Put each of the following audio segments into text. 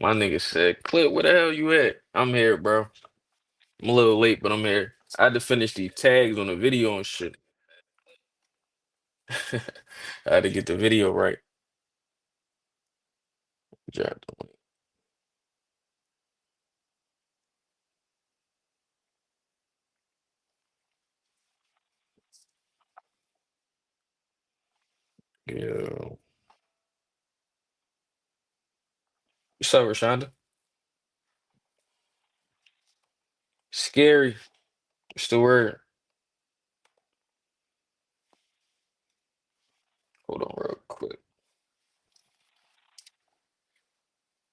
My nigga said, Clip, where the hell you at? I'm here, bro. I'm a little late, but I'm here. I had to finish these tags on the video and shit. I had to get the video right. Drop the link. Yeah. What's up, Rashonda? Scary. What's the word? Hold on real quick.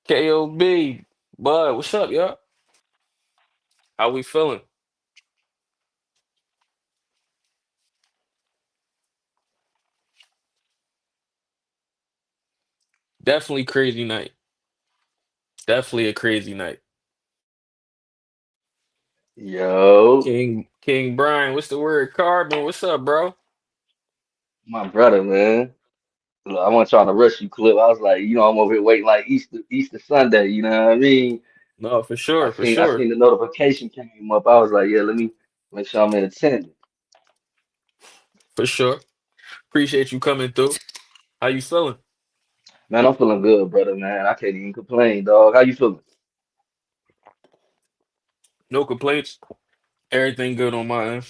KOB. Bud, what's up, y'all? How we feeling? Definitely crazy night. Definitely a crazy night. Yo, King Brian, what's the word? Carbon, what's up, bro? my brother, man. Look, I wasn't trying to rush you, Clip. I was like, I'm over here waiting like Easter Sunday. You know what I mean? No, for I sure, for seen I sure, seen the notification came up. I was like, yeah, let me make sure I'm in attendance. for sure. Appreciate you coming through. How you feeling? Man, I'm feeling good, brother, man. I can't even complain, dog. How you feeling? No complaints. Everything good on my end.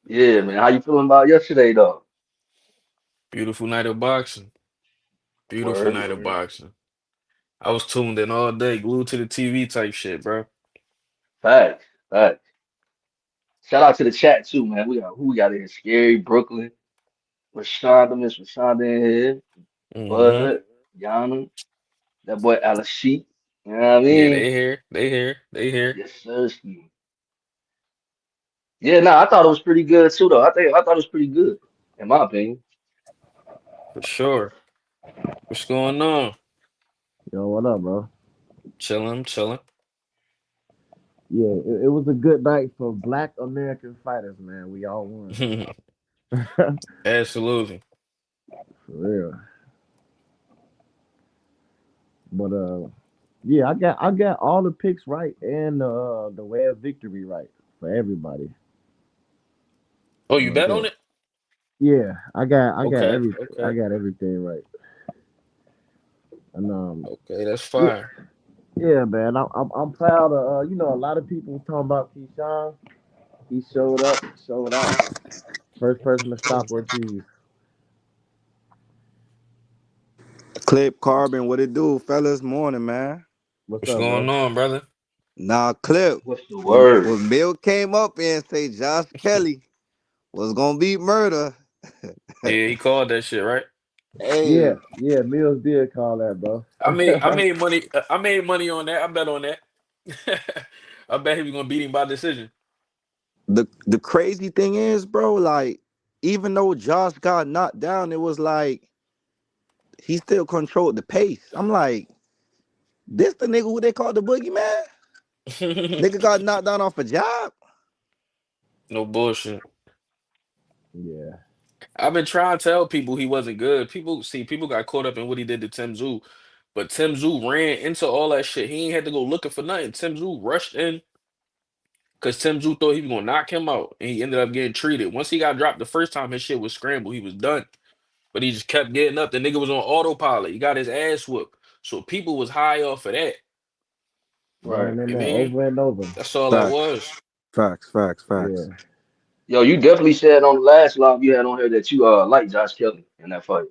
Yeah, man. How you feeling about yesterday, dog? Beautiful night of boxing. Beautiful Word, night of word. boxing. I was tuned in all day, glued to the TV type shit, bro. Facts, facts. Shout out to the chat too, man. We got who we got in here? Scary, Brooklyn, Rashonda, Miss Rashonda in here, Mm-hmm. Bud, Yana, that boy Alashik. You know what I Yeah, mean? they here. They here. They here. Yes, sir. Yeah, no, I thought it was pretty good too, though. I thought it was pretty good, in my opinion. For sure. What's going on? Yo, what up, bro? Chilling, chilling. Yeah, it was a good night for Black American fighters, man. We all won. For Absolutely. real. But yeah, I got all the picks right and the way of victory right for everybody. Oh, You you know, bet on it? yeah, Okay, okay, I got everything right. And okay. That's yeah, fire. yeah, man. I'm proud of a lot of people was talking about Keyshawn. He showed up, showed out. First person to stop Ortiz. Clip Carbon, what it do, fellas? Morning, man. What's What's up, going bro? on, brother? Now, Clip, What's the when word? when Bill came up and say Josh Kelly was gonna beat Murder, Yeah, he called that shit, right? Yeah, hey, yeah. Mills did call that, bro. I made money. I made money on that. I bet on that. I bet he was gonna beat him by decision. the crazy thing is, bro, like even though Josh got knocked down, it was like he still controlled the pace. I'm like, this the nigga who they called the boogeyman? Nigga got knocked down off a job. No bullshit. Yeah. I've been trying to tell people he wasn't good. People got caught up in what he did to Tim Zoo, but Tim Zoo ran into all that shit. He ain't had to go looking for nothing. Tim Zoo rushed in because Tim Zoo thought he was gonna knock him out, and he ended up getting treated. Once he got dropped the first time, his shit was scrambled. He was done, but he just kept getting up. The nigga was on autopilot. He got his ass whooped, so people was high off of that. Right. Running in You there mean over and over. that's all that Facts, was. facts. Yeah. Yo, you definitely said on the last live you had on here that you like Josh Kelly in that fight.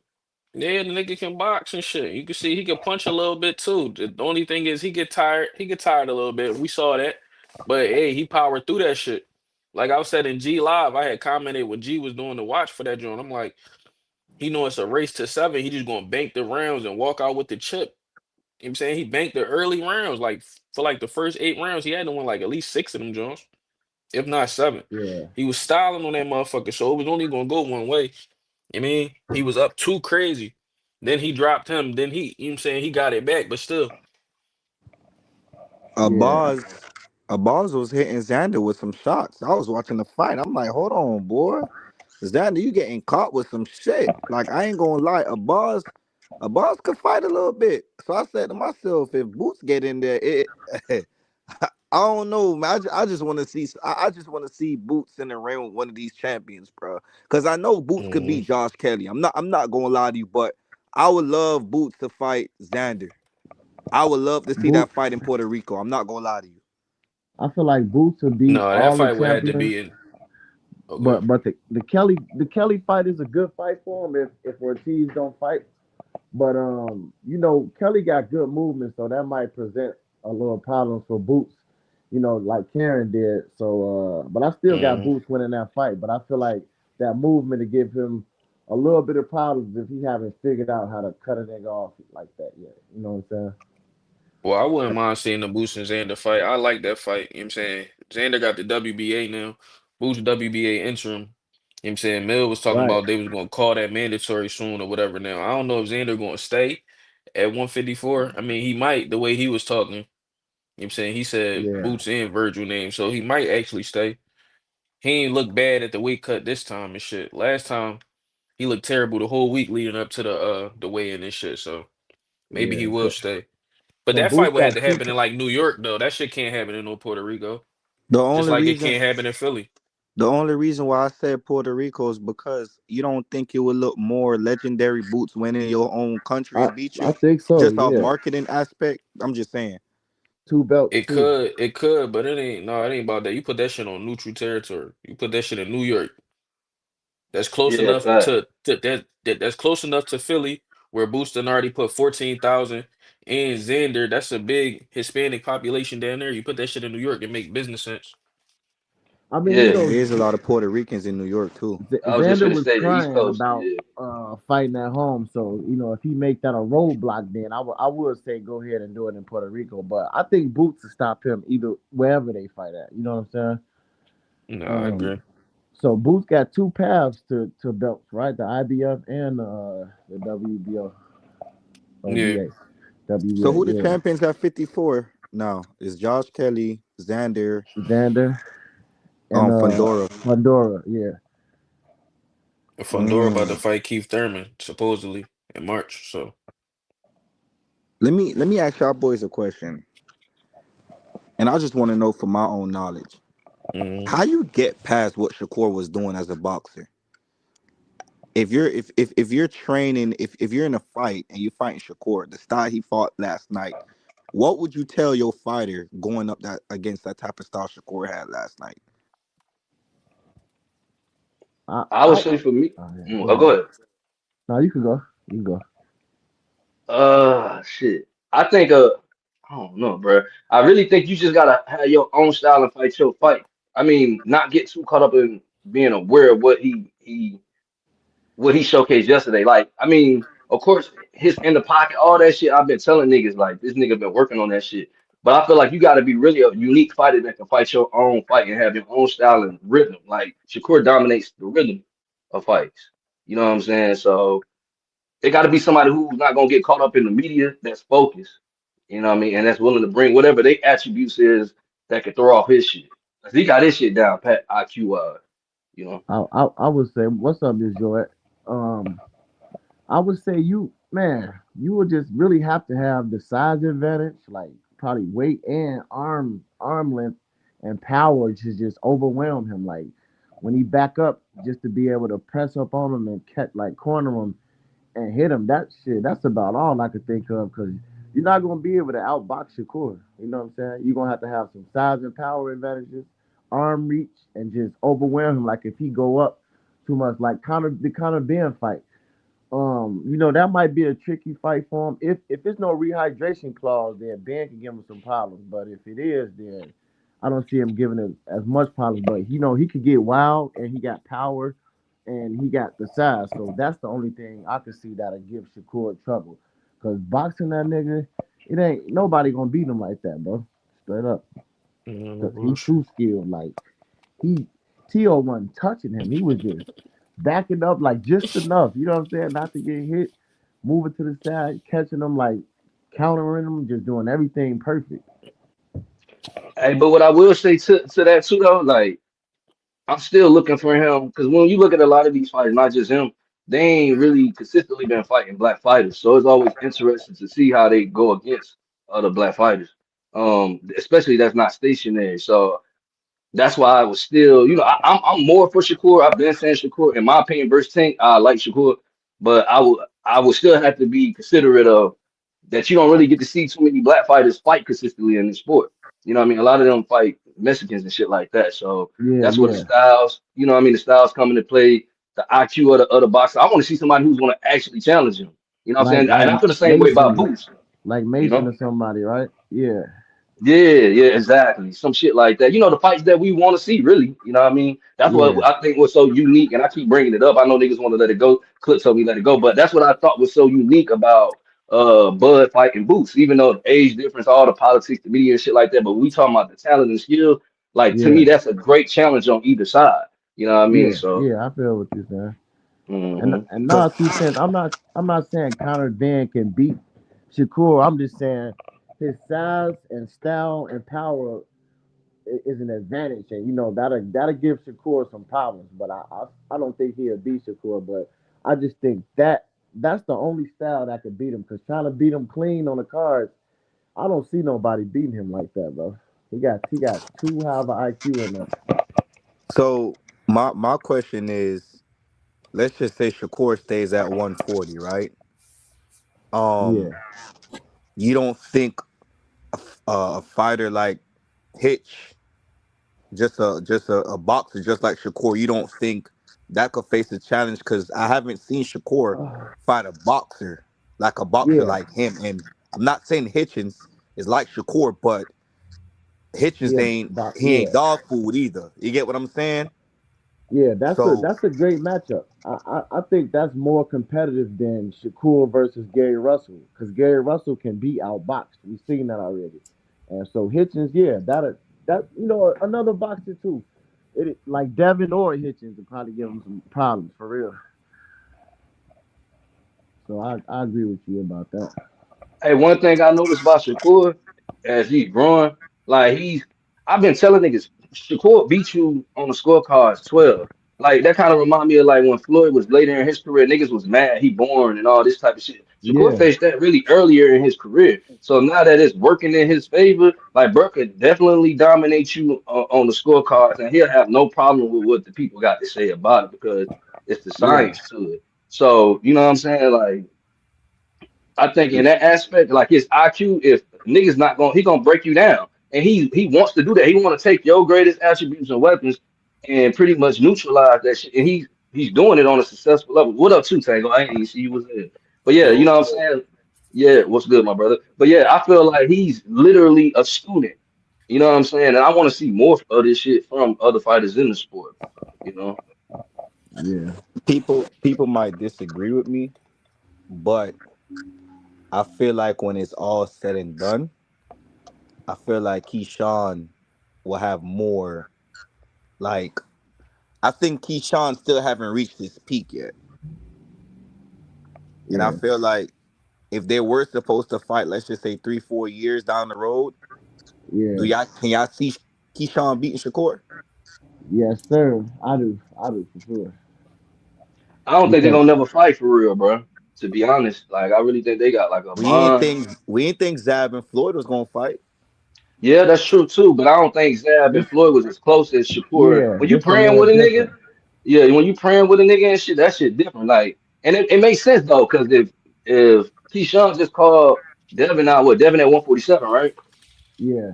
Yeah, the nigga can box and shit. You can see he can punch a little bit too. The only thing is he get tired. He get tired a little bit. We saw that, but hey, he powered through that shit. Like I said in G Live, I had commented what G was doing to watch for that joint. I'm like, he know it's a race to seven. He just gonna bank the rounds and walk out with the chip. You know what I'm saying? He banked the early rounds. Like for like the first 8 rounds, he had to win like at least six of them joints, if not seven. Yeah. He was styling on that motherfucker, so it was only gonna go one way. I mean, he was up too crazy. Then he dropped him. Then you know what I'm saying? He got it back, but still. A Yeah. bars, a bars was hitting Xander with some shots. I was watching the fight. I'm like, hold on, boy. Xander, you getting caught with some shit. Like, I ain't gonna lie. A bars Abass could fight a little bit. So I said to myself, if Boots get in there, I don't know, man. I just want to see. I just want to see Boots in the ring with one of these champions, bro. Because I know Boots could Mm-hmm. beat Josh Kelly. I'm not gonna lie to you, but I would love Boots to fight Xander. I would love to see that Boots, fight in Puerto Rico. I'm not gonna lie to you. I feel like Boots will beat No, that all the fight would have to champions. be in. Okay. But the Kelly fight is a good fight for him if Ortiz don't fight. But Kelly got good movement, so that might present a little problem for Boots. Like Karen did. So, but I still got Mm-hmm. Boots winning that fight. But I feel like that movement to give him a little bit of problems if he haven't figured out how to cut a nigga off like that yet. You know what I'm Well, I wouldn't mind seeing the Boots and Xander fight. I like that fight. You know what I'm saying? Xander got the WBA now. Boots WBA interim. You know what I'm saying? Mill was saying? talking Right. about they was going to call that mandatory soon or whatever now. I don't know if Xander going to stay at 154. I mean, he might, the way he was talking. You know what I'm saying? He said Yeah. Boots and Vergil name, so he might actually stay. He ain't look bad at the weight cut this time and shit. Last time, he looked terrible the whole week leading up to the weigh-in and shit, so maybe he Yeah. will So stay. But so that fight Boots would have got to two. happen in like New York though. That shit can't happen in no Puerto Rico. The Just only like it reason can't happen in Philly. the only reason why I said Puerto Rico is because you don't think it would look more legendary Boots winning your own country I and beat I you, think so. just off Yeah. marketing aspect. I'm just saying. Two belts too. It could, but it ain't. No, it ain't about that. You put that shit on neutral territory. You put that shit in New York. That's close Yeah, enough fact. that's close enough to Philly, where Booston already put 14,000, and Xander. That's a big Hispanic population down there. You put that shit in New York, it make business sense. I mean, Yeah, There is a lot of Puerto Ricans in New York too. I was just Xander gonna was say the East crying Coast. about Yeah, fighting at home. So if he make that a roadblock, then I would say go ahead and do it in Puerto Rico. But I think Boots will stop him either wherever they fight at. You know what I'm saying? No, I Um, agree. so Boots got two paths to belts, right? The IBF and the WBO, Yeah. WBA, So WBA. who the Yeah, champions at 54 now? Is Josh Kelly, Xander, Xander and Fundora. Pandora. Yeah. Fundora about to Mm. fight Keith Thurman, supposedly, in March. So Let me ask y'all boys a question, and I just want to know for my own knowledge. mhm. How you get past what Shakur was doing as a boxer? If you're training, if you're in a fight and you're fighting Shakur, the style he fought last night, what would you tell your fighter going up that against that type of style Shakur had last night? I I would I. say for me. Oh, yeah. Mm, Go oh, go ahead. ahead. No, you can go. You can go. Shit. I think I don't know, bro. I really think you just gotta have your own style and fight your fight. I mean, not get too caught up in being aware of what he showcased yesterday. Like, I mean, of course, his in the pocket, all that shit. I've been telling niggas like this nigga been working on that shit. But I feel like you got to be really a unique fighter that can fight your own fight and have your own style and rhythm. Like Shakur dominates the rhythm of fights. You know what I'm saying? So it got to be somebody who's not gonna get caught up in the media. That's focused. You know what I mean? And that's willing to bring whatever they attributes is that can throw off his shit. 'Cause he got his shit down, pat IQ. You know. I would say, what's up, Miss Joy? Um, I would say you would just really have to have the size advantage, like probably weight and arm length and power to just overwhelm him. Like when he back up, just to be able to press up on him and catch like corner him and hit him. That shit, that's about all I could think of because you're not gonna be able to outbox Shakur. You know what I'm saying? You're gonna have to have some size and power advantages, arm reach, and just overwhelm him. Like if he go up too much, like the Conor Ben fight. That might be a tricky fight for him. If there's no rehydration clause, then Ben can give him some problems. But if it is, then I don't see him giving it as much problems. But he could get wild and he got power and he got the size. So that's the only thing I could see that'll give Shakur trouble. Cause boxing that nigga, it ain't nobody gonna beat him like that, bro. Straight up. No Cause he bullshit. too skilled. Like he Tio wasn't touching him. He was just backing up like just enough. You know what I'm saying? Not to get hit, moving to the side, catching them like countering them, just doing everything perfect. Hey, but what I will say to that too though, like I'm still looking for him because when you look at a lot of these fights, not just him, they ain't really consistently been fighting black fighters. So it's always interesting to see how they go against other black fighters. Especially that's not stationary. So that's why I was still, I'm more for Shakur. I've been saying Shakur. In my opinion, versus Tank, I like Shakur, but I would still have to be considerate of that. You don't really get to see too many black fighters fight consistently in the sport. You know what I mean? A lot of them fight Mexicans and shit like that. So Yeah, that's where the yeah, styles, the styles come into play, the IQ of the other boxer. I want to see somebody who's going to actually challenge him. You know what I'm like saying? like And I feel the same way about Mason, Boots. like You Mason know? or somebody, right? Yeah, Yeah, yeah, exactly. Some shit like that. The fights that we want to see, really. You know what I mean? That's what yeah, I think was so unique. And I keep bringing it up. I know niggas want to let it go. Clip told me let it go. But that's what I thought was so unique about Bud fighting Boots. Even though the age difference, all the politics, the media and shit like that. But we talking about the talent and skill. Like, to me, yeah, that's a great challenge on either side. You know what I mean? yeah, So, yeah. I feel what you're saying. hmm And Cause not 2 cents. I'm not saying Conor Ben can beat Shakur. I'm just saying his size and style and power is an advantage, and that'll give Shakur some problems. But I don't think he'll beat Shakur. But I just think that's the only style that could beat him. Cause trying to beat him clean on the cards, I don't see nobody beating him like that, bro. He got too high of an IQ in there. so my question is, let's just say Shakur stays at 140, right? Um, Yeah, you don't think a fighter like Hitch, just a boxer just like Shakur, you don't think that could face a challenge? Because I haven't seen Shakur fight a boxer yeah, like him. And I'm not saying Hitchens is like Shakur, but Hitchens yeah, ain't he yeah. ain't dog food either. You get what I'm saying? Yeah, that's a So that's a great matchup. I think that's more competitive than Shakur versus Gary Russell because Gary Russell can be outboxed. We've seen that already, and so Hitchens, yeah, another boxer too. It like Devin or Hitchens would probably give him some problems for real. So I agree with you about that. hey, one thing I noticed about Shakur as he's growing, like I've been telling niggas, Shakur beat you on the scorecards 12. Like that kind of remind me of like when Floyd was later in his career, niggas was mad he born and all this type of shit. Shakur Yeah, faced that really earlier in his career. So now that it's working in his favor, like Burke could definitely dominate you on the scorecards, and he'll have no problem with what the people got to say about it because it's the yeah, science to it. So you know what I'm saying? Like I think in that aspect, like his IQ, if niggas not going, he gonna break you down, and he wants to do that. He want to take your greatest attributes and weapons and pretty much neutralize that shit. And he's doing it on a successful level. What up, too, Tango? I ain't even see you was there, but yeah, you yo, know what I'm saying. Yeah, what's good, my brother? But yeah, I feel like he's literally a student. You know what I'm saying? And I want to see more of this shit from other fighters in the sport. You know. yeah, people might disagree with me, but I feel like when it's all said and done, I feel like Keyshawn will have more. Like, I think Keyshawn still haven't reached his peak yet. And I yeah, feel like if they were supposed to fight, let's just say 3, 4 years down the road, yeah. can y'all see Keyshawn beating Shakur? Yes, sir. I do for sure. I don't think they're Because gonna never fight for real, bro. To be honest, like I really think they got like a bond. We ain't think Zab and Floyd was gonna fight. Yeah, that's true too. But I don't think Zab and this, Floyd was as close as Shakur. yeah, When you this a praying little with a nigga, different. yeah, when you praying with a nigga and shit, that shit different. Like, and it makes sense though, because if Keyshawn just called Devin out, what Devin at 147, right? Yeah,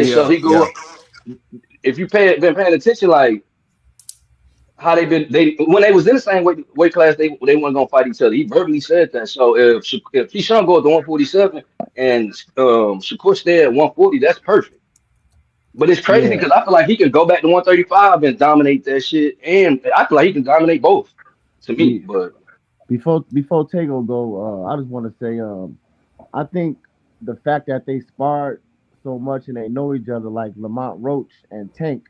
So Yeah, he go yeah. up. If you been paying attention, like how they when they was in the same weight class, they weren't gonna fight each other. He verbally said that. So if Keyshawn go to 147 and Shakur stay at 140, that's perfect. But it's crazy yeah. because I feel like he can go back to 135 and dominate that shit, and I feel like he can dominate both. To me, Be, but before Tego go, I just want to say, I think the fact that they sparred so much and they know each other, like Lamont Roach and Tank,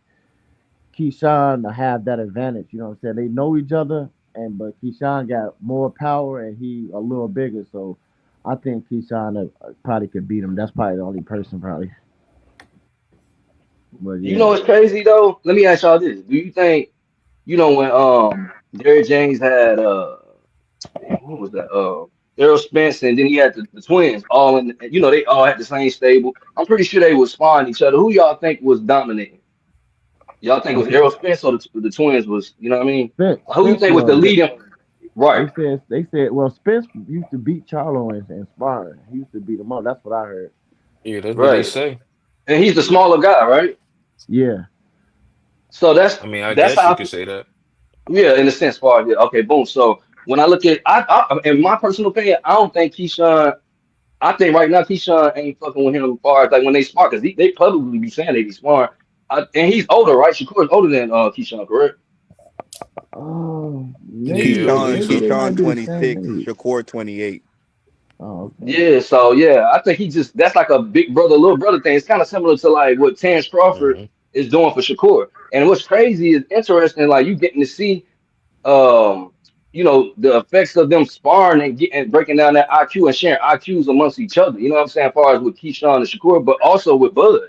Keyshawn have that advantage. You know what I'm saying? They know each other, but Keyshawn got more power and he a little bigger. So I think Keyshawn probably could beat him. That's probably the only person, probably. But you know yeah, what's crazy though? Let me ask y'all this: do you think when Derrick James had damn, what was that? Errol Spence, and then he had the twins all in. They all had the same stable. I'm pretty sure they would spawn each other. Who y'all think was dominating? Y'all think it was Errol Spence or the twins was? You know what I mean? Who you Spence think was the was. leading? Right, They said well Spence used to beat Charlo in sparring. He used to beat him up. That's what I heard. Yeah, that's what they right. say. And he's the smaller guy, right? Yeah. So that's I mean, I that's guess you how. could say that. Yeah, in a sense, far yeah. Okay, boom. So when I look at, in my personal opinion, I don't think Keyshawn. I think right now Keyshawn ain't fucking with him as far as like when they smart because they publicly be saying they be smart. And he's older, right? Shakur is older than Keyshawn, correct? Oh, Yeah, I believe maybe so. they might Keyshawn be the same 26, age. Shakur 28. Oh, okay. Yeah. So yeah, I think that's like a big brother, little brother thing. It's kind of similar to like what Terrence Crawford Hmm. is doing for Shakur. And what's crazy is interesting, like you getting to see um, the effects of them sparring and getting breaking down that IQ and sharing IQs amongst each other. You know what I'm saying? As far as with Keyshawn and Shakur, but also with Bud.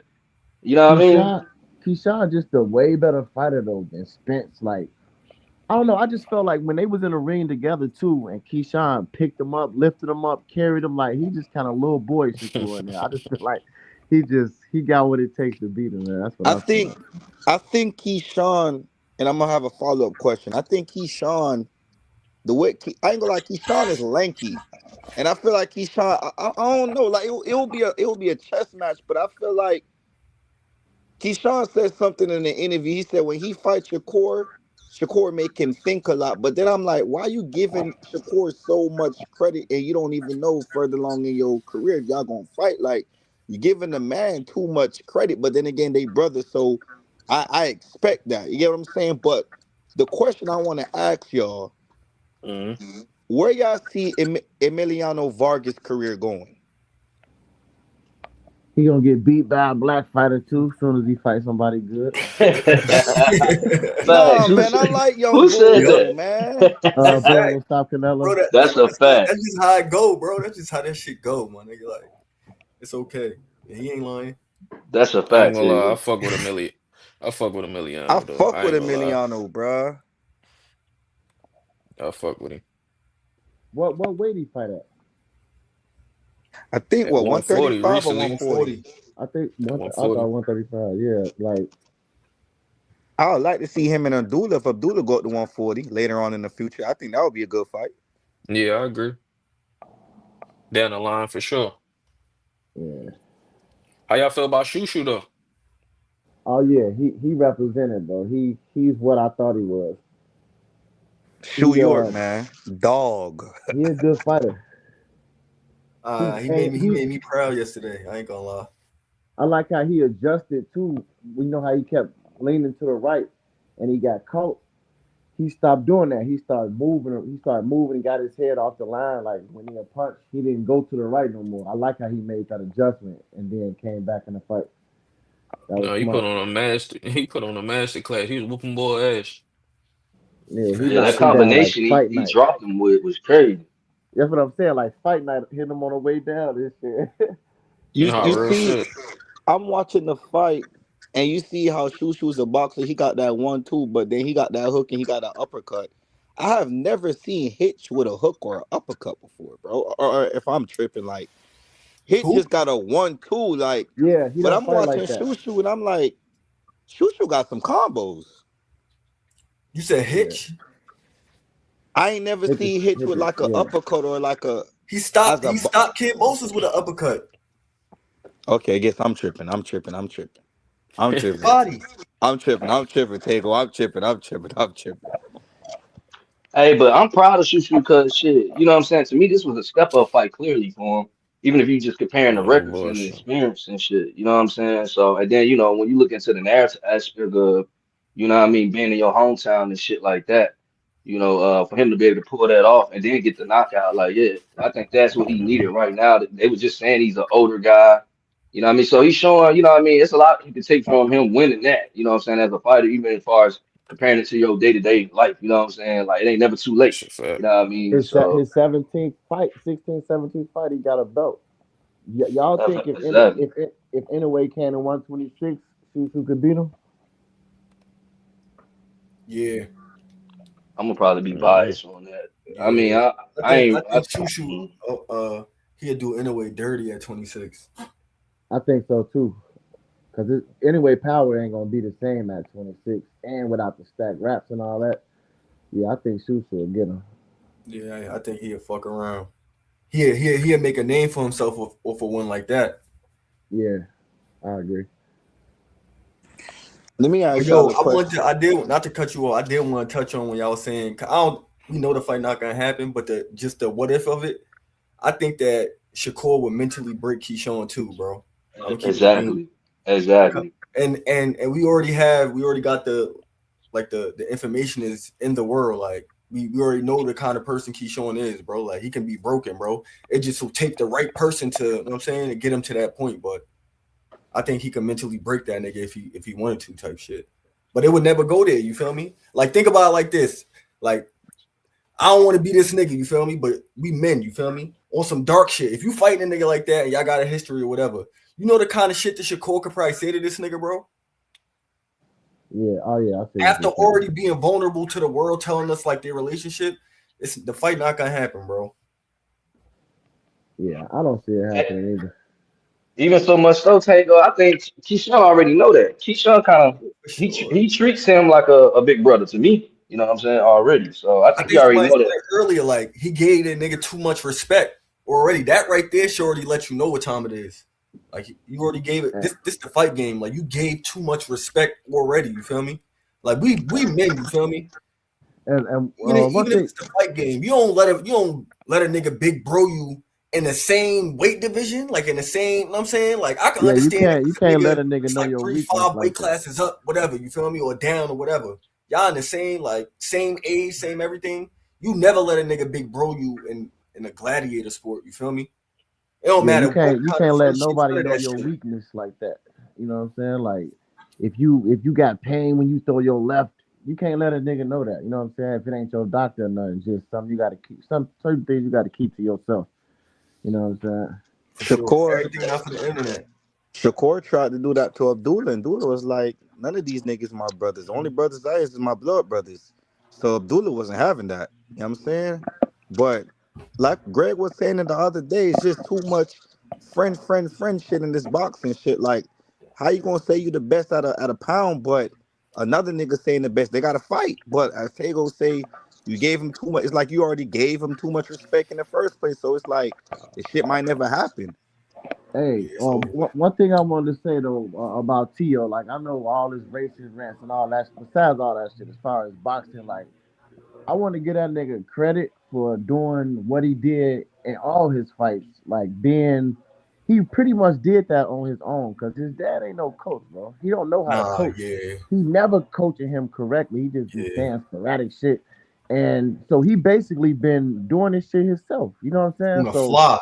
You know what I mean? Keyshawn, Keyshawn just a way better fighter though than Spence. Like I don't know. I just felt like when they was in the ring together too, and Keyshawn picked him up, lifted him up, carried him like he just kind of little boy Shakur in there. I just feel like he got what it takes to beat him. Man. That's what I I feel think like. I think Keyshawn, and I'm gonna have a follow-up question. I think Keyshawn, I ain't gonna lie, Keyshawn is lanky. And I feel like Keyshawn, I don't know, like it will be a chess match, but I feel like Keyshawn said something in the interview. He said when he fights Shakur make him think a lot. But then I'm like, why you giving Shakur so much credit and you don't even know further along in your career if y'all gonna fight? Like you're giving the man too much credit. But then again, they brothers, so I expect that. You get what I'm saying? But the question I want to ask y'all, Hmm. where y'all see Emiliano Vargas' career going? He gonna get beat by a black fighter too, as soon as he fights somebody good. Nah, Facts. Who man, I said, like young who bull said Yo, though, that? man. that's a Bud fact, gonna stop bro. Canelo. That's a fact. That's just how it go, bro. That's just how that shit go, my nigga. Like, it's okay. And he ain't lying. That's a I ain't fact, gonna lie. Tego. I fuck with I Emiliano though. fuck I with ain't gonna lie. Emiliano, bruh. I fuck with him What weight he fight at? I think at what 140 135 or recently. 140. 140. I think I thought 140. 135. Yeah, like I would like to see him and Abdullah if Abdullah go to 140 later on in the future. I think that would be a good fight. Yeah, I agree. Down the line for sure. yeah. How y'all feel about Shushu though? Oh yeah, he represented though. He's what I thought he was. Shoe He York, man, dog. he a good fighter. He He made and me he he made me proud yesterday. I ain't gonna lie. I like how he adjusted too. You know how he kept leaning to the right and he got caught. He stopped doing that. He started moving. He started moving and got his head off the line. Like when he had punched, he didn't go to the right no more. I like how he made that adjustment and then came back in the fight. That was No, he put smart. on a master. He put on a master class. He was whooping boy ass. Yeah, he Yeah, that knocked him down like combination fight he night. dropped him with was crazy. That's what I'm saying. Like fight night, hit him on the way down. This shit. You Nah, you real see, shit. I'm watching the fight, and you see how Shushu's a boxer. He got that 1-2, but then he got that hook and he got that uppercut. I have never seen Hitch with a hook or an uppercut before, bro. Or if I'm tripping, like Hitch Who? just got a 1-2, like. Yeah, he But don't I'm fight watching like that. Shushu and I'm like, Shushu got some combos. You said Yeah, Hitch? I ain't never seen Hitch with like a yeah. uppercut or like a He as stopped. a. He stopped Kid Moses with an uppercut. Okay, I guess I'm tripping. I'm tripping. I'm tripping. I'm tripping. Body. I'm tripping. I'm tripping, Tego. I'm tripping. I'm tripping. I'm tripping. Hey, but I'm proud of Shushu because shit, you know what I'm saying? To me, this was a step up fight clearly for him. Even if you just comparing the No records and the bullshit. experience and shit, you know what I'm saying? So, and then, when you look into the narrative aspect of, being in your hometown and shit like that, for him to be able to pull that off and then get the knockout, like, yeah, I think that's what he needed Mhm. right now. They were just saying he's an older guy, you know what I mean? So he's showing, it's a lot you can take from him winning that, you know what I'm saying, as a fighter, even as far as comparing it to your day-to-day life, you know what I'm saying? Like, it ain't never too late, That's a fact. you know what I mean? So, His 17th fight, 16th, 17th fight, he got a belt. Y'all that's think exactly. if Inoue can in 126, Susu could beat him? Yeah. I'm gonna probably be Mhm. biased on that. I mean, Yeah, I I ain't. think Shushu, he'll do anyway dirty at 26. I think so too. Cause anyway, power ain't gonna be the same at 26, and without the stack wraps and all that. Yeah, I think Shusha will get him. Yeah, I think he'll fuck around. He'll make a name for himself off a one like that. Yeah, I agree. Let me But ask yo, y'all a question. I did not to cut you off. I did want to touch on when y'all was saying, I don't, we know the fight not gonna happen, but the what if of it. I think that Shakur would mentally break Keyshawn too, bro. I'm gonna keep it a bean. Exactly. Exactly. And we already got the information is in the world. Like we already know the kind of person Keyshawn is, bro. Like he can be broken, bro. It just will take the right person to, you know what I'm saying, to get him to that point. But I think he can mentally break that nigga if he wanted to, type shit. But it would never go there. You feel me? Like think about it like this. Like I don't want to be this nigga. You feel me? But we men. You feel me? On some dark shit. If you fighting a nigga like that and y'all got a history or whatever, you know the kind of shit that Shakur could probably say to this nigga, bro. Yeah. Oh yeah. I see. After already being vulnerable to the world, telling us like their relationship, it's the fight not gonna happen, bro. Yeah, I don't see it happening either. Even so much so, Tango, I think Keyshawn already know that. Keyshawn kind of For sure. he treats him like a big brother to me. You know what I'm saying already. So I I think he think already somebody know said that. it earlier, like he gave that nigga too much respect already. That right there should already let you know what time it is. Like you already gave it. And, This the fight game. Like you gave too much respect already. You feel me? Like we men. You feel me? one Even if thing. it's the fight game, you don't let a nigga big bro you in the same weight division, like in the same. You know what I'm saying, like I can Yeah, you understand if can't. You it's a can't nigga let a nigga that's know like your three, weakness 5 weight like that. classes up, whatever. You feel me, or down or whatever. Y'all in the same like same age, same everything. You never let a nigga big bro you in a gladiator sport. You feel me? It don't Yeah, matter what you kind of can't let first shit's nobody none of know that your shit. weakness like that. You know what I'm saying? Like if you got pain when you throw your left, you can't let a nigga know that. You know what I'm saying? If it ain't your doctor or nothing, just something you gotta keep some certain things you gotta keep to yourself. You know what I'm saying? For sure, Shakur everything not for the internet. Shakur tried to do that to Abdullah, and Abdullah was like, "None of these niggas my brothers. The only brothers I is my blood brothers." So Abdullah wasn't having that. You know what I'm saying? But like Greg was saying it the other day, it's just too much friend shit in this boxing shit. Like, how you gonna say you the best at a pound, but another nigga saying the best? They gotta fight. But as Tego say, you gave him too much. It's like you already gave him too much respect in the first place. So it's like the shit might never happen. Hey, Yeah, it's over with. one thing I wanted to say though about Tio, like I know all his racist rants and all that. Besides all that shit, as far as boxing, like I want to give that nigga credit for doing what he did in all his fights. Like he pretty much did that on his own because his dad ain't no coach, bro. He don't know how to Nah, coach. yeah, He never coaching him correctly. He just be yeah. saying sporadic shit, and so he basically been doing this shit himself. You know what I'm On saying? the So fly.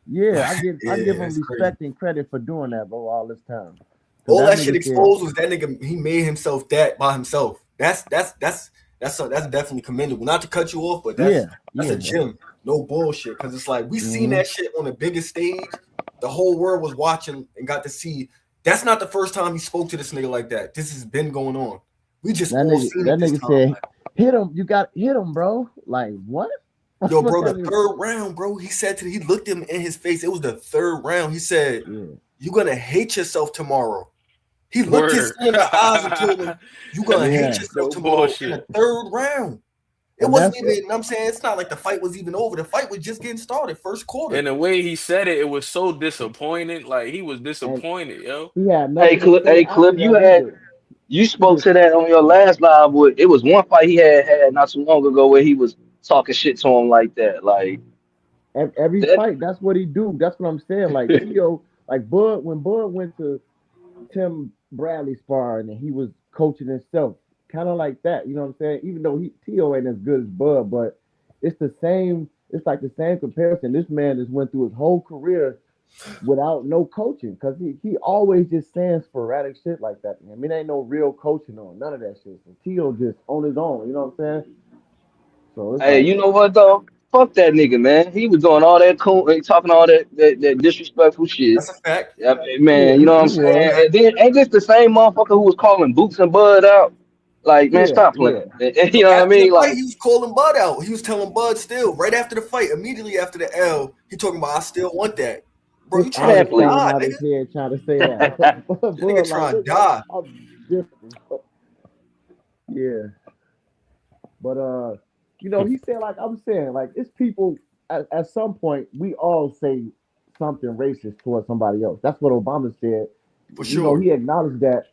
yeah, Like, I give yeah, him it's crazy. respect and credit for doing that, bro, all this time. Cause All that that shit nigga said, exposed was that nigga. He made himself that by himself. That's definitely commendable. Not to cut you off, but yeah, that's yeah, a gem. No bullshit. Because it's like we seen mm-hmm. that shit on the biggest stage. The whole world was watching and got to see. That's not the first time he spoke to this nigga like that. This has been going on. We just all seen it That this nigga time. said, Like, hit him, you got hit him, bro. Like what? yo, What bro, that the nigga? third round, bro. He said he looked him in his face. It was the third round. He said, Yeah, "You're gonna hate yourself tomorrow." He looked his Word. son in the eyes and told him, "You're gonna hate yeah, yourself No tomorrow." In the bullshit. third round, it and wasn't that's even. I'm saying it's not like the fight was even over. The fight was just getting started, first quarter. And the way he said it, it was so disappointing. Like he was and disappointed, yo. he had nothing to say Hey, after Cliff, that either. you He spoke just to that on your last live. With it was one fight he had not too long ago where he was talking shit to him like that. Like every that. fight, that's what he do. That's what I'm saying. Like Tio, like Bud, when Bud went to Tim Bradley sparring and he was coaching himself, kind of like that. You know what I'm saying? Even though Tio ain't as good as Bud, but it's the same. It's like the same comparison. This man just went through his whole career without no coaching because he always just saying sporadic shit like that. I mean, ain't no real coaching on none of that shit. So Tio just on his own. You know what I'm saying? So it's Hey, like, you know what though? Fuck that nigga, man. He was doing all that cool, talking all that disrespectful shit. That's a fact. Yeah, yeah, man, you know what he I'm That's a was. saying? fact. And then ain't this the same motherfucker who was calling Boots and Bud out? Like, man, Yeah, stop yeah. playing. And you So know what I after the mean? fight, Like, he was calling Bud out. He was telling Bud still right after the fight, immediately after the L. He talking about I still want that, bro. His You trying ass man, to please. falling die, out nigga? his head trying to say that. That nigga Bud, like, trying to nigga, die. I'm different. Yeah, but he said like I'm saying, like it's people at some point we all say something racist towards somebody else. That's what Obama said. For sure. He acknowledged that.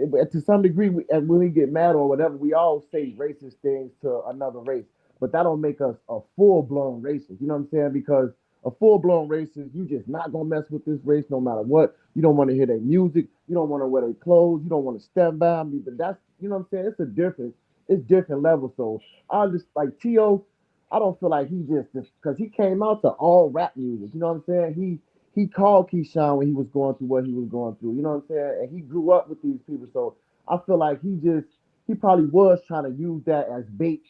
But to some degree, and when we get mad or whatever, we all say racist things to another race. But that don't make us a full blown racist. You know what I'm saying? Because a full blown racist, you just not gonna mess with this race no matter what. You don't want to hear their music. You don't want to wear their clothes. You don't want to stand by them. But that's what I'm saying. It's a difference. It's different levels. So I just like Tio. I don't feel like he just because he came out to all rap music. You know what I'm saying? He called Keyshawn when he was going through what he was going through. You know what I'm saying? And he grew up with these people. So I feel like he probably was trying to use that as bait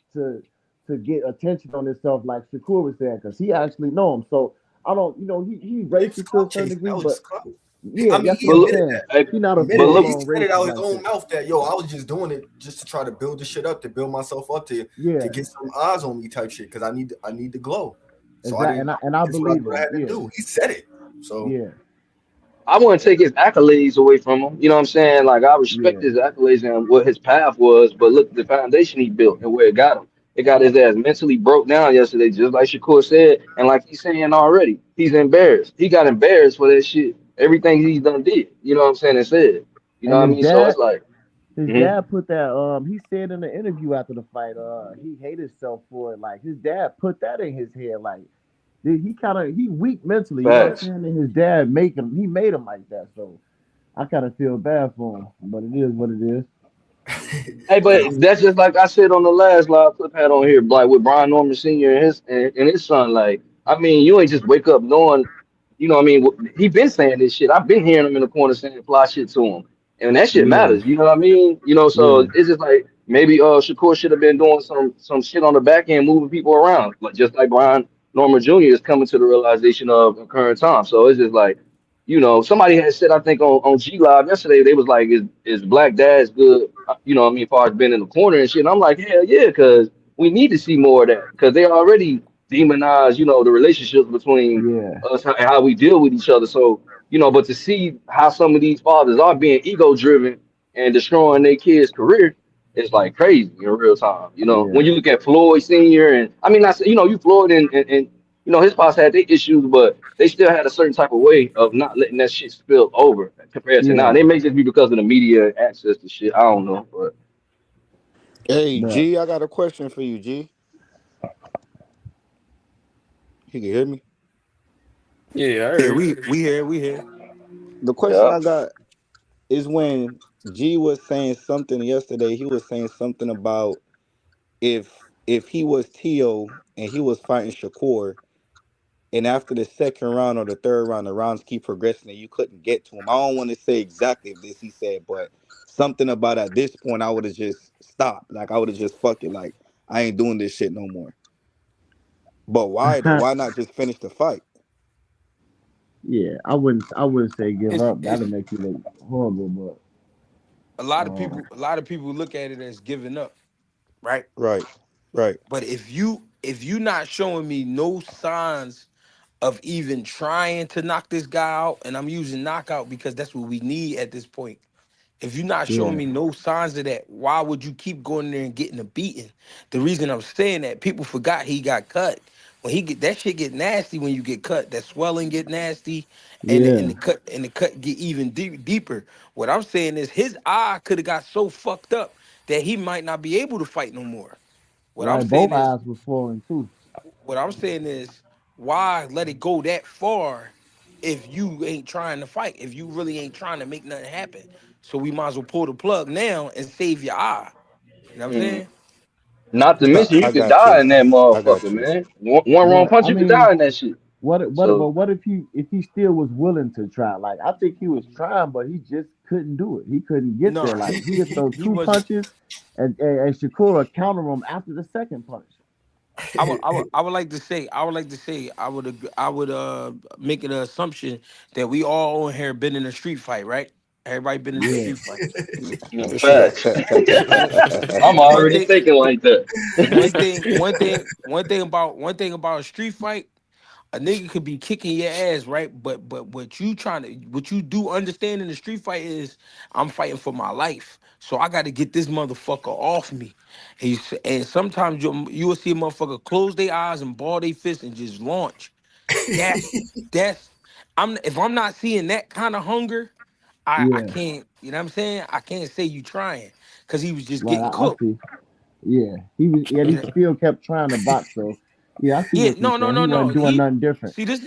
to get attention on himself, like Shakur was saying, because he actually know him. So I don't, he He was racist to a clout certain chasing. degree, That was but just clout. yeah, I mean, that's he what I'm But, admitted saying. that. hey, He not a but Admitted full it. look, He blown said it out racist his like own that. mouth that I was just doing it just to try to build the shit up, to build myself up to Yeah, get some eyes on me type shit because I need the glow. So I exactly. didn't. And I That's what believe I him. had to Yeah, do. He said it. So yeah, I wouldn't take his accolades away from him. You know what I'm saying? Like, I respect yeah. his accolades and what his path was, but look, the foundation he built and where it got him. It got his ass mentally broke down yesterday, just like Shakur said. And like he's saying already, he's embarrassed. He got embarrassed for that shit. Everything he's done did. You know what I'm saying? And said. You know And what I mean? So it's like, his mhm. dad put that. He said in the interview after the fight, he hated himself for it. Like his dad put that in his head. Like he weak mentally. You know what Facts. I'm saying? And his dad he made him like that. So I kind of feel bad for him, but it is what it is. Hey, but that's just like I said on the last live clip had on here, like with Brian Norman Sr. and his son. Like, I mean, you ain't just wake up knowing, you know what I mean? He been saying this shit. I've been hearing him in the corner saying fly shit to him. And that shit Yeah, matters, you know what I mean? You know, so yeah, it's just like maybe Shakur should have been doing some shit on the back end, moving people around, like just like Brian Norman Jr. is coming to the realization of in current time. So it's just like, somebody had said, I think on G Live yesterday, they was like, is Black Dad's good? You know what I mean, as far as being in the corner and shit. And I'm like, hell yeah, because we need to see more of that because they already demonize, the relationships between yeah. us and how we deal with each other. So, but to see how some of these fathers are being ego driven and destroying their kids' career, it's like crazy in real time. When Yeah, you look at Floyd Sr. and I mean, I said, you Floyd and his pops had their issues, but they still had a certain type of way of not letting that shit spill over compared to now. yeah. They may just be because of the media and access to shit. I don't know, but Hey, But G, I got a question for you, G. You can hear me? Yeah, I Yeah, heard. we here. The question yeah. I got is when G was saying something yesterday, he was saying something about if he was Tio and he was fighting Shakur, and after the second round or the third round, the rounds keep progressing and you couldn't get to him. I don't want to say exactly this he said, but something about at this point I would have just stopped. Like I would have just fuck it. Like I ain't doing this shit no more. But why though? Why not just finish the fight? yeah, I wouldn't say give It's up. it's That'll make you look horrible. But a lot of people look at it as giving up, right? Right. Right. But if you not showing me no signs of even trying to knock this guy out, and I'm using knockout because that's what we need at this point. If you're not showing yeah, me no signs of that, why would you keep going there and getting a beating? The reason I'm saying that, people forgot he got cut. When he get that shit get nasty when you get cut. That swelling get nasty, and yeah, the cut get even deeper. What I'm saying is his eye could have got so fucked up that he might not be able to fight no more. What I'm right. Both saying is eyes was falling too. what I'm saying is, why let it go that far if you ain't trying to fight, if you really ain't trying to make nothing happen? So we might as well pull the plug now and save your eye. You know what I'm Mm. saying? Not to mention you I could got die you. in that I motherfucker, got you. man. One wrong Yeah, punch, I you could mean, die in that shit. So what if he still was willing to try? Like I think he was trying, but he just couldn't do it. He couldn't get there. No, Like he would throw he two wasn't. punches, and Shakur counter him after the second punch. I would like to say I would make an assumption that we all on here been in a street fight, right? Everybody been in a Yeah, street fight. Facts. I'm One already thing, thinking like that. one thing about a street fight, a nigga could be kicking your ass, right? But what you do understand in the street fight is I'm fighting for my life. So I got to get this motherfucker off me. And sometimes you will see a motherfucker close their eyes and ball their fists and just launch. That that's if I'm not seeing that kind of hunger, I yeah. can't, you know what I'm saying? I can't say you trying because he was just Right. getting I cooked. see. Yeah, he was. Yeah, You he know? still kept trying to box. So, yeah, I see Yeah, what you're no, no, saying. He no, no. wasn't doing nothing different. See this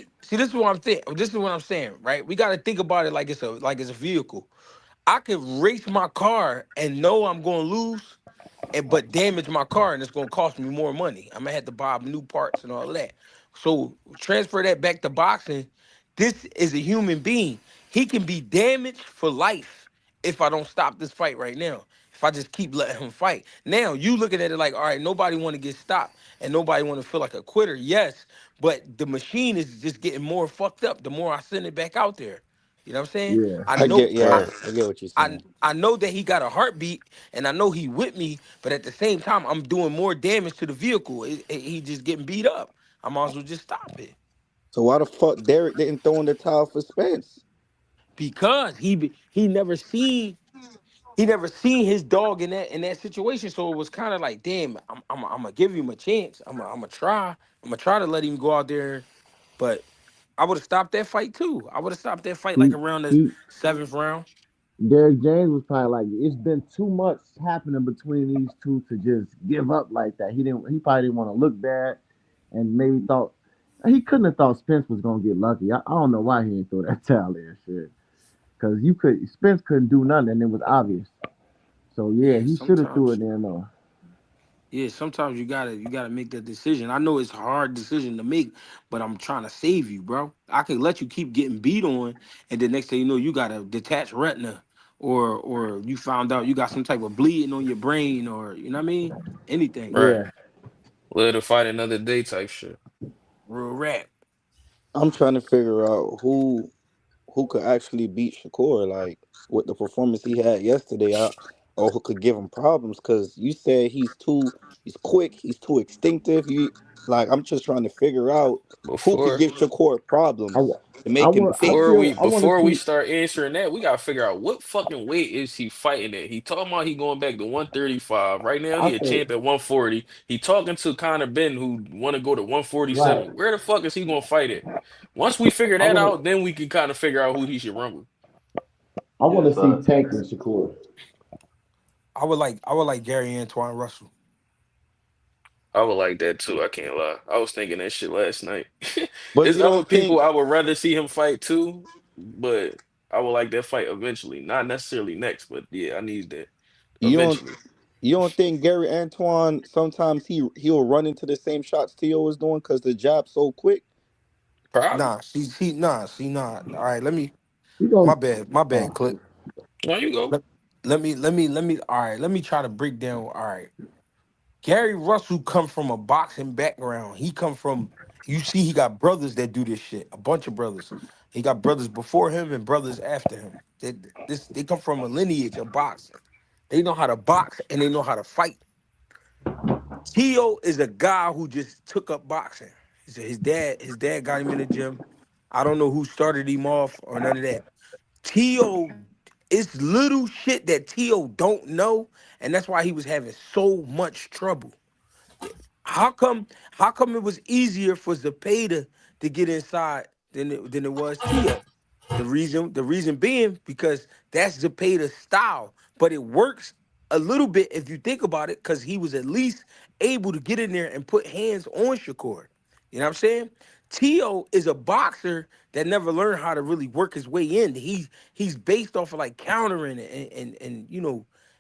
is what I'm saying. This is what I'm saying, right? We gotta think about it like it's a vehicle. I could race my car and know I'm gonna lose, but damage my car and it's gonna cost me more money. I'm gonna have to buy new parts and all that. So transfer that back to boxing. This is a human being. He can be damaged for life if I don't stop this fight right now. If I just keep letting him fight. Now you looking at it like, all right, nobody want to get stopped and nobody want to feel like a quitter. Yes, but the machine is just getting more fucked up the more I send it back out there. You know what I'm saying? Yeah, I I know get, I yeah, I get what you're I saying. I know that he got a heartbeat, and I know he with me, but at the same time, I'm doing more damage to the vehicle. He just getting beat up. I might as well just stop it So why the fuck Derek didn't throw in the towel for Spence? because he never seen his dog in that situation. So it was kind of like, damn, I'm gonna give him a chance. I'm gonna try to let him go out there, but I would have stopped that fight too. I would have stopped that fight like he around the he. seventh round. Derek James was probably like, it's been too much happening between these two to just give up like that. He didn't. He probably didn't want to look bad, and maybe thought he couldn't have thought Spence was gonna get lucky. I don't know why he didn't throw that towel in shit. Because Spence couldn't do nothing, and it was obvious. So yeah, Yeah, he should have threw it sometimes. in though. Yeah, sometimes you gotta make that decision. I know it's a hard decision to make, but I'm trying to save you, bro. I could let you keep getting beat on, and the next thing you know, you got a detached retina, or you found out you got some type of bleeding on your brain, or you know what I mean? Anything. Right. Yeah, Live to fight another day type shit. Real rap. I'm trying to figure out who could actually beat Shakur, like with the performance he had yesterday, or who could give him problems. Because you said he's quick, he's too instinctive. I'm just trying to figure out who could Before give Shakur I, problems to I make him want. I think. before we still. I want to before we see. start answering that, we gotta figure out what fucking weight is he fighting at. He talking about he going back to 135. Right now I he a think champ at 140. He talking to Conor Ben who want to go to right. 147. Where the fuck is he gonna fight at? Once we figure I that want out, to. then we can kind of figure out who he should run with. I want Yeah, to see facts. Tank and Shakur. I would like Gary Antoine Russell. I would like that too. I can't lie. I was thinking that shit last night. But There's you other don't people think I would rather see him fight too, but I would like that fight eventually. Not necessarily next, but yeah, I need that you don't eventually. you don't think Gary Antoine sometimes he'll run into the same shots Tio is doing because the jab's so quick. Probably. Nah. All right, He gonna. my bad, Oh, Clip. There you go. Let me. All right, let me try to break down. All right, Gary Russell come from a boxing background. He come from. You see, he got brothers that do this shit. A bunch of brothers. He got brothers before him and brothers after him. They come from a lineage of boxing. They know how to box and they know how to fight. Tio is a guy who just took up boxing. His dad got him in the gym. I don't know who started him off or none of that. Tio, it's little shit that Tio don't know, and that's why he was having so much trouble. How come? How come it was easier for Zapata to get inside than it was Tio? The reason being because that's Zapata's style, but it works a little bit if you think about it, because he was at least able to get in there and put hands on Shakur. You know what I'm saying? Tio is a boxer that never learned how to really work his way in. He's based off of like countering and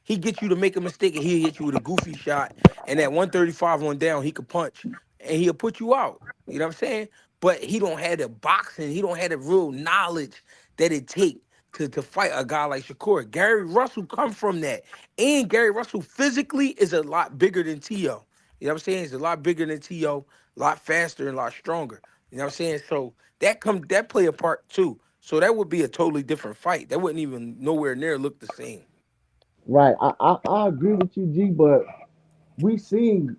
he gets you to make a mistake and he'll hit you with a goofy shot. And at 135 on down, he could punch and he'll put you out. You know what I'm saying? But he don't have the boxing, he don't have the real knowledge that it take to fight a guy like Shakur. Gary Russell come from that. And Gary Russell physically is a lot bigger than T.O. You know what I'm saying? He's a lot bigger than T.O., a lot faster and a lot stronger. You know what I'm saying? So that play a part too. So that would be a totally different fight. That wouldn't even nowhere near look the same. Right. I agree with you, G, but we seen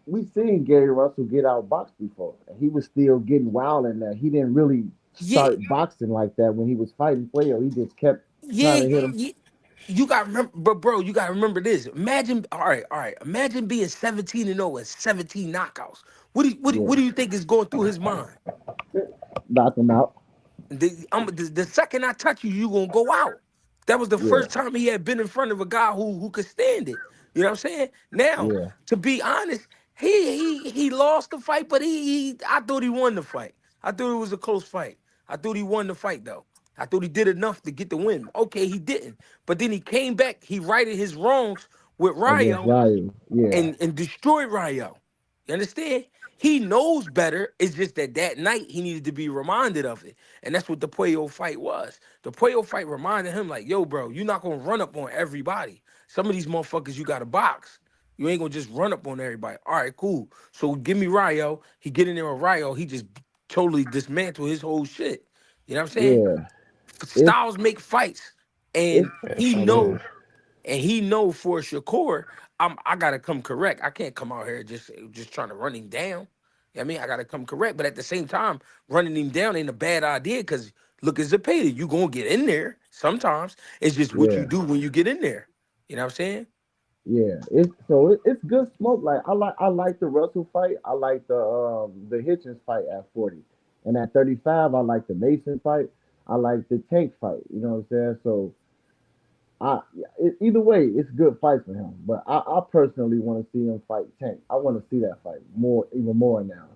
Gary Russell get outboxed before, and he was still getting wild in there. He didn't really Yeah, start boxing like that when he was fighting Fuego. He just kept trying yeah, to hit him. yeah. You got to remember, but bro, you got to remember this. Imagine, all right. Imagine being 17-0 and 17 knockouts. Yeah, What do you think is going through his mind? knock him out. The second I touch you, you gonna go out. That was the Yeah, first time he had been in front of a guy who could stand it. You know what I'm saying? Now, yeah, to be honest, he lost the fight, but I thought he won the fight. I thought it was a close fight. I thought he won the fight though. I thought he did enough to get the win. Okay, he didn't, but then he came back. He righted his wrongs with against Ryo Ryu. Yeah, and destroyed Ryo. You understand? He knows better. It's just that that night he needed to be reminded of it, and that's what the Puello fight was. The Puello fight reminded him, like, "Yo, bro, you're not gonna run up on everybody. Some of these motherfuckers you got to box. You ain't gonna just run up on everybody. All right, cool. So give me Ryo. He get in there with Ryo. He just totally dismantled his whole shit. You know what I'm saying? yeah. It's Styles make fights, it's and Yeah, he for sure. know for Shakur, I gotta come correct. I can't come out here just trying to run him down. You know what I mean, I gotta come correct. But at the same time, running him down ain't a bad idea because look, it's a payday. You gonna get in there sometimes. It's just what you yeah, do when you get in there. You know what I'm saying? yeah. It's good smoke. Like I like the Russell fight. I like the Hitchens fight at 40, and at 35 I like the Mason fight. I like the Tank fight. You know what I'm saying? So either way, it's good fight for him. But I personally want to see him fight Tank. I want to see that fight more, even more now.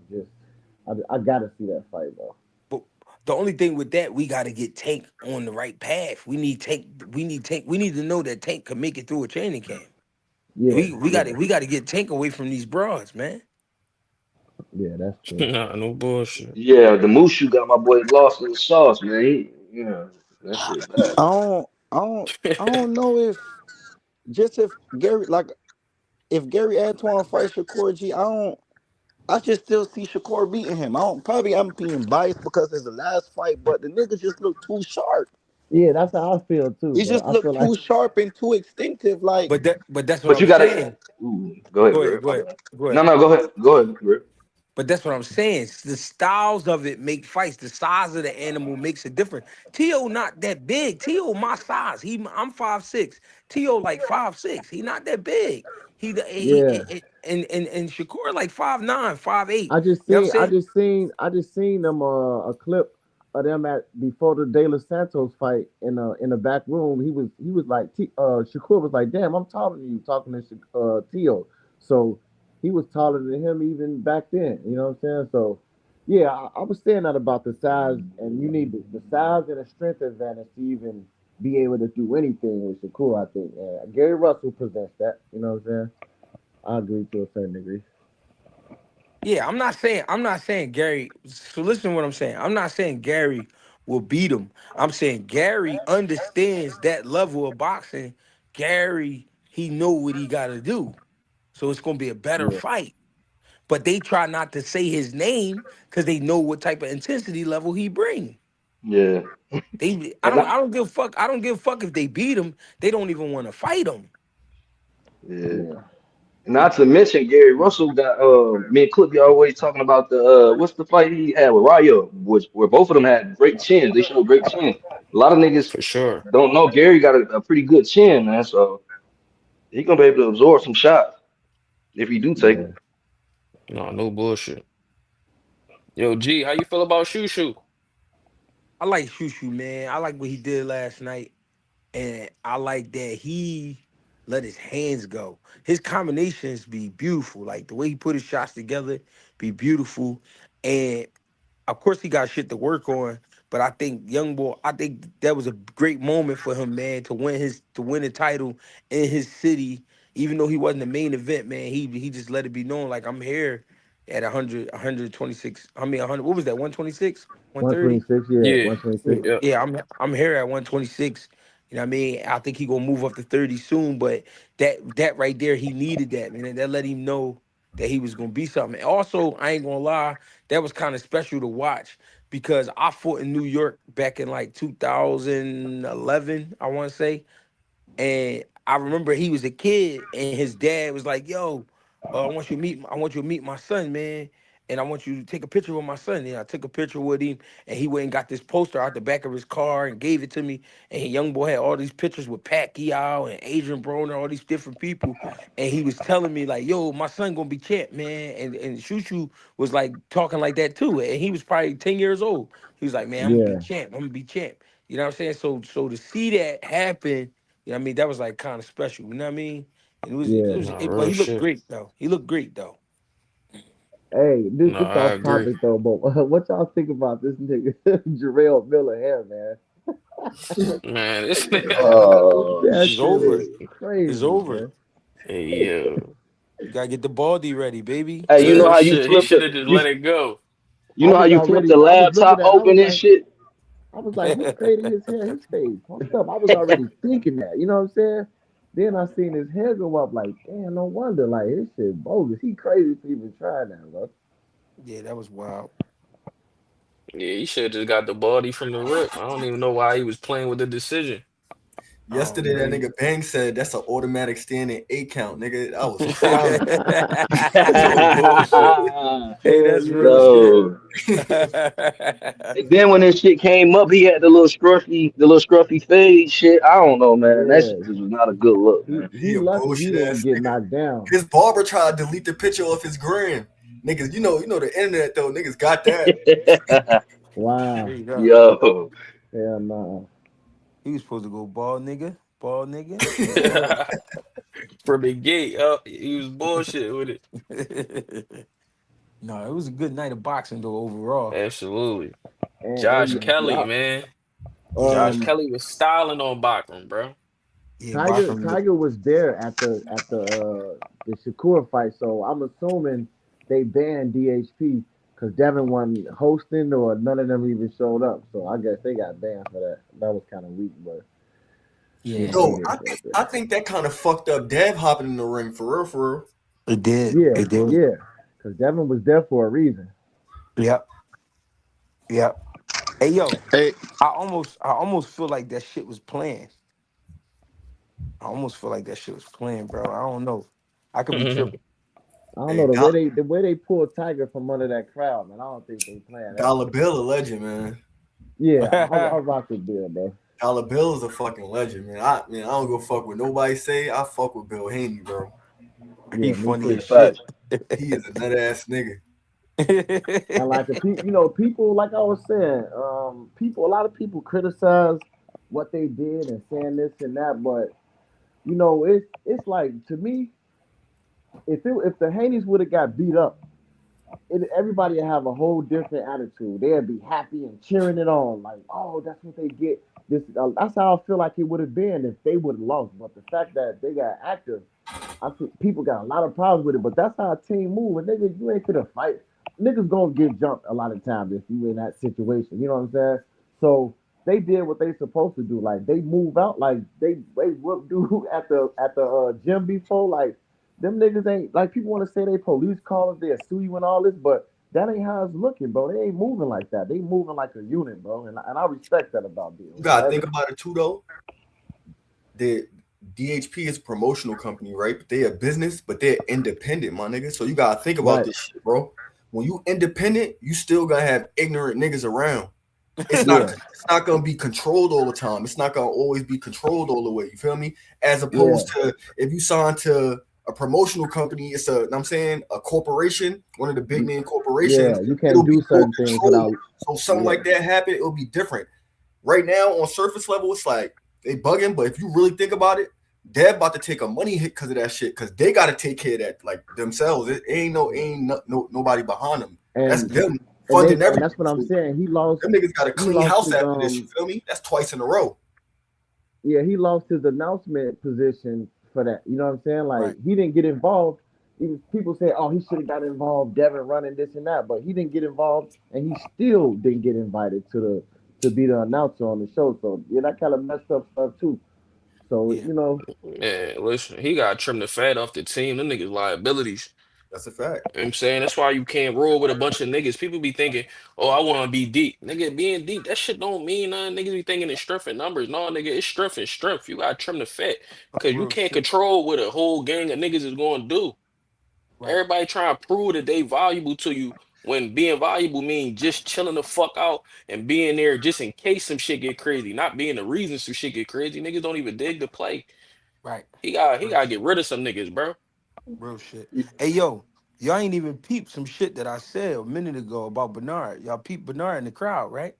I gotta see that fight, bro. But the only thing with that, we gotta get Tank on the right path. We need Tank. We need Tank. We need to know that Tank can make it through a training camp. Yeah, yeah, We gotta get Tank away from these broads, man. yeah. That's true. Nah, no bullshit. Yeah, the Mushu got my boy lost in the sauce, man. Yeah, that shit bad. I don't know if just if Gary like if Gary Antoine fights Shakur G, I just still see Shakur beating him. I don't probably I'm being biased because it's the last fight, but the niggas just look too sharp. Yeah, that's how I feel too, He bro. just I look feel like too sharp and too instinctive. Like But that's what But I'm you gotta. saying. Ooh, go ahead, Go ahead, bro. go My ahead, bad. go No, ahead. no, go ahead. Go ahead, bro. But that's what I'm saying. The styles of it make fights. The size of the animal makes it different. T.O. not that big. T.O. my size. I'm 5'6". T.O. like 5'6". He not that big. yeah. And Shakur like 5'9", 5'8". I just You know what I'm seen, I saying? just seen, I just seen them a clip of them at before the De Los Santos fight in the back room. He was like Shakur was like, damn, I'm taller than you talking to Tio. So he was taller than him even back then. You know what I'm saying? So yeah, I was saying that about the size, and you need the size and the strength advantage to even be able to do anything with Shakur. I think Gary Russell presents that. You know what I'm saying? I agree to a certain degree. Yeah, I'm not saying Gary. So listen to what I'm saying. I'm not saying Gary will beat him. I'm saying Gary understands that level of boxing. Gary, he know what he got to do. So it's gonna be a better Yeah, fight. But they try not to say his name because they know what type of intensity level he bring. Yeah, and I don't give a fuck. I don't give a fuck if they beat him. They don't even want to fight him. yeah. yeah. Not to mention Gary Russell got me and Clip always talking about the what's the fight he had with Ryo, which where both of them had great chins. They showed great chins. A lot of niggas For sure. don't know Gary got a pretty good chin, man. So he gonna be able to absorb some shots if he do take Yeah. them. No, no bullshit. Yo, G, how you feel about Shushu? I like Shushu, man. I like what he did last night. And I like that he let his hands go. His combinations be beautiful. Like the way he put his shots together, be beautiful. And of course he got shit to work on. But I think young boy, I think that was a great moment for him, man, to win the title in his city. Even though he wasn't the main event, man, he just let it be known like I'm here at 100, 126. I mean 100. What was that? 126, 130. 126, yeah, Yeah. 126. Yeah. Yeah, I'm here at 126. You know what I mean? I think he gonna move up to 30 soon, but that right there, he needed that, man. That let him know that he was gonna be something. And also, I ain't gonna lie, that was kind of special to watch because I fought in New York back in like 2011, I want to say. And I remember he was a kid, and his dad was like, "Yo, I want you to meet my son, man, and I want you to take a picture with my son." And I took a picture with him, and he went and got this poster out the back of his car and gave it to me. And young boy had all these pictures with Pacquiao and Adrian Broner, all these different people, and he was telling me like, "Yo, my son gonna be champ, man." And Shushu was like talking like that too, and he was probably 10 years old. He was like, "Man, I'm gonna be Yeah, champ. I'm gonna be champ." You know what I'm saying? So to see that happen, you know what I mean? That was like kind of special. You know what I mean? And yeah. but Real he looked shit. great though. He looked great though. Hey, this No, this I off agree. topic though, but what y'all think about this nigga Jarrell Miller hair, man? Man, this Oh That It's shit over. is shit. It's crazy, over. man. hey, yo. You gotta get the baldy ready, baby. Hey, you know Real how you shit. He flip should the have just let it go. I was looking laptop at, open and shit? I was like, who created his hair? His face fucked up. I was already thinking that, you know what I'm saying? Then I seen his hair go up, like, damn, no wonder, like, his shit bogus. He crazy to even try that, bro. Yeah, that was wild. Yeah, he should have just got the body from the rip. I don't even know why he was playing with the decision. I don't Yesterday, that blame nigga you. Bang said that's an automatic standing 8 count, nigga. I was crying. That was bullshit. Hey, Hell that's real yeah. shit. So, and then when this shit came up, he had the little scruffy fade shit. I don't know, man. That shit Yeah. just was not a good look, He man. he He a lucky he bullshit didn't ass get nigga. knocked down. His barber tried to delete the picture off his gram. Niggas, you know the internet though. Niggas got that. Wow. Straight up. Yo, Hell no. He was supposed to go bald nigga. Bald nigga. Yeah. From the gate up, he was bullshit with it. No, it was a good night of boxing though overall. Absolutely. Josh And Kelly, y'all, man. Josh um Kelly was styling on Bachman, bro. Yeah, Tiger Bakhram. Tiger was there at the Shakur fight, so I'm assuming they banned DHP because Devin wasn't hosting or none of them even showed up. So I guess they got banned for that. That was kind of weak, but Yeah, it Yo, is what it I is. think that kind of fucked up Dev hopping in the ring for real, for real. it did. Yeah, It did. yeah, because Devin was there for a reason. Yep. Yep. Hey yo, Hey, I almost feel like that shit was planned. I almost feel like that shit was planned, bro. I don't know. I could be tripping. I don't know Hey, the way they pulled Tiger from under that crowd, man. I don't think they planned that Dollar shit. Bill a legend, man. Yeah, I rock with Bill, bro. Dollar Bill is a fucking legend, man. I don't go fuck with nobody say. I fuck with Bill Haney, bro. He Yeah, me funny too. as shit. facts. He is a nut ass nigga. And like people, like I was saying, a lot of people criticize what they did and saying this and that, but it's like to me, if the Haney's would have got beat up, everybody would have a whole different attitude. They'd be happy and cheering it on, like, oh, that's what they get. That's how I feel like it would have been if they would have lost. But the fact that they got active, I think people got a lot of problems with it. But that's how a team move. And niggas, you ain't gonna fight. Niggas gonna get jumped a lot of times if you in that situation. You know what I'm saying? So they did what they supposed to do. Like they move out. Like they whoop dude at the gym before. Like them niggas ain't like people want to say they police callers, they sue you and all this, but that ain't how it's looking, bro. They ain't moving like that. They moving like a unit, bro. And I respect that about Bill. You gotta think about it too, though. The DHP is a promotional company, right? But they a business, but they're independent, my nigga. So you gotta think about Right. this shit, bro. When you independent, you still gonna have ignorant niggas around. It's Yeah. not gonna be controlled all the time. It's not gonna always be controlled all the way. You feel me? As Yeah. opposed to if you sign to a promotional company, it's I'm saying a corporation, one of the big name corporations, Yeah. You can't it'll be do more certain things controlled. without. So something Yeah. like that happen, it'll be different. Right now, on surface level, it's like they bugging, but if you really think about it, they're about to take a money hit because of that shit. Because they got to take care of that like themselves. It ain't nobody behind them. That's And them and funding that's everything. what I'm So saying. them niggas got a He clean lost house his after this. You feel me? That's twice in a row. he lost his announcement position for that. You know what I'm saying? Like Right. he didn't get involved. Even people say, "Oh, he should have got involved." Devin running this and that, but he didn't get involved, and he still didn't get invited to be the announcer on the show. So yeah, that kind of messed up stuff too. So Yeah. you know, Man, listen, he got to trim the fat off the team. Them niggas liabilities. That's a fact. You know what I'm saying? That's why you can't roll with a bunch of niggas. People be thinking, oh, I want to be deep. Nigga, being deep, that shit don't mean nothing. Niggas be thinking it's strength and numbers. No, nigga, it's strength and strength. You gotta trim the fat. Cause you Real can't shit. control what a whole gang of niggas is gonna do. Right. Everybody trying to prove that they valuable to you when being valuable means just chilling the fuck out and being there just in case some shit get crazy, not being the reason some shit get crazy. Niggas don't even dig the play. Right. He Real gotta shit. get rid of some niggas, bro. Real shit. Hey yo, y'all ain't even peeped some shit that I said a minute ago about Bernard. Y'all peeped Bernard in the crowd, right?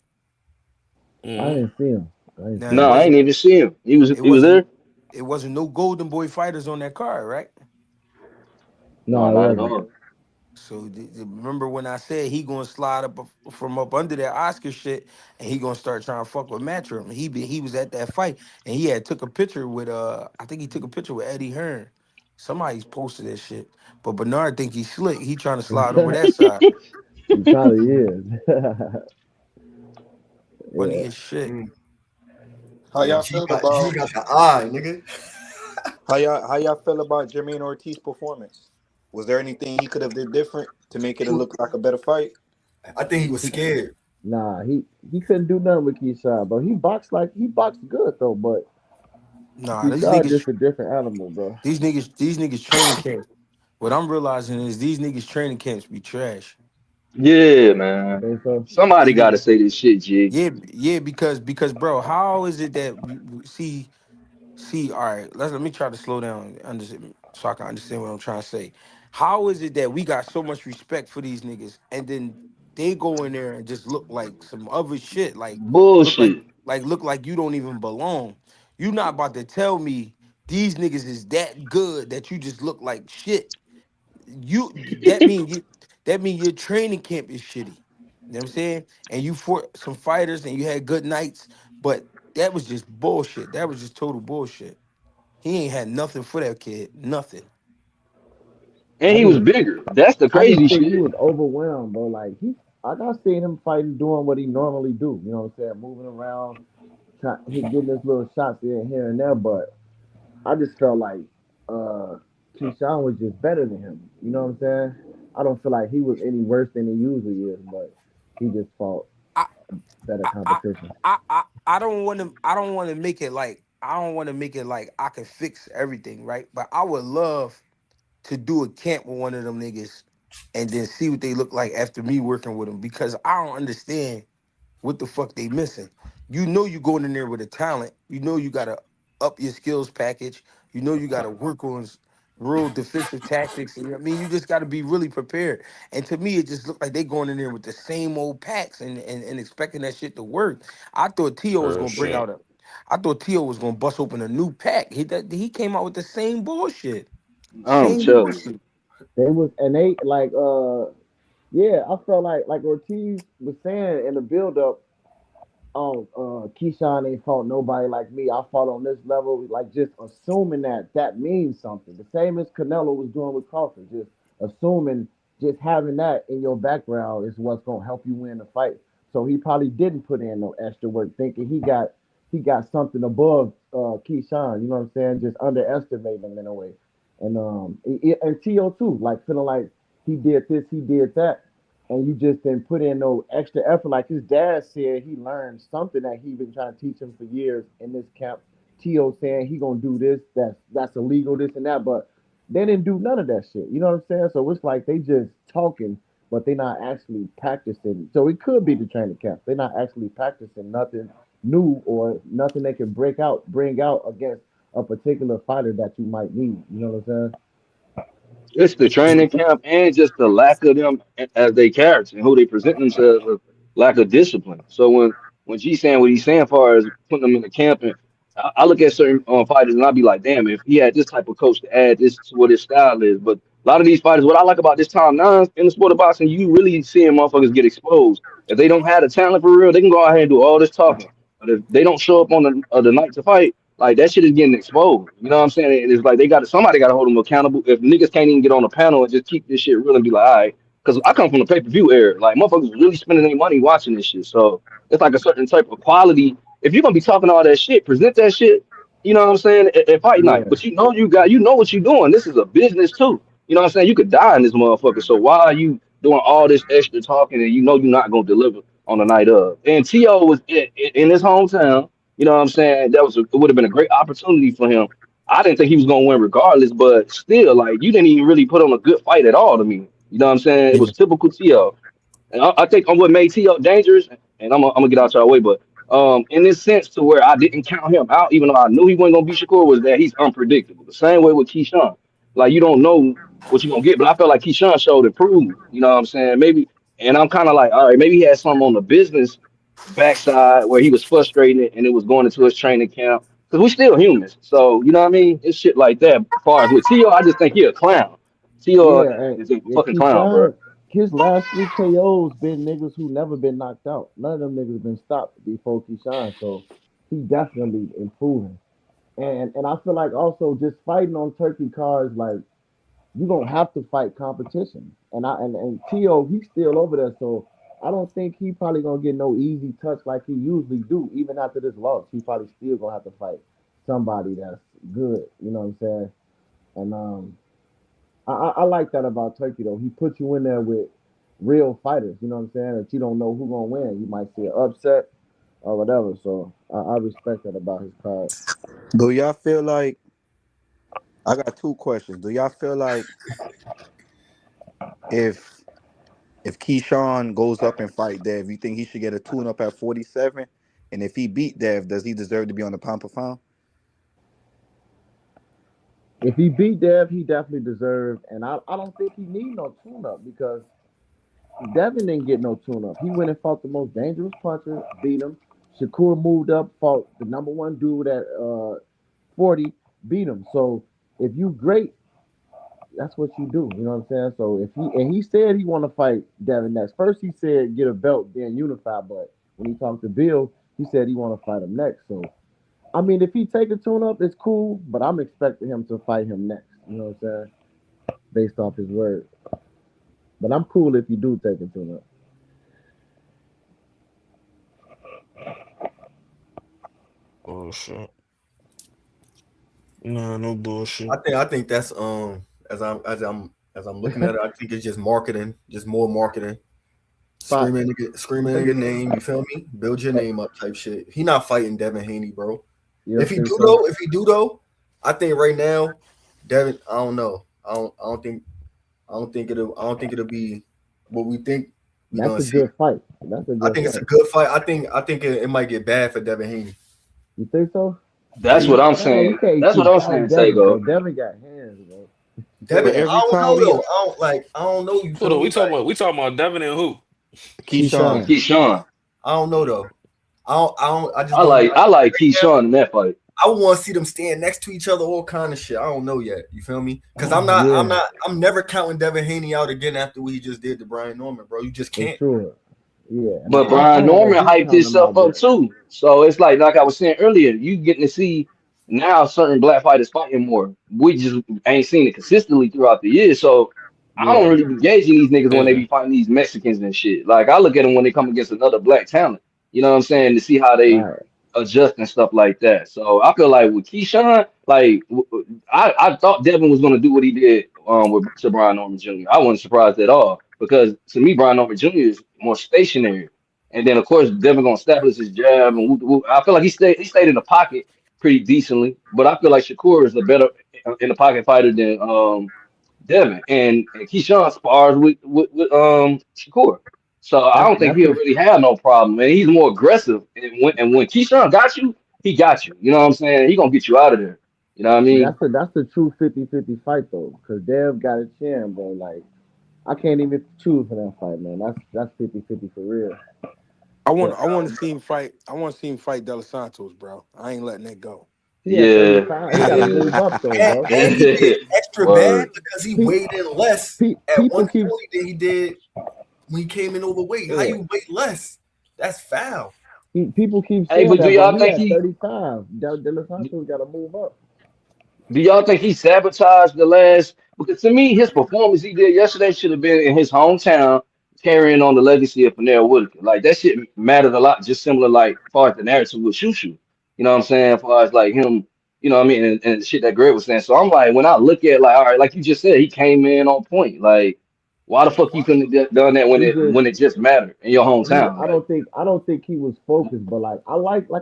I Hmm. didn't see him. I didn't Now see it Nah, him. I ain't wasn't even see him. it He was wasn't there. it wasn't no Golden Boy fighters on that card, right? No, No, it not at wasn't. all. So remember when I said he gonna slide from up under that Oscar shit and he gonna start trying to fuck with Matchroom. He was at that fight and he had took a picture with I think he took a picture with Eddie Hearn. Somebody's posted that shit. But Bernard think he's slick. He trying to slide over that side. He probably is. Funny Yeah. as shit. Mm. How Yeah, y'all G feel got G about got the eye, nigga. how y'all feel about Jermaine Ortiz performance? Was there anything he could have did different to make it He, look like a better fight? I think he was He, scared. nah, he couldn't do nothing with Keyshawn, bro. He boxed good though, but Nah, Keyshawn just a different animal, bro. these niggas training camps. What I'm realizing is these niggas training camps be trash. Yeah, man. Think so? Somebody These got to niggas, say this shit, G. yeah, because bro, how is it that see, all right, let me try to slow down so I can understand what I'm trying to say. How is it that we got so much respect for these niggas and then they go in there and just look like some other shit, look like Bullshit. look like you don't even belong. You not about to tell me these niggas is that good that you just look like shit. You that mean your training camp is shitty. You know what I'm saying? And you fought some fighters and you had good nights, but that was just bullshit. That was just total bullshit. He ain't had nothing for that kid. Nothing. And I he was just bigger. That's the I just crazy think he shit. was overwhelmed, bro. Like I got seen him fighting, doing what he normally do. You know what I'm saying? Moving around, he getting his little shots here and there. But I just felt like Keyshawn was just better than him. You know what I'm saying? I don't feel like he was any worse than he usually is, but he just fought I better I I competition. I don't want to make it like I don't want to make it like I can fix everything, right? But I would love to do a camp with one of them niggas and then see what they look like after me working with them because I don't understand what the fuck they missing. You know you going in there with a talent. You know you gotta up your skills package. You know you gotta work on real defensive tactics. You know what I mean? You just gotta be really prepared. And to me, it just looked like they going in there with the same old packs and expecting that shit to work. I thought Tio was Real gonna bring shit. out a I thought Tio was gonna bust open a new pack. He came out with the same bullshit. I'm Same telling you. bullshit. They was and they like yeah, I felt like Ortiz was saying in the build up. Oh, Keyshawn ain't fought nobody like me. I fought on this level, like just assuming that means something. The same as Canelo was doing with Crawford, just assuming, just having that in your background is what's gonna help you win the fight. So he probably didn't put in no extra work, thinking he got something above Keyshawn. You know what I'm saying? Just underestimating him in a way. And To too, like feeling like he did this, he did that, and you just didn't put in no extra effort. Like his dad said, he learned something that he been trying to teach him for years in this camp. Tio saying he gonna do this, that's illegal, this and that, but they didn't do none of that shit. You know what I'm saying? So it's like they just talking, but they not actually practicing. So it could be the training camp. They're not actually practicing nothing new or nothing they can bring out against a particular fighter that you might need. You know what I'm It's the training camp and just the lack of them as they characters and who they present themselves with, lack of discipline. So when G saying what he's saying, far as putting them in the camp, and I look at certain fighters and I be like, damn, if he had this type of coach to add this to what his style is. But a lot of these fighters, what I like about this time now in the sport of boxing, you really seeing motherfuckers get exposed. If they don't have the talent for real, they can go out here and do all this talking. But if they don't show up on the night to fight, like that shit is getting exposed. You know what I'm saying? And it's like they got somebody got to hold them accountable. If niggas can't even get on the panel and just keep this shit real and be like, all right, because I come from the pay per view era. Like motherfuckers really spending their money watching this shit. So it's like a certain type of quality. If you're gonna be talking all that shit, present that shit. You know what I'm saying? At fight saying? night. Yeah. But you know what you're doing. This is a business too. You know what I'm saying? You could die in this motherfucker. So why are you doing all this extra talking and you know you're not gonna deliver on the night of? And T.O. was in his hometown. You know what I'm saying? It would have been a great opportunity for him. I didn't think he was gonna win regardless, but still, like you didn't even really put on a good fight at all to me. You know what I'm saying? It was typical T.O. And I think what made T.O. dangerous, and I'm gonna get out your way, but in this sense to where I didn't count him out, even though I knew he wasn't gonna be Shakur, was that he's unpredictable. The same way with Keyshawn. Like you don't know what you're gonna get, but I felt like Keyshawn showed improvement. You know what I'm saying? Maybe, and I'm kind of like, all right, maybe he had something on the business backside where he was frustrating it and it was going into his training camp. Because we still humans. So, you know what I mean? It's shit like that. As far as with T.O., I just think he a clown. T.O. Yeah, and is a yeah, fucking clown, bro. Keyshawn, his last 3 KOs been niggas who never been knocked out. None of them niggas been stopped before Keyshawn, so he definitely improving. And I feel like also just fighting on turkey cards, like you gonna have to fight competition. And T.O. he's still over there, so I don't think he probably gonna get no easy touch like he usually do. Even after this loss, he probably still gonna have to fight somebody that's good. You know what I'm saying? And I like that about Turkey though. He put you in there with real fighters. You know what I'm saying? That you don't know who gonna win. You might see an upset or whatever. So I respect that about his card. Do y'all feel like I got two questions? Do y'all feel like if Keyshawn goes up and fight Dev, you think he should get a tune up at 47? And if he beat Dev, does he deserve to be on the pound per pound? If he beat Dev, he definitely deserved. And I don't think he need no tune up because Devin didn't get no tune up. He went and fought the most dangerous puncher, beat him. Shakur moved up, fought the number one dude at 40, beat him. So if you great, that's what you do. You know what I'm saying? So he said he want to fight Devin next. First he said get a belt, then unify. But when he talked to Bill, he said he want to fight him next. So I mean, if he take a tune up, it's cool. But I'm expecting him to fight him next. You know what I'm saying? Based off his word. But I'm cool if you do take a tune up. Bullshit. Nah, no bullshit. I think that's as I'm looking at it, I think it's just marketing, just more marketing. Screaming nigga name, you feel me? Build your name up type shit. He not fighting Devin Haney, bro. If he do though, I think right now, Devin, I don't know. I don't think it'll be what we think. That's a good fight. I think it's a good fight. I think it might get bad for Devin Haney. You think so? That's what I'm saying. That's what I'm saying, Tego. Devin got hands, bro. Devin, I don't know though. I don't know. You Hold on, we talking about Devin and who? Keyshawn. I don't know though. I like Keyshawn in that fight. I want to see them stand next to each other, all kind of shit. I don't know yet. You feel me? Because I'm never counting Devin Haney out again after what he just did to Brian Norman, bro. You just can't. Sure. Yeah. But Brian Norman hyped himself up too. So it's like I was saying earlier, you getting to see now certain black fighters fighting more. We just ain't seen it consistently throughout the years. So I don't really be gauging these niggas when they be fighting these Mexicans and shit. Like I look at them when they come against another black talent. You know what I'm saying? To see how they adjust and stuff like that. So I feel like with Keyshawn, like I thought Devin was gonna do what he did to Brian Norman Jr. I wasn't surprised at all because to me Brian Norman Jr. is more stationary, and then of course Devin gonna establish his jab and I feel like he stayed in the pocket pretty decently, but I feel like Shakur is a better in the pocket fighter than Devin and Keyshawn spars with Shakur. So I don't think he'll really have no problem. And he's more aggressive. And when Keyshawn got you, he got you. You know what I'm saying? He gonna get you out of there. You know what I mean? That's the true 50-50 fight though. Because Dev got a chin, bro. Like I can't even choose for that fight, man. That's 50-50 for real. I want to see him fight. I want to see him fight De Los Santos, bro. I ain't letting that go. He gotta move up though, bro. And he did extra bad because he weighed in less at 140 than he did when he came in overweight. How you weight less? That's foul. People keep saying but do y'all think he 35? De Los Santos got to move up. Do y'all think he sabotaged the last? Because to me, his performance he did yesterday should have been in his hometown, carrying on the legacy of Pernell Whitaker. Like that shit mattered a lot. Just similar, like as far as the narrative with Shushu. You know what I'm saying? As far as like him You know what I mean? And the shit that Greg was saying. So I'm like, when I look at like, all right, like you just said, he came in on point. Like, why the fuck you couldn't have done that He just when it just mattered in your he hometown? Like, I don't think he was focused, but like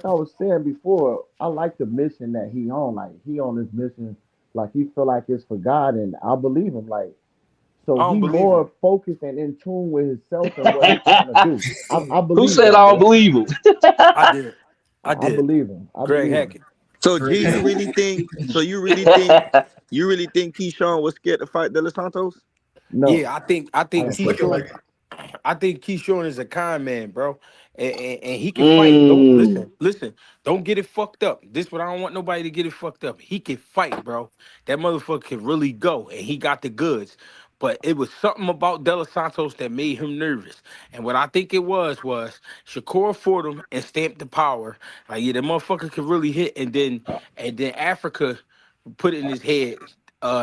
I was saying before, I like the mission that he on. Like he on this mission, like he feel like it's for God, and I believe him. Like so, I don't he believe him. more focused and in tune with himself and what he trying to do. I who believe said that, I don't bro. believe him? I did. I I did. believe him. I Greg believe him. Hackett. So Greg G, you Hackett. really think? So you really think Keyshawn was scared to fight De Los Santos? No, Yeah, I I think don't It's think looking so. like Keyshawn. I think Keyshawn is a kind man, bro, and he can fight. Don't Mm. listen. Don't get it fucked up. This what I don't want nobody to get it fucked up. He can fight, bro. That motherfucker can really go, and he got the goods. But it was something about De Los Santos that made him nervous. And what I think it was Shakur fought him and stamped the power. Like yeah, the motherfucker could really hit, and then Africa put it in his head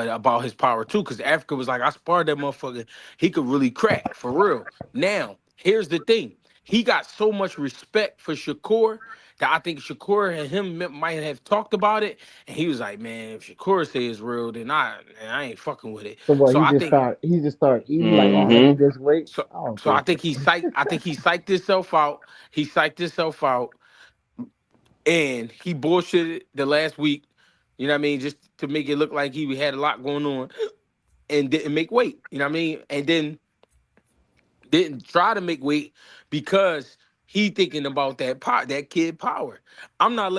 about his power too, because Africa was like, I sparred that motherfucker. He could really crack for real. Now, here's the thing. He got so much respect for Shakur that I think Shakur and him might have talked about it, and he was like, "Man, if Shakur say it's real, then I ain't fucking with it." So what? So I think He just start eating like, oh, let me Mm-hmm. just wait. so I don't so I think think so. he psyched. I think he psyched himself out. He psyched himself out, and he bullshitted the last week. You know what I mean? Just to make it look like he had a lot going on and didn't make weight. You know what I mean? And then didn't try to make weight because he thinking about that kid power. I'm not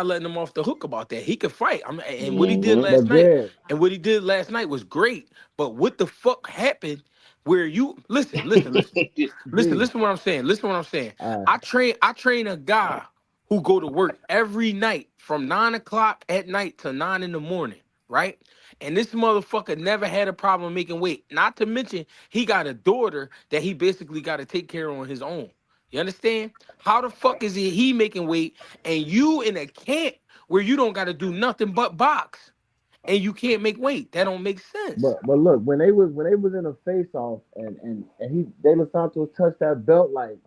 letting him off the hook about that. He could fight. And what he did Mm-hmm. last But night, Greg, was great. But what the fuck happened where you G, listen what I'm saying. Listen what I'm saying. uh, I train a guy who go to work every night from 9 o'clock at night to 9 in the morning, right? And this motherfucker never had a problem making weight. Not to mention, he got a daughter that he basically got to take care of on his own. You understand? How the fuck is he making weight and you in a camp where you don't got to do nothing but box and you can't make weight? That don't make sense. but look, when they was in a face off and he De Los Santos touched that belt, like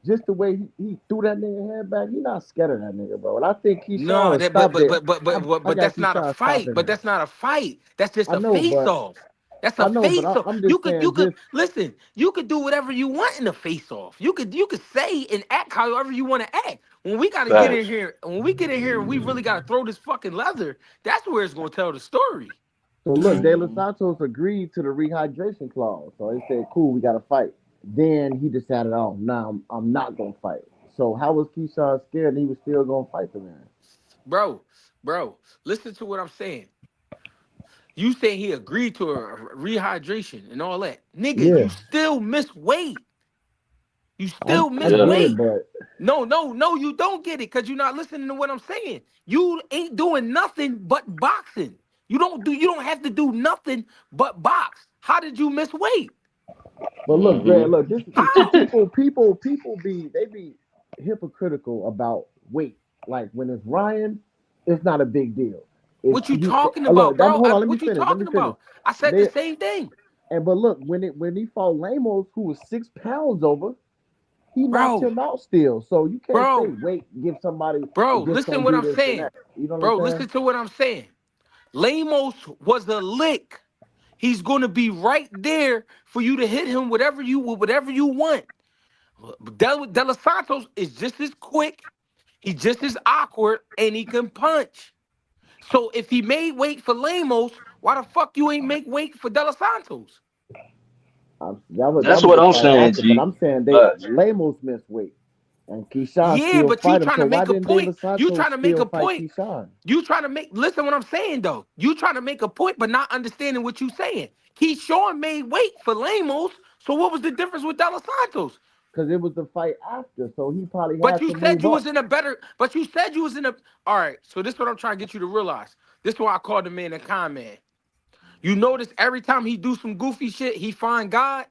just the way he threw that nigga head back, he not scared of that nigga, bro. And I think No, Keyshawn that but stopped but it. but but but but, I but got that's not a Keyshawn fight. stopping But that. that's not a fight. That's just I a know, face but off. That's a I know, but face off. I'm You just could you saying, could just listen. You could do whatever you want in a face off. You could say and act however you want to act. When we got to get in Facts. here, when we get in here and we really got to throw this fucking leather, that's where it's gonna tell the story. so look, De Los Mm-hmm. Santos agreed to the rehydration clause. So he said, cool, we got to fight. Then he decided, oh, now I'm not gonna fight. So how was Keyshawn scared and he was still gonna fight the man? Bro, bro, listen to what I'm saying. You saying he agreed to a rehydration and all that. Nigga, Yeah, you still miss weight. You still I miss get Yeah. it, weight. but No, you don't get it because you're not listening to what I'm saying. You ain't doing nothing but boxing. You don't have to do nothing but box. How did you miss weight? look, Greg, Mm-hmm. look, this see How? people be hypocritical about weight. Like when it's Ryan, it's not a big deal. If What you he talking look, about, bro? hold on, let me What you finish. Let me talking finish. about? I said the They same thing. but look, when he fought Lamos, who was 6 pounds over, he knocked Bro, him out still. So you can't say bro, wait, give somebody bro, just listen don't what do I'm this and saying. that. You know what Bro, I'm listen saying? to what I'm saying. Lamos was a lick. He's gonna be right there for you to hit him whatever you want. De Los Santos is just as quick, he just as awkward, and he can punch. So if he made weight for Lamos, why the fuck you ain't make weight for De Los Santos? That That's was what the I'm fight saying, after. But G. I'm saying they Facts. Lamos missed weight, and Keyshawn Yeah, still but you fight him. trying So to why make a didn't De point. Los You Santos trying to make still a fight point. Keyshawn? You trying to make listen what I'm saying though. You trying to make a point, but not understanding what you saying. Keyshawn made weight for Lamos. So what was the difference with De Los Santos? Because it was the fight after, so he probably But had you to said move you was up. in a better. But you said you was in a. All right. So this is what I'm trying to get you to realize. This is why I call the man a con man. You notice every time he do some goofy shit, he find God,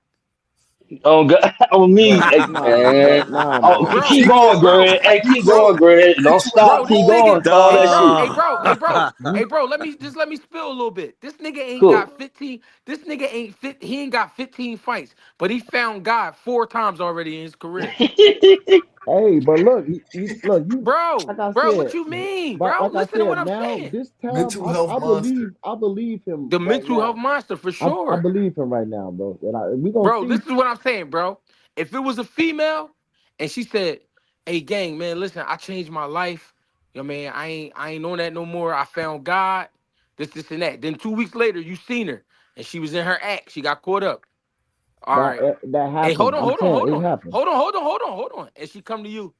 Oh God, on me, Bro, hey, man. nah, Oh, man. bro, keep going, bro, Greg. Hey, keep going, bro, Greg. Don't stop. bro. This Keep nigga, going. Talk hey, that bro, shit. hey, Dog. bro, hey, bro, hey, You, bro. Let me spill a little bit. This nigga ain't Cool. got 15. This nigga ain't fit. He ain't got 15 fights, but he found God 4 times already in his career. Hey, but look, look, you Bro, like I bro, said, what you mean, right? bro? Like I Listen to what said, I'm now saying. this time, Mental health monster. I believe him The right mental health now. monster for I sure. believe him right now, bro. And we gonna Bro, see. this is what I'm saying, bro. If it was a female and she said, "Hey, gang, man, listen, I changed my life. You know, man, I ain't on that no more. I found God. This, and that." Then 2 weeks later, you seen her and she was in her act. She got caught up. All right. That Hey, hold happened. on, I'm hold on, saying hold it on, happened. hold on, hold on, hold on, hold on. And she come to you.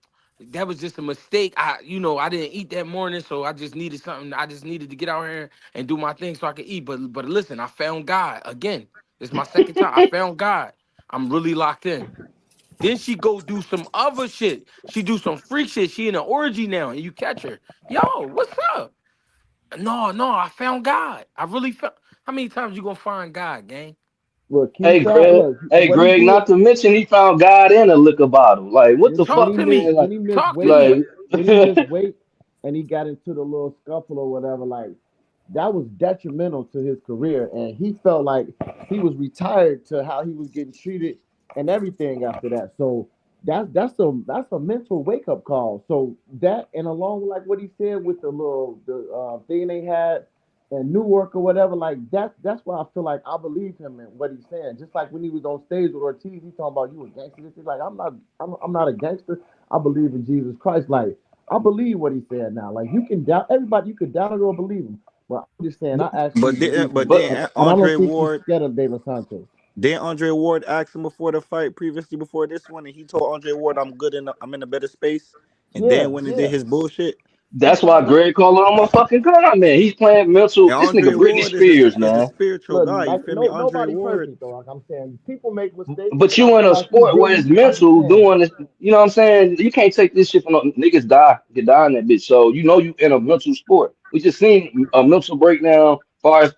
That was just a mistake. I didn't eat that morning, so I just needed something. I just needed to get out here and do my thing so I could eat. But listen, I found God again. This is my second time. I found God. I'm really locked in. Then she go do some other shit. She do some freak shit. She in an orgy now, and you catch her. Yo, what's up? No, no, I found God. I really found. How many times you gonna find God, gang? Look, Hey Keyshawn, Greg, look, hey what he Greg, did not to mention he found God in a liquor bottle. Like what the when fuck, Talk he to missed man? me. when he missed Talk to weight, me. Like, when he missed weight, and he got into the little scuffle or whatever. Like that was detrimental to his career, and he felt like he was retired to how he was getting treated and everything after that. So that's a mental wake up call. So that and along with like what he said with the thing they had in Newark or whatever, like that's why I feel like I believe him in what he's saying. Just like when he was on stage with Ortiz, he talking about you a gangster. He's like I'm not a gangster. I believe in Jesus Christ. Like I believe what he said now. Like you can doubt everybody, you could doubt it or believe him. But I'm just saying I actually believe But him, but and I Andre don't think he's Ward, scared of De Los Santos. then Andre Ward asked him before the fight previously before this one, and he told Andre Ward, I'm in a better space. And Yeah, then when he did yeah. his bullshit, He that's why talked about Greg called him a fucking con man. He's playing mental. and This Andre nigga Britney Ward is Spears, a man. spiritual look guy. You like feel me? no Andre nobody Ward. perfect though. Like I'm saying, people make mistakes. But I you in feel a like he sport where it's didn't. I'm just mental saying. doing this, you know what I'm saying? You can't take this shit from no, niggas get die in that bitch. So you know you in a mental sport. We just seen a mental breakdown as far as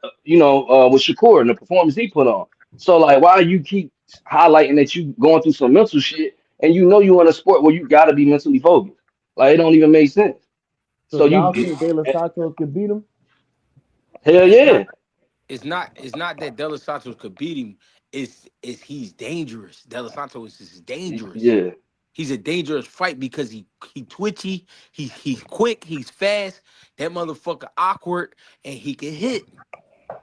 with Shakur and the performance he put on. So like why you keep highlighting that you going through some mental shit and you know you in a sport where you gotta be mentally focused. Like it don't even make sense. So So you y'all think De Los Santos could beat him? hell It's yeah. not. It's not that De Los Santos could beat him. It's he's dangerous. De Los Santos is dangerous. Yeah. He's a dangerous fight because he twitchy. He's quick. He's fast. That motherfucker awkward and he can hit.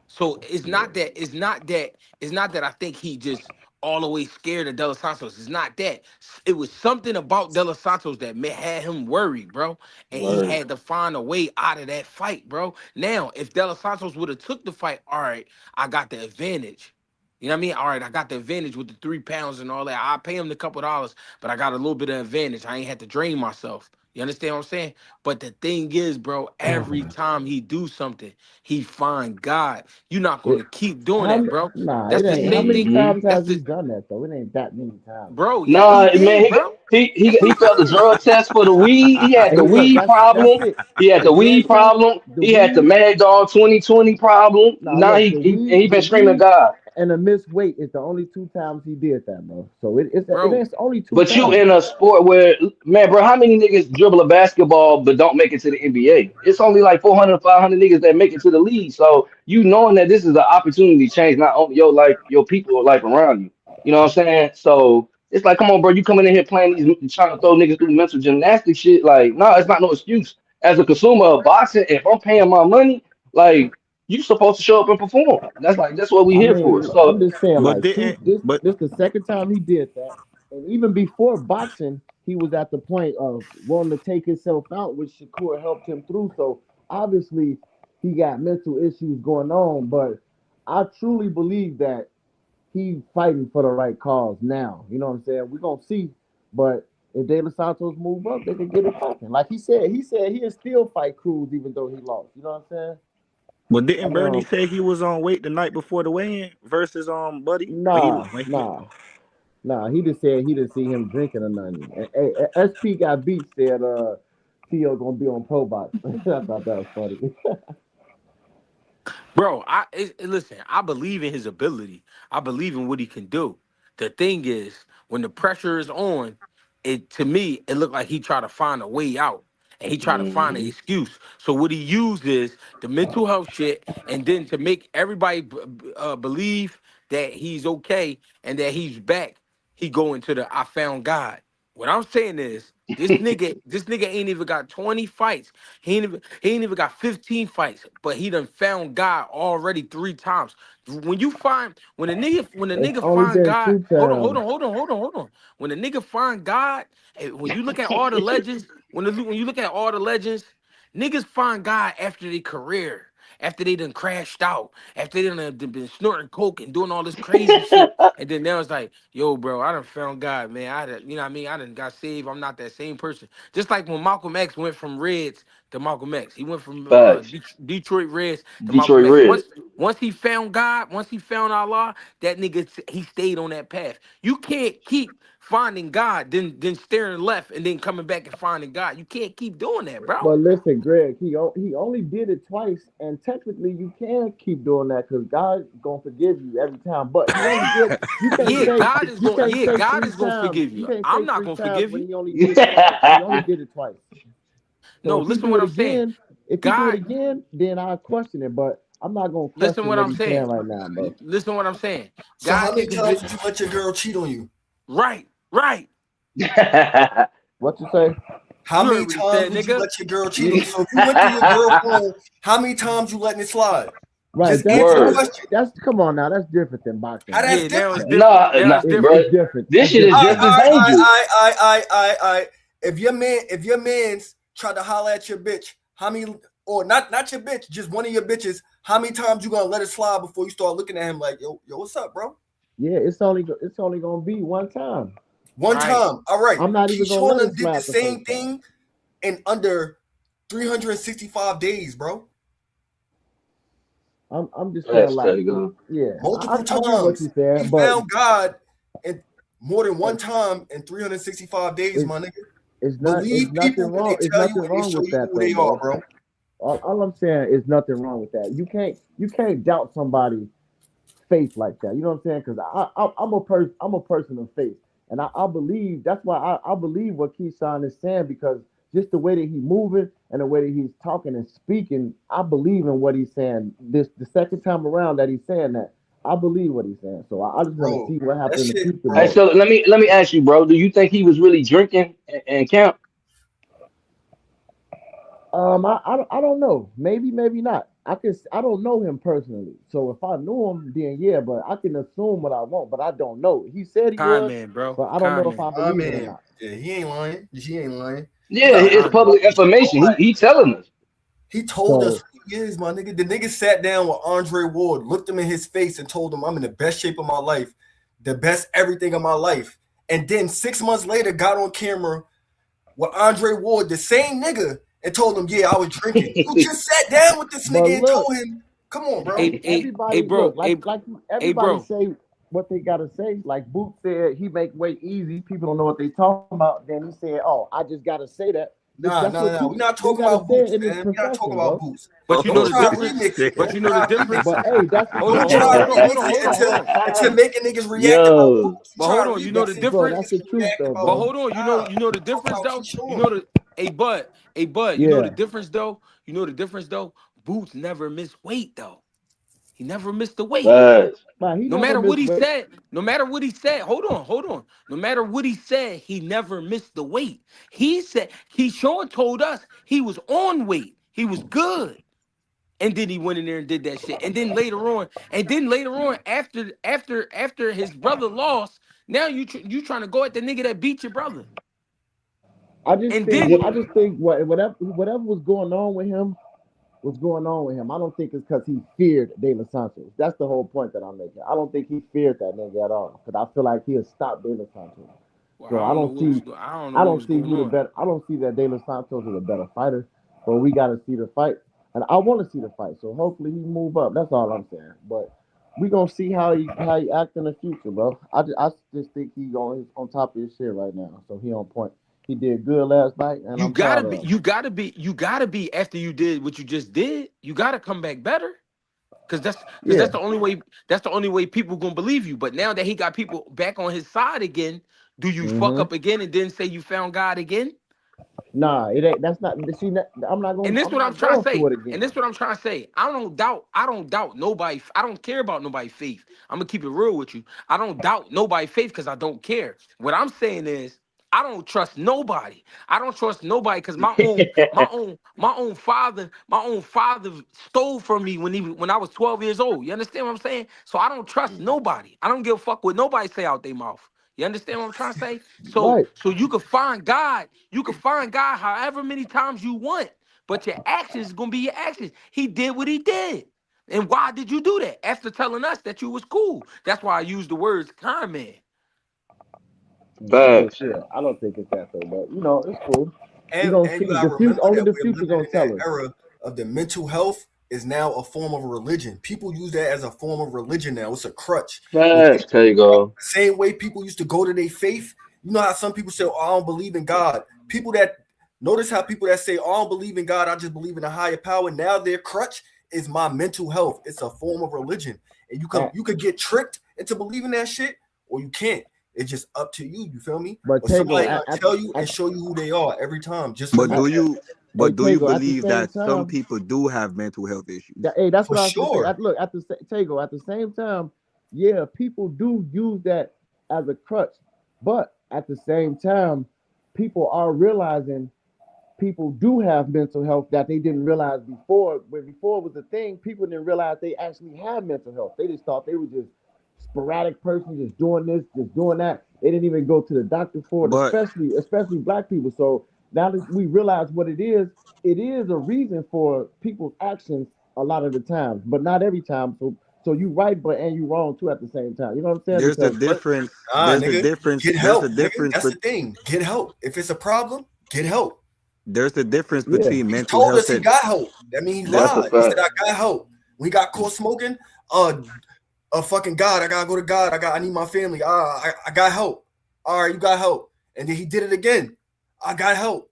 So it's not that I think he just all the way scared of De Los Santos. It's not that. It was something about De Los Santos that had him worried, bro. And he Word. had to find a way out of that fight, bro. Now, if De Los Santos would have took the fight, all right, I got the advantage. You know what I mean? All right, I got the advantage with the 3 pounds and all that. I pay him the couple dollars, but I got a little bit of advantage. I ain't had to drain myself. You understand what I'm saying? But the thing is, bro, every time he do something, he find God. You're not It, gonna keep doing that, bro. nah, That's it the ain't. How same many thing. Mhm. times That's has he the done that though? It ain't that many times. bro. Yes, he Nah, man, did, bro. Yes, he he felt the did. drug test for the weed. He had the Hey, look, weed that's problem. it. He had The the weed drug test, problem. the He had the weed. Mad Dog 2020 problem. Nah, Now look, he the been screaming weed, God. and the missed weight is the only two times he did that, bro. So Bro, it's only two But you times. in a sport where, man, bro, how many niggas dribble a basketball but don't make it to the NBA? It's only like 400, 500 niggas that make it to the league. So you knowing that this is an opportunity to change not only your life, your people life around you. You know what I'm saying? So it's like, come on, bro, you coming in here playing trying to throw niggas through mental gymnastics shit. Like, no, it's not no excuse. As a consumer of boxing, if I'm paying my money, like, you supposed to show up and perform. That's what we I here for. mean, I'm So just saying, but like, two didn't but this the second time he did that, and even before boxing, he was at the point of wanting to take himself out, which Shakur helped him through. So obviously, he got mental issues going on, but I truly believe that he's fighting for the right cause now. You know what I'm saying? We're gonna see, but if De Los Santos move up, they can get it popping. Like he said he'll still fight Cruz even though he lost. You know what I'm saying? but didn't And Bernie say he was on weight the night before the weigh-in versus Buddy when he nah. He just said he didn't see him drinking or nothing. SP got beat said Tio gonna be on Pro Box. I thought that was funny. bro, listen. I believe in his ability. I believe in what he can do. The thing is, when the pressure is on, it to me it looked like he tried to find a way out, and he tried to find an mhm. excuse. So what he used is the mental health shit, and then to make everybody believe that he's okay and that he's back, he go into the I found God. What I'm saying is this nigga ain't even got 20 fights. He ain't even got 15 fights, but he done found God already 3 times. When the nigga It's only find been God, 2 times. hold on. When the nigga find God, when you look at all the legends, when you look at all the legends, niggas find God after their career. After they done crashed out, after they done been snorting coke and doing all this crazy shit, and then now it's like, yo, bro, I done found God, man. You know what I mean? I done got saved. I'm not that same person. Just like when Malcolm X went from Reds to Malcolm X. He went from Facts. Detroit Reds to Malcolm Detroit X. Red. Once he found God, once he found Allah, that nigga he stayed on that path. You can't keep finding God, then staring left and then coming back and finding God. You can't keep doing that, bro. But listen, Greg, he only did it twice, and technically you can keep doing that because God's gonna forgive you every time. But he only did. You can't Yeah, say God three is gonna times. forgive You you. can't I'm say not three gonna times forgive when you. he only did it twice. He only did it twice. So No, if he listen do what it I'm saying. again, God, then I question it. But I'm not gonna listen question what what I'm he's saying saying. right now, bro. Listen what I'm saying. So God how can many times convict. did you let your girl cheat on you? Right, right. What you say? How You heard many what he times said, did you nigga. let your girl cheat on you? So if you went through your girl phone, how many times you letting it slide? Right. Just answer the Word. question. That's come on now. That's different than boxing, How bro. that's Yeah, now it's different. different. Nah, Now nah, it's bro. different. It's different. This It's shit is All different. right, just all as right, all dangerous. right, all right, all right, all right, all right. If your man's tried to holler at your bitch, how many, or not your bitch, just one of your bitches, how many times you gonna let it slide before you start looking at him like, yo, what's up, bro? Yeah, it's only gonna be one time. One Right. time. All right. I'm not even gonna Keyshawn let done it did the slide the same first time. thing in under 365 days, bro. I'm just saying That's like, take on. yeah, I, Multiple I get what times. you're saying, He but found God in more than one it, time in 365 days, it, my nigga. it's Believe nothing people when they wrong. It's tell you nothing and they wrong show with you that who though, they are, bro. bro. All I'm saying is nothing wrong with that. You can't doubt somebody's faith like that. You know what I'm saying? Because I'm a person of faith, and I believe that's why I believe what Keyshawn is saying because just the way that he's moving and the way that he's talking and speaking, I believe in what he's saying. This the second time around that he's saying that. I believe what he's saying. So I just want to Bro, see what that happens in the shit, future, Hey, though. so let me ask you, bro. Do you think he was really drinking and camp? I don't know. Maybe not. I don't know him personally. So if I knew him, then yeah. But I can assume what I want. But I don't know. He said he Con was, man, bro. but I don't know Con if I man. I believe it or mean, not. yeah, he ain't lying. He ain't lying. You Yeah, gotta it's Con think man. public about this, bro. information. Like, He telling us. he told us So who he is, my nigga. The nigga sat down with Andre Ward, looked him in his face, and told him, I'm in the best shape of my life, the best everything of my life. And then 6 months later, got on camera with Andre Ward, the same nigga, and told him, yeah, I was drinking. You just sat down with this but nigga and look, told him, come on, bro. Hey, everybody look bro. like Hey, everybody bro. say what they gotta say. Like Boot said, he make weight easy. People don't know what they talking about. Then he said, "Oh, I just gotta say that." Nah, That's nah, what nah. We're people not they talking gotta about say it boots, in this man. We're not talking profession, about bro. boots. But you know Don't the try to difference. remix it, But man. you know the Try to remix difference. But it. hey, that's the Hold on, Don't hold truth on, try though. to hold on, hold remix on, it hold on, hold on. into making niggas react about Yo, boots. You But hold trying to on, you know remix the it Bro, to difference. that's make the niggas truth react though, But about bro. hold boots. on, Nah, you know the talk difference about though. You Keyshawn. know the you know the Yeah. difference though. You know the difference though. Boots never miss weight though. He never missed the weight. facts. Man, he No never matter what missed he weight. said, no matter what he said, hold on. No matter what he said, he never missed the weight. He said, Keyshawn told us he was on weight. He was good. And then he went in there and did that shit. And then later on, after his brother lost, now you trying to go at the nigga that beat your brother. And then I just think whatever was going on with him. I don't think it's because he feared De Los Santos. That's the whole point that I'm making. I don't think he feared that nigga at all. Because I feel like he'll stop De Los Santos. well, So I don't see going who the on. better. I don't see that De Los Santos is a better fighter. But we got to see the fight, and I want to see the fight. So hopefully he move up. That's all I'm saying. But we gonna see how he act in the future, bro. I just think he on top of his shit right now. So he on point. He did good last night, and You I'm gotta proud be, of him. you gotta be, you gotta be after you did what you just did. You gotta come back better. Because Yeah. that's the only way people gonna believe you. But now that he got people back on his side again, do you fuck hmm up again and then say you found God again? Nah, it ain't. That's not. See, I'm not And going. this I'm what I'm not trying to going through say. it And again. this what I'm trying to say. I don't doubt nobody. I don't care about nobody's faith. I'm gonna keep it real with you. I don't doubt nobody's faith because I don't care. What I'm saying is, I don't trust nobody. I don't trust nobody because my own father stole from me when I was 12 years old. You understand what I'm saying? So I don't trust nobody. I don't give a fuck what nobody say out their mouth. You understand what I'm trying to say? So Right. so you can find God. You can find God however many times you want, but your actions is gonna be your actions. He did what he did. And why did you do that? After telling us that you was cool. That's why I used the words con man. Well, Facts. shit, I don't think it's that though, but it's cool. We And gonna and see. you gotta The future, remember only that the we're future living gonna in that tell us. era of the mental health is now a form of a religion. People use that as a form of religion now. It's a crutch. Facts. There you go. Same way people used to go to their faith. You know how some people say, "Oh, I don't believe in God." People that notice how people that say, "Oh, I don't believe in God, I just believe in a higher power." Now their crutch is my mental health. It's a form of religion, and Uh, you could get tricked into believing that shit, or you can't. It's just up to you. You feel me? but But somebody Tego, gonna tell you and show you who they are every time. Just But at, remember do that you hey but do you Tego, at the believe same that some time, people do have mental health issues? hey, that's for what I was gonna say. sure. Look, Tego, at the same time, yeah, people do use that as a crutch, but at the same time, people are realizing people do have mental health that they didn't realize before. When before it was a thing, people didn't realize they actually had mental health. They just thought they were just sporadic person, just doing this, just doing that. They didn't even go to the doctor for it, But especially black people. So now that we realize what it is a reason for people's actions a lot of the times, but not every time. So you right, but and you wrong too at the same time. You know what I'm saying? there's a Because difference. Ah, There's a nigga, difference. get There's a help, nigga. difference. That's But the thing. Get help. If it's a problem, get help. there's a difference yeah, between He mental told health us he and got help. That means he there. That's a lied. He said, fact. I got help. When he got caught smoking, fucking God, I gotta go to God. I need my family. I got help. All right, you got help. And then he did it again. I got help.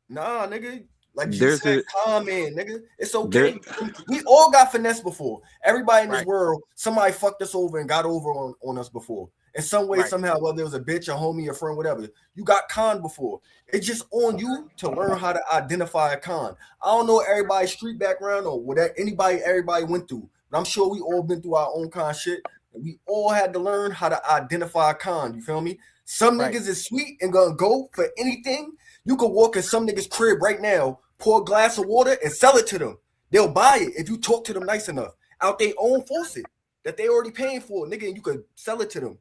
Nah, nigga. Like G There's said, a calm in, nigga. It's there. okay. We all got finesse before. Everybody in this Right, world, somebody fucked us over and got over on us before. In some way, right. somehow, whether it was a bitch, a homie, a friend, whatever. You got conned before. It's just on you to learn how to identify a con. I don't know everybody's street background or what everybody went through, but I'm sure we all been through our own con shit. And we all had to learn how to identify a con. You feel me? Some Right. niggas is sweet and gonna go for anything. You could walk in some niggas' crib right now, pour a glass of water, and sell it to them. They'll buy it if you talk to them nice enough. Out their own faucet that they already paying for, nigga, and you could sell it to them.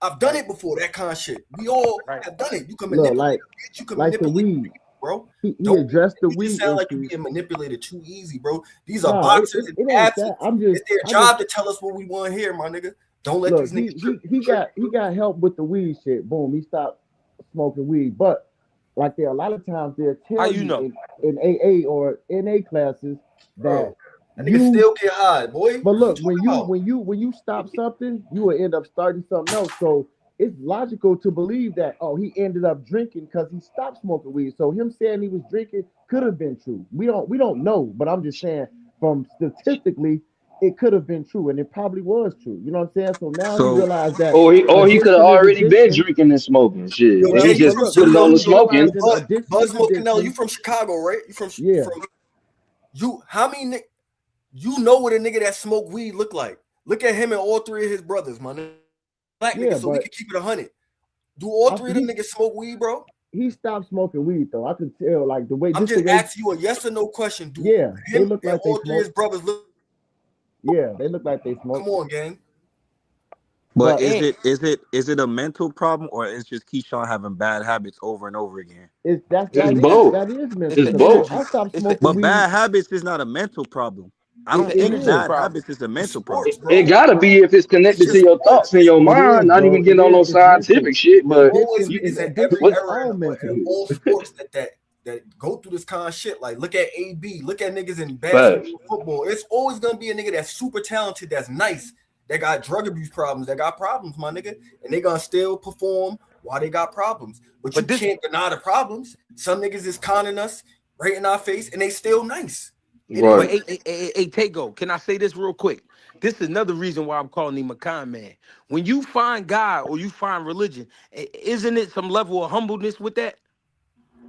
I've done Right. it before, that kind of shit. We all Right. have done it. You can look, manipulate a bitch, you can like the manipulate weed. people, bro. He Don't addressed the you just weed sound like you're issue. being manipulated too easy, bro. These are No, boxers and it ain't that. athletes. It's their I just job to tell us what we want to hear, my nigga. Don't let look. these niggas He got help with the weed shit. Boom, he stopped smoking weed. But like there, a lot of times they'll How tell you you know? in AA or NA classes that bro. That nigga you. still get high, boy. But What you look, talking about? when you stop something, you will end up starting something else. So it's logical to believe that he ended up drinking because he stopped smoking weed. So him saying he was drinking could have been true. We don't know, but I'm just saying from statistically it could have been true and it probably was true. You know what I'm saying? So now he So realized that Or he could have addiction is already been addiction. drinking and smoking shit, Yo, and Well, he Jay, you but just from look, put it now on the Chicago, he's bro? smoking. realizing Bud, addiction Bud is Smoke Canelo, you addiction. from Chicago, right? Yeah, You how many you know what a nigga that smoke weed look like? Look at him and all three of his brothers, my nigga. Black yeah, niggas, so we but can keep it 100. Do all I, three of them niggas smoke weed, bro? he stopped smoking weed though. I could tell like I'm the just way. asking you a yes or no question. Do Yeah, they him look and like they all three of smoke. his brothers look? Yeah, they look like they Come smoke. on, gang. but But And is it a mental problem or is just Keyshawn having bad habits over and over again? It's it's a both. that is it's mental It's the because both. energy. I stopped It's the smoking But weed. bad habits is not a mental problem. I it's don't the It think energy is. bad problem. habits is a It's mental sports, problem. It bro. gotta be if it's It's connected to just your sports. thoughts and your It mind, is, not even bro. It getting on is. no It's mental. scientific shit. But Always Addiction niggas is in every addiction is what? era all in mental. all sports that go through this kind of shit. Like, look at AB. Look at niggas in Facts. basketball, football. It's always gonna be a nigga that's super talented, that's nice, that got drug abuse problems, that got problems, my nigga, and they gonna still perform while they got problems. But you But this can't deny the problems. Some niggas is conning us right in our face, and they still nice. It is But Right. what it hey, Tego, can I say this real quick? This is another reason why I'm calling him a con man. When you find God or you find religion, isn't it some level of humbleness with that?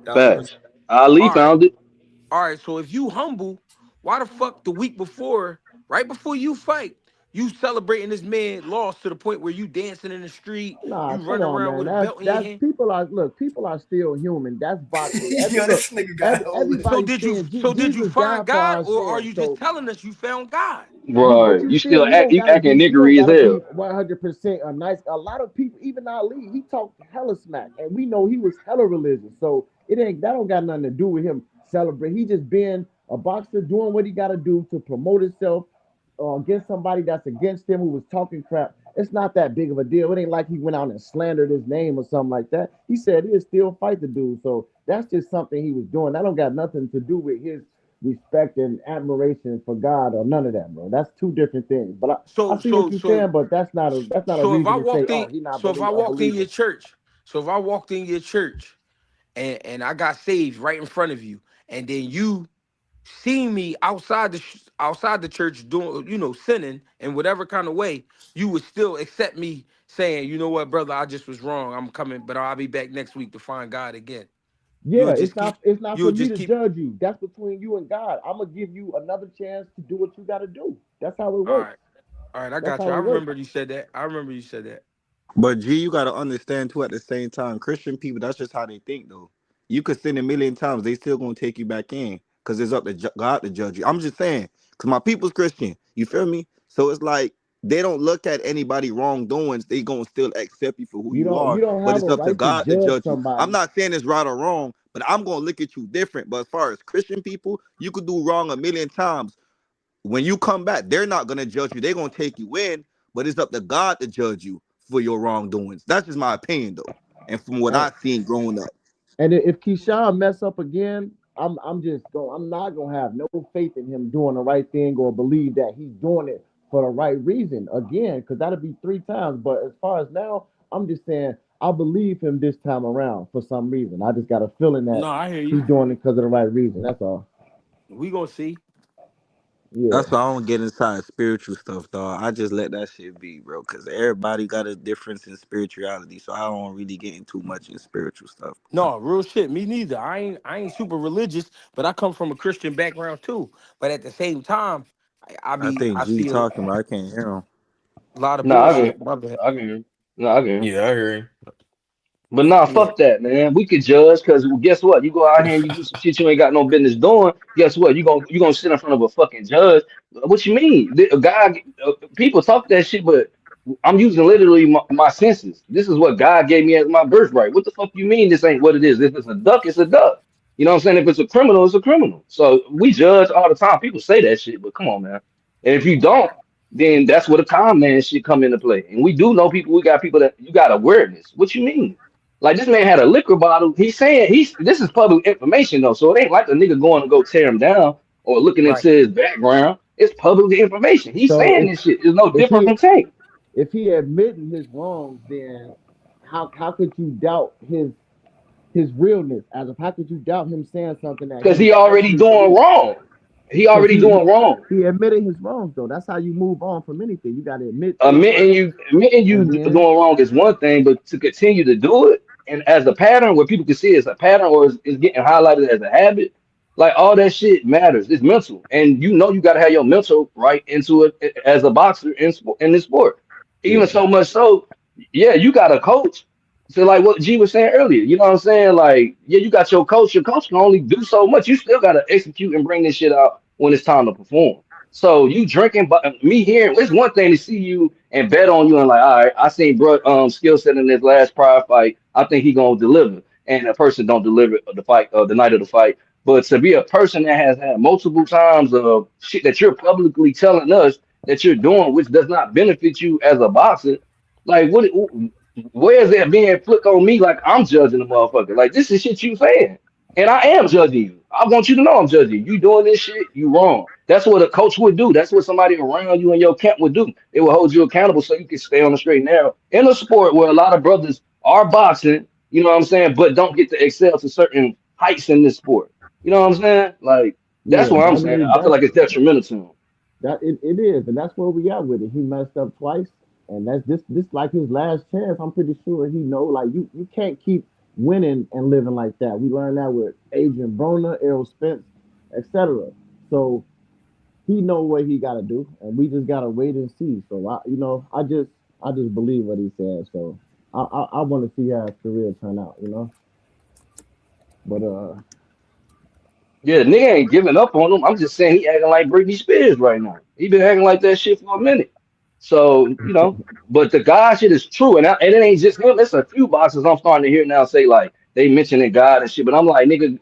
is. 100%. Facts. Ali All right, found it. all right. So if you humble, why the fuck the week before, right before you fight, You celebrating this man lost to the point where you dancing in the street, Nah, you come running on, around man. with a belt in your That's hand. people are still human. That's boxing. Yo, this nigga got holy. So Everybody's did you saying so did you Jesus find died for God, our or are sins. you just So telling us you found God? but Right. you You still still act you acting you don't niggery as gotta be hell. 100% a nice. A lot of people, even Ali, he talked hella smack, and we know he was hella religious. So it ain't that don't got nothing to do with him celebrate. He just being a boxer, doing what he got to do to promote himself against somebody that's against him who was talking crap. It's not that big of a deal. It ain't like he went out and slandered his name or something like that. He said he'll still fight the dude. So that's just something he was doing. That don't got nothing to do with his respect and admiration for God or none of that, bro. That's two different things. But I So see what so you're so saying, but that's not a so if I reason to say, walked oh, in, he not so if believe I a walked in your believer. church, so if I walked in your church and I got saved right in front of you, and then you see me outside the church doing, sinning in whatever kind of way, you would still accept me saying, you know what, brother, I just was wrong. I'm coming, but I'll be back next week to find God again. Yeah, You'll just keep it's not you'll for me just to keep judge you. That's between you and God. I'm gonna give you another chance to do what you gotta do. That's how it all works. right. All right, I That's got you. how I it works. remember you said that. I remember you said that. But G, you gotta understand too. At the same time, Christian people, that's just how they think, though. You could sin a million times, they still gonna take you back in, cause it's up to God to judge you. I'm just saying, cause my people's Christian. You feel me? So it's like they don't look at anybody wrongdoings. They gonna still accept you for who you You are. don't But have it's a up to right to God to judge judge you. I'm somebody. not saying it's right or wrong, but I'm gonna look at you different. But as far as Christian people, you could do wrong a million times. When you come back, they're not gonna judge you. They're gonna take you in, but it's up to God to judge you for your wrongdoings. That's just my opinion, though, and from what And I've seen growing up. if Keyshawn mess up again, I'm not gonna have no faith in him doing the right thing or believe that he's doing it for the right reason again, because that'll be three times. But as far as now, I'm just saying I believe him this time around for some reason. I just got a feeling that No, I hear you. he's doing it because of the right reason. That's all. We gonna see. Yeah. That's why I don't get inside spiritual stuff, dog. I just let that shit be, bro. Cause everybody got a difference in spirituality, so I don't really get into much in spiritual stuff. No, real shit. Me neither. I ain't super religious, but I come from a Christian background too. But at the same time, I think I G see talking, but I can't hear him. a lot of No, bullshit. My bad. I can. No, I can. Yeah, I hear you. But nah, Yeah. fuck that, man. We could judge because guess what? You go out here and you do some shit you ain't got no business doing. Guess what? You gonna sit in front of a fucking judge. What you mean? A guy, people talk that shit, but I'm using literally my senses. This is what God gave me as my birthright. What the fuck you mean? This ain't what it is. If it's a duck, it's a duck. You know what I'm saying? If it's a criminal, it's a criminal. So we judge all the time. People say that shit, but come on, man. And if you don't, then that's where the con man shit come into play. And we do know people. We got people that you got awareness. What you mean? Like this man had a liquor bottle. He's saying this is public information though, so it ain't like the nigga going to go tear him down or looking Right. into his background. It's public information. He's So saying this shit. It's no if different he from Tank if he admitting his wrongs, then how could you doubt his realness? As of how could you doubt him saying something that because he he already actually doing believes? wrong. He Because already doing wrong. he admitted his wrongs though. That's how you move on from anything. You got to admit to it Admitting first, you and doing then wrong is one thing, but to continue to do it and as a pattern where people can see it's a pattern or is getting highlighted as a habit, like all that shit matters. It's mental, and you got to have your mental right into it as a boxer in this sport. Even yeah, so much so, yeah, you got a coach. So like what G was saying earlier, you know what I'm saying? Like, yeah, you got your coach. Your coach can only do so much. You still got to execute and bring this shit out when it's time to perform. So you drinking, but me hearing it's one thing to see you and bet on you and like, all right, I seen bro skill set in this last prior fight. I think he gonna deliver, and a person don't deliver the fight the night of the fight. But to be a person that has had multiple times of shit that you're publicly telling us that you're doing, which does not benefit you as a boxer, like what? Where is that being flipped on me like I'm judging the motherfucker? Like this is shit you saying. And I am judging you. I want you to know I'm judging you. You doing this shit, you wrong. That's what a coach would do. That's what somebody around you in your camp would do. They will hold you accountable so you can stay on the straight and narrow. In a sport where a lot of brothers are boxing, you know what I'm saying, but don't get to excel to certain heights in this sport. You know what I'm saying? Like, that's yeah. what I'm I saying. mean I feel like it's detrimental to him. it is, and that's where we at with it. He messed up twice, and that's this like his last chance. I'm pretty sure he know like you can't keep winning and living like that. We learned that with Adrian Broner, Errol Spence, etc. So he know what he got to do, and we just gotta wait and see. So I just believe what he said. So I want to see how his career turn out. But Yeah, nigga ain't giving up on him. I'm just saying he acting like Britney Spears right now. He been acting like that shit for a minute. So, but the God shit is true. And it ain't just him. It's a few boxers I'm starting to hear now say like they mentioning God and shit. But I'm like, nigga,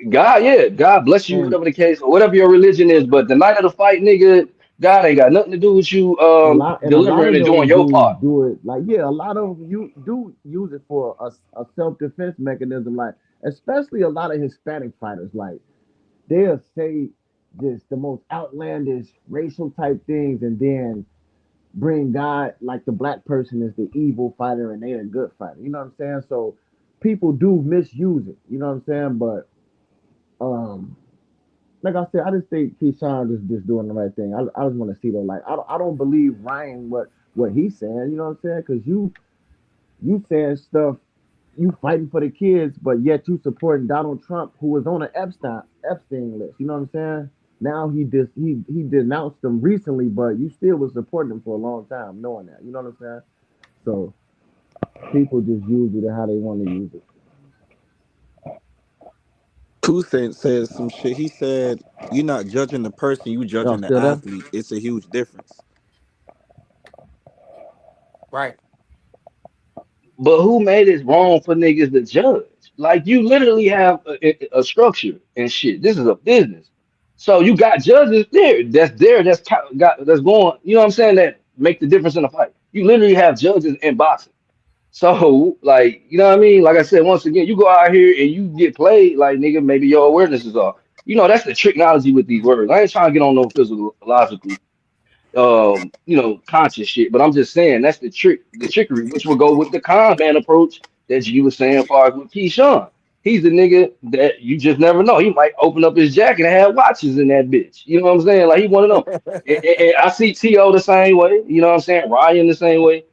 God, yeah, God bless you, and whatever the case, or whatever your religion is. But the night of the fight, nigga, God ain't got nothing to do with you a lot delivering of and doing those your dudes part. do it like, yeah, a lot of them you do use it for a self-defense mechanism, like especially a lot of Hispanic fighters, like they'll say just the most outlandish racial type things and then bring God, like the black person is the evil fighter and they a good fighter. You know what I'm saying? So people do misuse it. You know what I'm saying? But um, like I said, I just think Keyshawn is just doing the right thing. I just want to see though, like I don't believe Ryan what he's saying. You know what I'm saying? Because you saying stuff, you fighting for the kids, but yet you supporting Donald Trump, who was on an Epstein list. You know what I'm saying? Now he denounced them recently, but you still was supporting him for a long time, knowing that. You know what I'm saying? So people just use it how they want to use it. Toussaint said some shit. He said, "You're not judging the person, you Y'all judging the still there? athlete. It's a huge difference." Right. But who made it wrong for niggas to judge? Like you literally have a structure and shit. This is a business, so you got judges there. That's going. You know what I'm saying? That make the difference in the fight. You literally have judges in boxing. So like you know what I mean? Like I said, once again, you go out here and you get played like nigga. Maybe your awareness is off. That's the tricknology with these words. I ain't trying to get on no physiological conscious shit. But I'm just saying that's the trickery, which will go with the con man approach that you were saying far as with Keyshawn. He's the nigga that you just never know. He might open up his jacket and have watches in that bitch. You know what I'm saying? Like he one of them. And I see T.O. the same way, you know what I'm saying? Ryan the same way,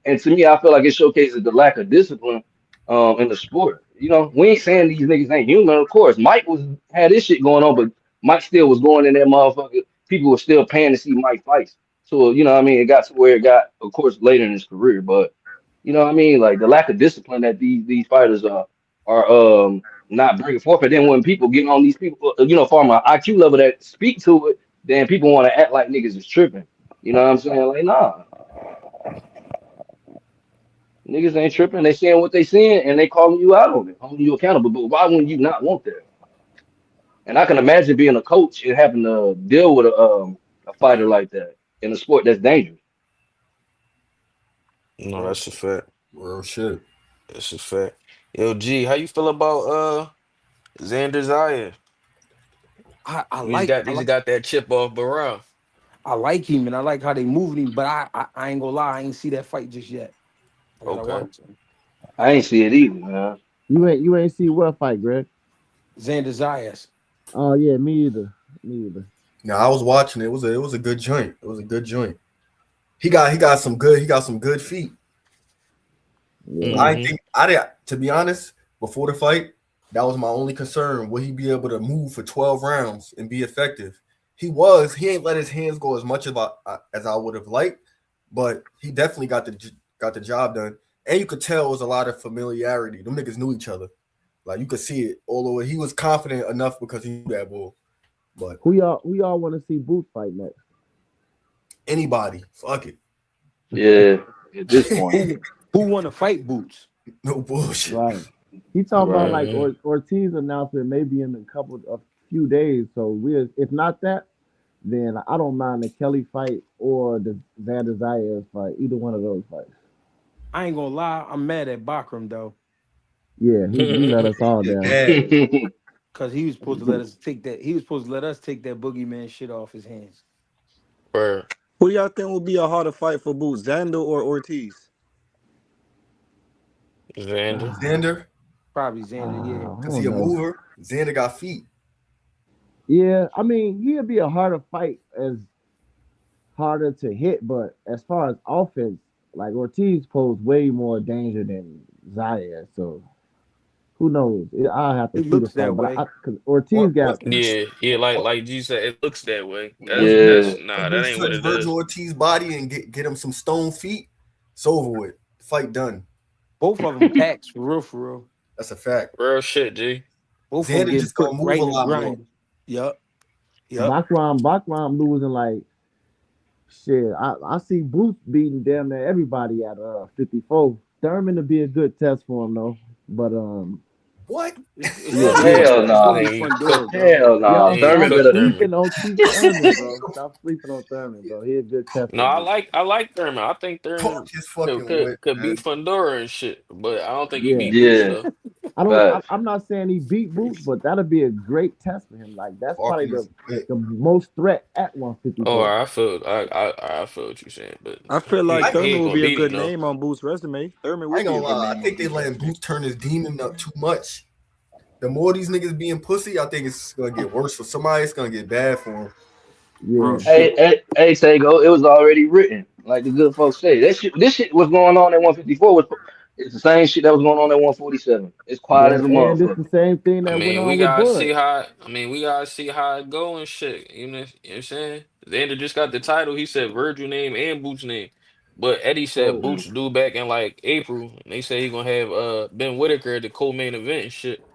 and to me, I feel like it showcases the lack of discipline in the sport. We ain't saying these niggas ain't human, of course. Mike had this shit going on, but Mike still was going in that motherfucker. People were still paying to see Mike fight. So, you know what I mean? It got to where it got, of course, later in his career. But you know what I mean? Like the lack of discipline that these fighters are not bringing forth. And then when people get on these people, from an IQ level that speak to it, then people want to act like niggas is tripping. You know what I'm saying? Like, nah, niggas ain't tripping. They saying what they saying and they calling you out on it, holding you accountable. But why wouldn't you not want that? And I can imagine being a coach and having to deal with a fighter like that in a sport that's dangerous. No, Real, that's a fact. real shit. That's a fact. Yo, G, how you feel about Xander Zayas? I He's like got I he's like got that chip off Bakhram. I like him and I like how they moved him, but I ain't gonna lie, I ain't see that fight just yet. I gotta Okay. watch him. I ain't see it either, man. You ain't see what fight, Greg? Xander Zayas. Oh yeah, me either. Me either. Now I was watching it. It was a good joint. It was a good joint. He got some good feet. Yeah. I didn't Mm-hmm. think I did to be honest, before the fight, that was my only concern. Will he be able to move for 12 rounds and be effective? He ain't let his hands go as much as I would have liked, but he definitely got the job done. And you could tell it was a lot of familiarity. Them niggas knew each other. Like you could see it all the way. He was confident enough because he knew that bull. But Who y'all want to see Boots fight next? anybody, fuck Yeah, at this point, it. Who who wanna fight Boots? No bullshit. Right. He talking about right. like Mm-hmm. Ortiz announcement maybe in a few days. So if not that, then I don't mind the Kelly fight or the Xander Zayas fight. Either one of those fights. I ain't gonna lie, I'm mad at Bakhram though. Yeah, he let us all It down. bad. Cause he was supposed to let us take that. He was supposed to let us take that boogeyman shit off his hands. Right. Who y'all think will be a harder fight for Boots, Xander or Ortiz? Xander. Xander, Probably Xander, yeah. I cause he don't a know. mover. Xander got feet. Yeah, I mean he'll be a harder fight as harder to hit, but as far as offense, like Ortiz posed way more danger than Zayas. So Who knows? I'll have to It see the looks fight, that but way. because Ortiz got Yeah, like G said, it looks that way. That's Yeah. nah, that Boots ain't what touch it Vergil is. Ortiz body and get him some stone feet. It's over with. Fight done. Both of them packs for real, for real. That's a fact. Real shit, G. Both of them Xander getting just gonna put move right a in the lot more. grind. Yup. Bakhram losing like shit. I see Boots beating damn near everybody at 54. Thurman to be a good test for him though, but What? yeah. Hell It's gonna nah. be Man, you fun cook. doors, bro. Hell nah. Y'all Yeah, you Thurman stop cooked better. Thurman. sleeping on Keith Thurman, bro. Stop sleeping on Thurman, bro. He a good test No, for me. I like Thurman. I think Talk Thurman his could fucking could, wit, could beat man. Fundora and shit, but I don't think he Yeah. beat Boots Yeah. though. Facts. I'm not saying he beat Boots, but that'll be a great test for him. Like that's probably Talking his wit. the most threat at Oh, 154. I feel what you're saying, but I feel he like I, he Thurman ain't would gonna be a beat him good though. name on Boots' resume. Thurman I would ain't be gonna a good lie. I name on think they Boots' letting resume. Boots turn his demon up too much. The more these niggas being pussy, I think it's gonna get worse for somebody. It's gonna get bad for him. Real Yeah. shit. Hey, Tego, it was already written. Like the good folks say. This shit was going on at 154 it's the same shit that was going on at 147. It's quiet as a And it's motherfucker. the same thing I that went mean, on with Bud. we gotta see how it go and shit. You know what I'm saying? Xander just got the title. He said Virgil name and Boots name, but Eddie said So Boots due back in like April, and they say he gonna have Ben Whitaker at the co-main event and shit.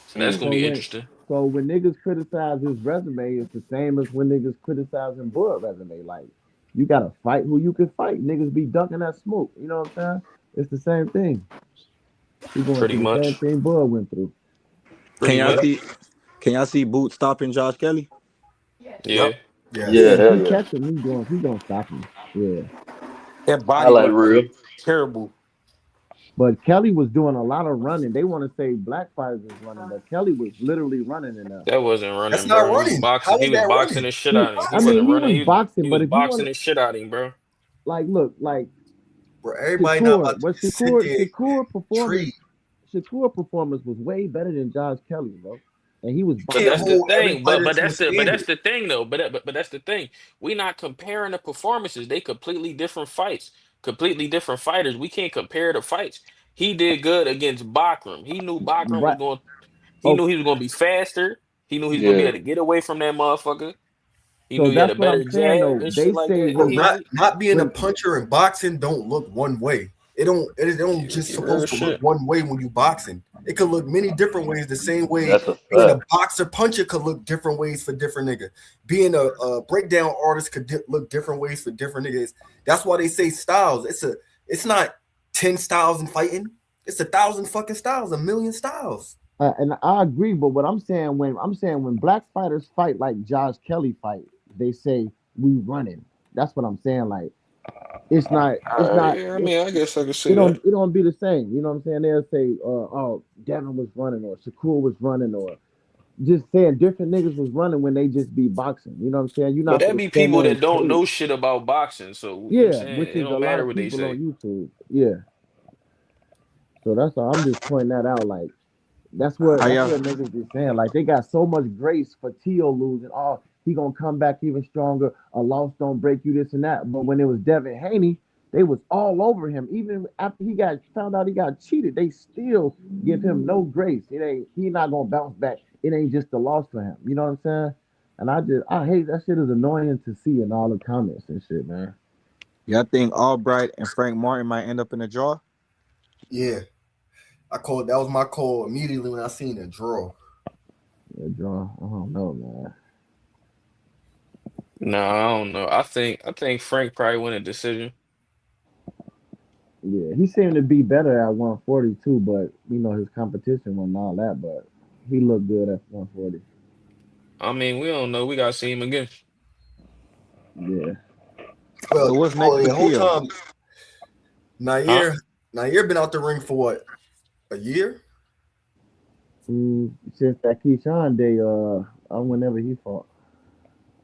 So that's Mm. gonna so be when interesting. so when niggas criticize his resume, it's the same as when niggas criticizing Bud resume. Like you gotta fight who you can fight. Niggas be ducking that smoke. You know what I'm saying? It's the same thing. He going Pretty through the same much, thing Bud went through. Can pretty y'all much. see? Can y'all see Boots stopping Josh Kelly? Yeah. Yup. Yeah, Yeah, Yes. if hell he yeah. catch him, he gonna stop him. Yeah. That I body like looked real. terrible. But Kelly was doing a lot of running. They want to say black fighters was running, but Kelly was literally running in there. That wasn't That's running, not bro. He was running. boxing. How He is was that boxing running? the shit out of him. He I mean, wasn't he running. was boxing, He but was if you boxing want the shit out of him, bro. like look, like Bro, everybody not about to just sit there and Shakur trade. performance was way better than Josh Kelly, bro. And he was You But can't boxing. that's the hold every thing. fighter to a But standard. that's the thing though. But that's the thing. We not comparing the performances. They completely different fights. Completely different fighters. We can't compare the fights. He did good against Bakhram. He knew Bakhram was Right. going. He Oh, knew he was going to be faster. He knew he was going to be Yeah. able to get away from that motherfucker. He so knew he had a that's what better I'm saying jab though. and They shit like say that. Bro, He when might. not being a when puncher in boxing don't look one way. It don't just Real supposed to look shit. one way when you boxing. It could look many different ways. The same way That's a being a fact. boxer puncher could look different ways for different niggas. Being a breakdown artist could look different ways for different niggas. That's why they say styles. It's not 10 styles in fighting. It's 1,000 fucking styles, 1,000,000 styles. and I agree, but what I'm saying when black fighters fight like Josh Kelly fight, they say we running. That's what I'm saying. Like it's not Yeah, I mean, I guess I could see it that. don't be the same. You know what I'm saying? They'll say, oh, Devin was running or Shakur was running or just saying different niggas was running when they just be boxing. You know what I'm saying? You're But not that gonna be stand people there and that don't say, know shit about boxing. So, you know what I'm yeah, saying? which It is a don't lot matter of what they people on say. YouTube. Yeah. So that's all. I'm just pointing that out. Like How that's y'all? what niggas be saying. Like they got so much grace for Tio losing. Oh, he gonna come back even stronger. A loss don't break you this and that. But when it was Devin Haney, they was all over him. Even after he got found out he got cheated, they still give him no grace. It ain't he not gonna bounce back. It ain't just a loss for him. You know what I'm saying? And I hate that shit is annoying to see in all the comments and shit, man. Y'all think Albright and Frank Martin might end up in a draw? Yeah. That was my call immediately when I seen a draw. Yeah, John, I don't know, man. No, I don't know. I think Frank probably win a decision. Yeah, he seemed to be better at 142, but his competition wasn't all that. But he looked good at 140. I mean, we don't know. We gotta see him again. Yeah, Well, So what's next for the whole Tio? time, Huh? Nair been out the ring for what? A year? since that Keyshawn day, whenever he fought.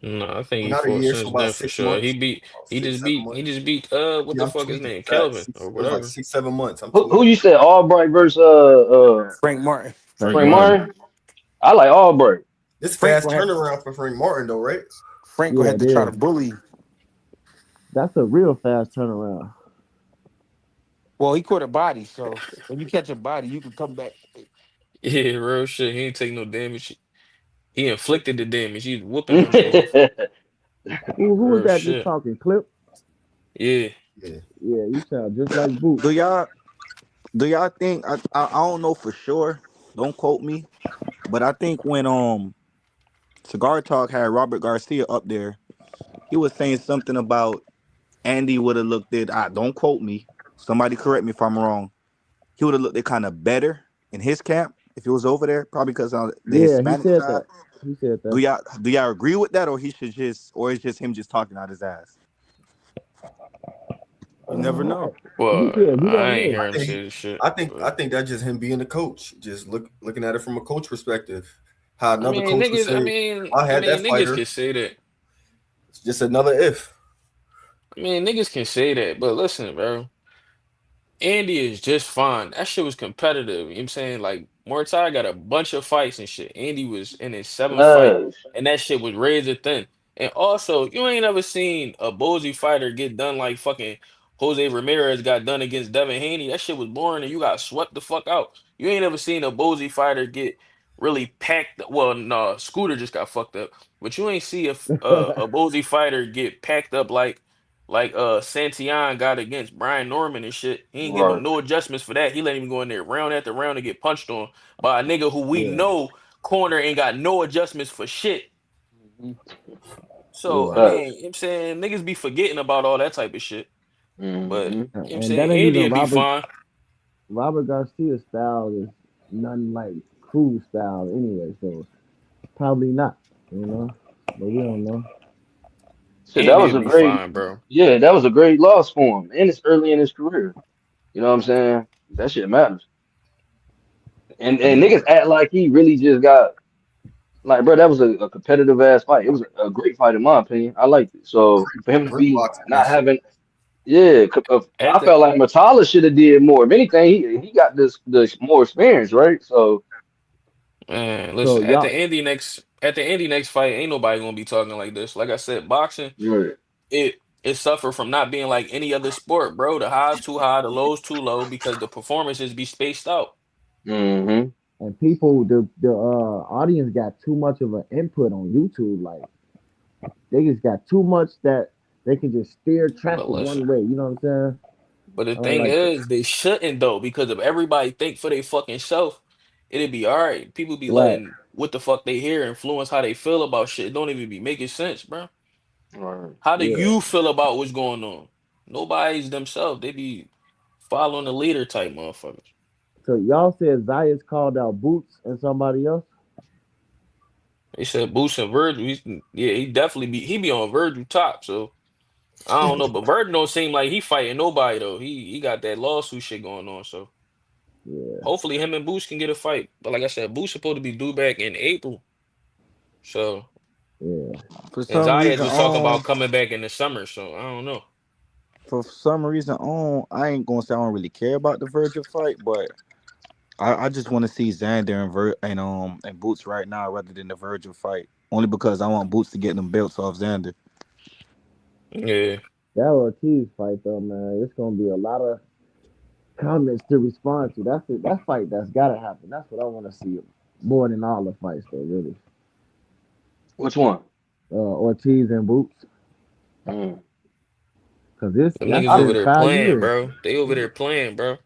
No, I think Well, he not a fought year, so since about then for 6 months. sure. About six, 7 months. He just beat what Yeah, the I'm fuck his tweaking. name? Facts. Kelvin or It was like whatever. 6, 7 months. I'm Who tweaking. you said Albright versus Frank Martin. Frank Frank Frank Martin. Martin. Martin? I like Albright. This Frank fast gonna have turnaround for Frank Martin though, right? Frank gonna Yeah, have it to try is. to bully. That's a real fast turnaround. Well, he caught a body, so when you catch a body, you can come back. Yeah, real shit. He ain't take no damage. He inflicted the damage. He's whooping them niggas. Who was Real that just shit. talking? Clip? Yeah. Yeah. Yeah, you sound just like Boots. Do y'all think I don't know for sure. Don't quote me, but I think when Cigar Talk had Robert Garcia up there, he was saying something about Andy would have looked at. Don't quote me. Somebody correct me if I'm wrong. He would have looked at kind of better in his camp if he was over there, probably because on the Yeah, he Hispanic said side. that. He said Do that. y'all do y'all agree with that, or he should just, or it's just him just talking out his ass? You never know. Well, We I don't ain't know. hear I him think say this shit. I But think that's just him being a coach, just looking at it from a coach perspective. How I another mean, coach would niggas. I say, mean, "I I had mean, that niggas fighter." can say that. It's just another if. I mean, niggas can say that. But listen, bro. Andy is just fine. That shit was competitive. You know what I'm saying? Like, Mortai got a bunch of fights and shit. Andy was in his seventh fight, Slush. and that shit was razor thin. And also, you ain't ever seen a Bozy fighter get done like fucking Jose Ramirez got done against Devin Haney. That shit was boring and you got swept the fuck out. You ain't ever seen a Bozy fighter get really packed. Well, no, Scooter just got fucked up. But you ain't see a Bozy fighter get packed up like Santillan got against Brian Norman and shit. He ain't give him Right. no adjustments for that. He let him go in there round after round and get punched on by a nigga who we Yeah, know corner ain't got no adjustments for shit. Mhm. So, I yeah. mean, Slush. you know what I'm saying niggas be forgetting about all that type of shit. But, Mm-hmm. you know what I'm And that saying? ain't Andy even will be fine. Robert Garcia's style is nothing like Cruz style anyway, so probably not, you know. But we don't know. Shit, that Andy was will a be great, fine, bro. yeah, that was a great loss for him, and it's early in his career. You know what I'm saying? That shit matters. And Yeah. niggas act like he really just got like, bro. That was a competitive ass fight. It was a great fight in my opinion. I liked it. So for him to Great be boxing that not shit. having, yeah, At I the felt like Matala should have did more. If anything, he got this more experience, right? So Man, So listen, y'all at the Andy next fight, ain't nobody gonna be talking like this. Like I said, boxing, right. it suffered from not being like any other sport, bro. The highs too high, the lows too low because the performances be spaced out. Mm-hmm. and people the audience got too much of an input on YouTube. Like they just got too much that they can just steer But traffic listen, one way. You know what I'm saying? but the I don't thing like that. is, they shouldn't though, because if everybody think for their fucking self, it'd be all right. People be Right. letting what the fuck they hear influence how they feel about shit. It don't even be making sense, bro. Right. How do Yeah. you feel about what's going on? Nobody's themselves. They be following the leader type motherfuckers. So y'all said Zayas called out Boots and somebody else. They said Boost and Virgil. Yeah, he be on Virgil top. So I don't know, but Virgil don't seem like he fighting nobody though. He got that lawsuit shit going on. So Yeah. hopefully him and Boost can get a fight. But like I said, Boost supposed to be due back in April. So Yeah. For and some Zayas reason was talking on, about coming back in the summer. So I don't know. for some reason on, I ain't gonna say I don't really care about the Virgil fight, but I just want to see Xander and Boots right now rather than the Virgil fight. Only because I want Boots to get them belts off Xander. Yeah, That Ortiz fight though, man, it's gonna be a lot of comments to respond to. That's it. That fight that's gotta happen. That's what I want to see more than all the fights though, really. Which one? Ortiz and Boots, Mm. cause this them that's niggas I over been there 5 years. bro. They over there playing, bro.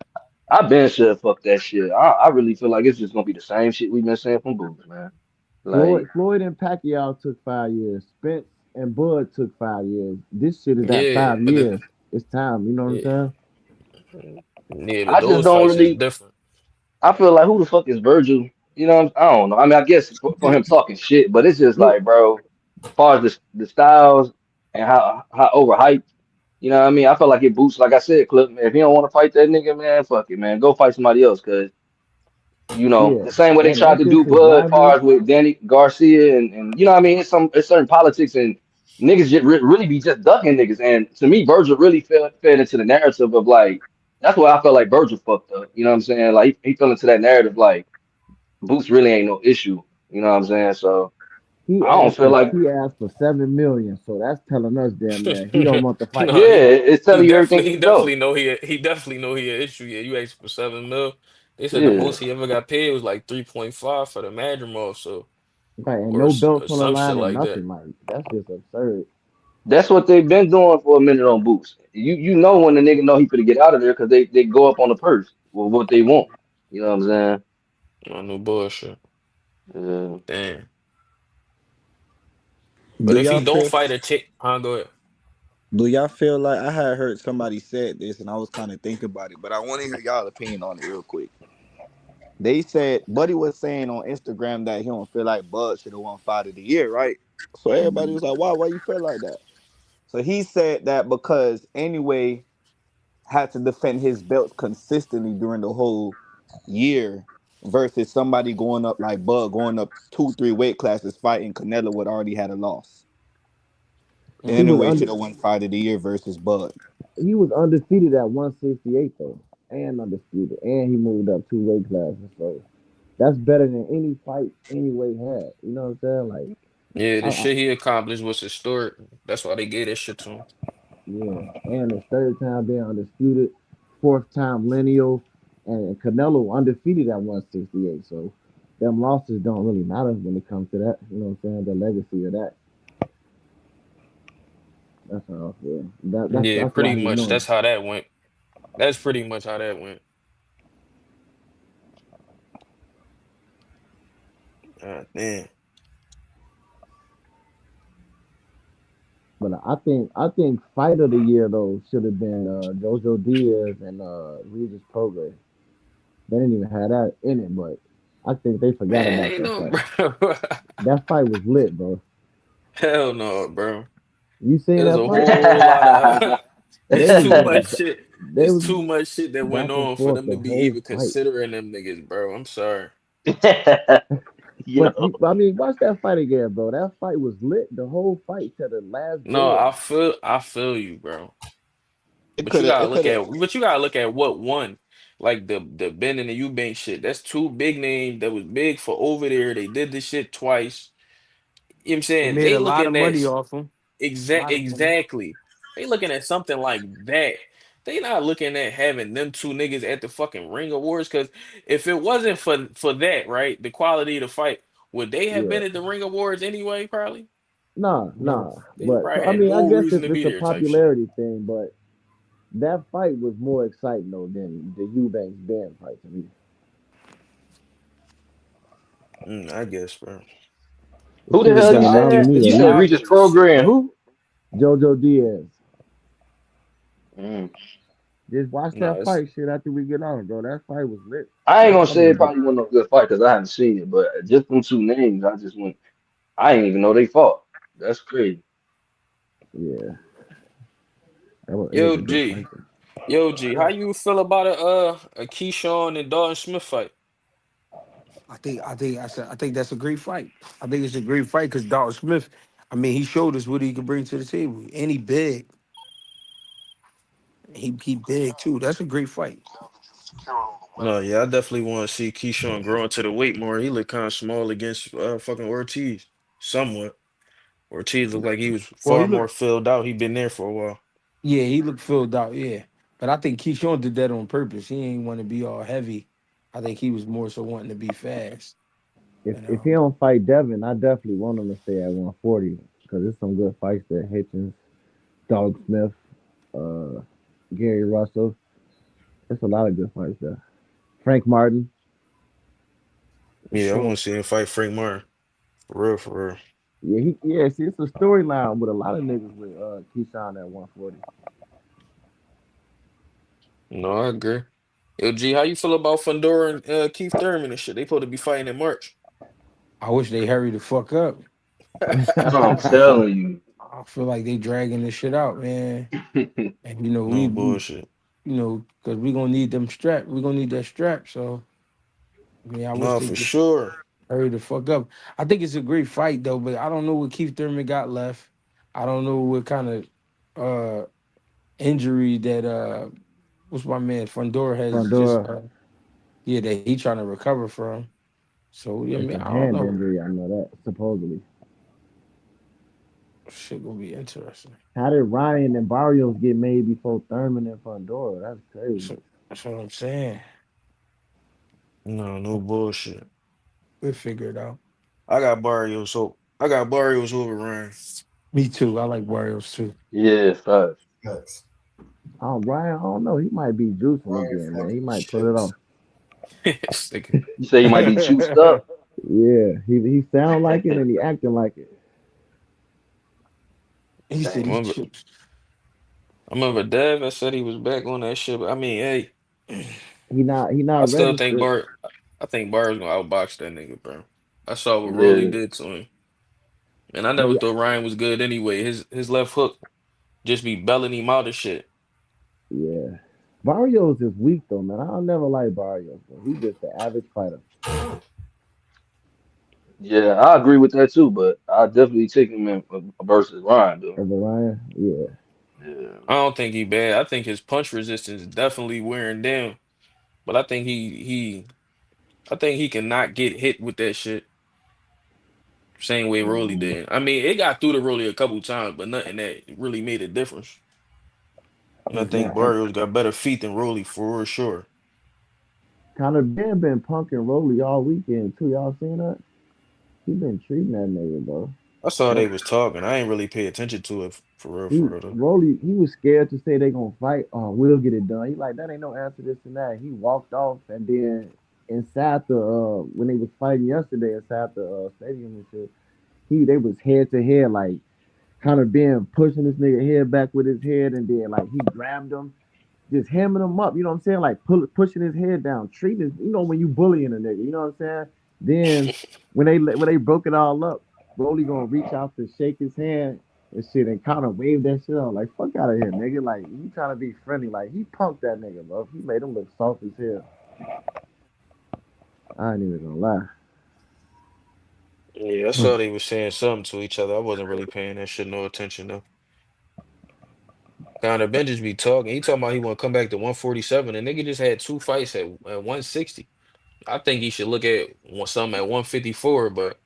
I been said fuck that shit. I really feel like it's just gonna be the same shit we've been saying from Boots, man. Like, Floyd and Pacquiao took 5 years. Spence and Bud took 5 years. This shit is at Yeah, five but years. It's time. You know what I'm yeah, saying? yeah, but I just those don't fights is really. different. I feel like who the fuck is Virgil? You know, I don't know. I mean, I guess for him talking shit, but it's just Who? like, bro, as far as the styles and how overhyped, you know what I mean? I feel like it boosts. Like I said, Clip, man, if you don't want to fight that nigga, man, fuck it, man. Go fight somebody else, cause you know Yeah, the same way they tried that's to just do his Bud, as far rival. as with Danny Garcia and you know what I mean? It's certain politics and niggas just really be just ducking niggas. And to me, Virgil really fed into the narrative of like that's why I felt like Virgil fucked up. You know what I'm saying? Like he fell into that narrative like. Boots really ain't no issue. You know what I'm saying? So I don't feel like, He asked for 7 million. So that's telling us damn that he don't want the fight. Nah, yeah, it's telling you everything you he need to know. definitely know he definitely know he an issue. Yeah, you asked for 7 mil. They said the Yeah, most he ever got paid was like 3.5 for the Madrimov, so Like, and or, no or belts on the some shit line and like that. nothing. Like, that's just absurd. that's what they've been doing for a minute on Boots. You know when the nigga know he finna get out of there because they go up on the purse with what they want. You know what I'm No, no bullshit. saying? Damn. Do But if y'all he don't feel? fight a chick, go ahead. Do y'all feel like I had heard somebody said this and I was kind of thinking about it, but I want to hear y'all opinion on it real quick. They said Buddy was saying on Instagram that he don't feel like Bud should have won Fight of the Year, right? So everybody was like, "Why? Why you feel like that?" So he said that because anyway had to defend his belts consistently during the whole year versus somebody going up like Bud going up 2, 3 weight classes fighting Canelo would already had a loss. And He was anyway, under should have won Fight of the Year versus Bud. he was undefeated at 168 though, and undisputed, and he moved up 2 weight classes. So that's better than any fight anyway had. You know what I'm saying? Like, Yeah, the I, shit he accomplished was historic. That's why they gave that shit to him. yeah, and his third time being undisputed, fourth time lineal, and Canelo undefeated at 168. So them losses don't really matter when it comes to that. You know what I'm saying? The legacy of that. That's how I feel. Yeah, That's why pretty he much. won. That's how that went. That's pretty much how that went. God damn. But I think fight of the year though should have been Jojo Diaz and Regis Prograis. They didn't even have that in it, but I think they forgot Man, about ain't that no, fight. bro. That fight was lit, bro. Hell no, bro. You seen There's that a fight? whole lot of They it's was too much going, shit. they It's was too much shit that went back and on for forth them the to be whole even fight. considering them niggas, bro. I'm sorry. But Yo. I mean, watch that fight again, bro. That fight was lit. The whole fight to the last No, bell. I feel you, bro. It could have. It could have. But you gotta look at what won. Like the Ben and the Eubank shit. That's two big names that was big for over there. They did this shit twice. You know what I'm They saying? made They a lot of looking at money off him. A lot of money. exactly. They looking at something like that. They not looking at having them two niggas at the fucking Ring Awards. Cause if it wasn't for that, right, the quality of the fight, would they have Yeah. been at the Ring Awards anyway? Probably. Nah, No. nah. They But probably I had mean, I no guess reason it's, to it's be a there type shit. popularity thing, but that fight was more exciting though than the Eubanks Ben fight to me. I guess, bro. This Who the shit was hell you going I said? on to give me You at said least. I Regis give a shit. Program. Who? Jojo Diaz. Mm. Just watch No, that it's fight shit after we get on, bro. That fight was lit. I ain't That gonna fight say was it probably wasn't no good fight because I haven't seen it, but just them two names, I just went. I didn't even know they fought. That's crazy. yeah. It was Yo a good G. fight. Though. Yo G, how you feel about a Keyshawn and Dalton Smith fight? I think that's a great fight. I think it's a great fight because Dalton Smith, I mean, he showed us what he could bring to the table. And he big. He big too. That's a great fight. No, yeah, I definitely want to see Keyshawn grow into the weight more. He looked kind of small against fucking Ortiz, somewhat. Ortiz looked like he was Well, he far more looked, filled out. He been there for a while. yeah, he looked filled out, yeah. But I think Keyshawn did that on purpose. He ain't want to be all heavy. I think he was more so wanting to be fast. If he don't fight Devin, I definitely want him to stay at 140 because there's some good fights there. Hitchens, Dog Smith, uh, Gary Russell. There's a lot of good fights there. Frank Martin. For Yeah, I want sure. to see him fight Frank Martin. For real, for real. Yeah. See, it's a storyline with a lot of niggas with Keyshawn at 140. No, I agree. Yo, G, how you feel about Fundora and Keith Thurman and shit? They supposed to be fighting in March. I wish they hurry the fuck up. I'm telling I feel like they dragging this shit out, man. you. And you know, No we bullshit. because we gonna need them strap. We gonna need that strap. So I mean, I wish No, they for just sure. hurry the fuck up. I think it's a great fight though, but I don't know what Keith Thurman got left. I don't know what kind of uh injury that what's my man Fundora has just Fundora, yeah, that he trying to recover from. So yeah, I it's mean, a I don't hand know. injury. I know that supposedly. Shit gonna be interesting. How did Ryan and Barrios get made before Thurman and Fundora? That's crazy. So that's what I'm saying. No bullshit. We'll figure it out. I got Barrios over Ryan. Me too. I like Warriors too. Yeah, facts. Facts. Ryan, I don't know. He might be juicing Ryan again, man. He fucking might put it chips. off. Stick You say you might be juiced up. Yeah, he sound like it and he acting like it. He I said he remember, chips. I remember Dev. I said he was back on that shit. But I mean, hey, He I not still think registered. Bar. I think Bar's gonna outbox that nigga, bro. I saw what Rolly Yeah, did to him, and I But never thought Ryan was good anyway. His left hook just be belling him out of shit. yeah. Barrios is weak though, man. I'll never like Barrios. Bro. He's just an average fighter yeah, I agree with that too. But I definitely take him in versus Ryan, though. over Ryan. Yeah. Yeah, I don't think he bad. I think his punch resistance is definitely wearing down. But I think he can not get hit with that shit same way Rolly did. I mean, it got through to Rolly a couple times, but nothing that really made a difference. And I think Man, Barrios got better feet than Rolly for sure. Conor been punking Rolly all weekend too. Y'all seen that? He been treating that nigga, bro. I saw they Ro- was talking. I ain't really pay attention to it for He real though. Rolly, he was scared to say they gonna fight. Oh, we'll get it done. He like that ain't no answer this and that. He walked off and then inside the when they was fighting yesterday inside the stadium and shit, they was head to head like kind of being pushing this nigga head back with his head and then like he grabbed him, just hamming him up. You know what I'm saying? Like pushing his head down, treating his, when you bullying a nigga. You know what I'm saying? Then when they broke it all up, Rolly gonna reach out to shake his hand and shit and kind of wave that shit out like fuck out of here, nigga. Like you trying to be friendly? Like he punked that nigga, bro. He made him look soft as hell. I ain't even gonna lie. Yeah, I saw they was saying something to each other. I wasn't really paying that shit no attention though. Conor Ben just be talking. He talking about he want to come back to 147. And nigga just had two fights at 160. I think he should look at something at 154, but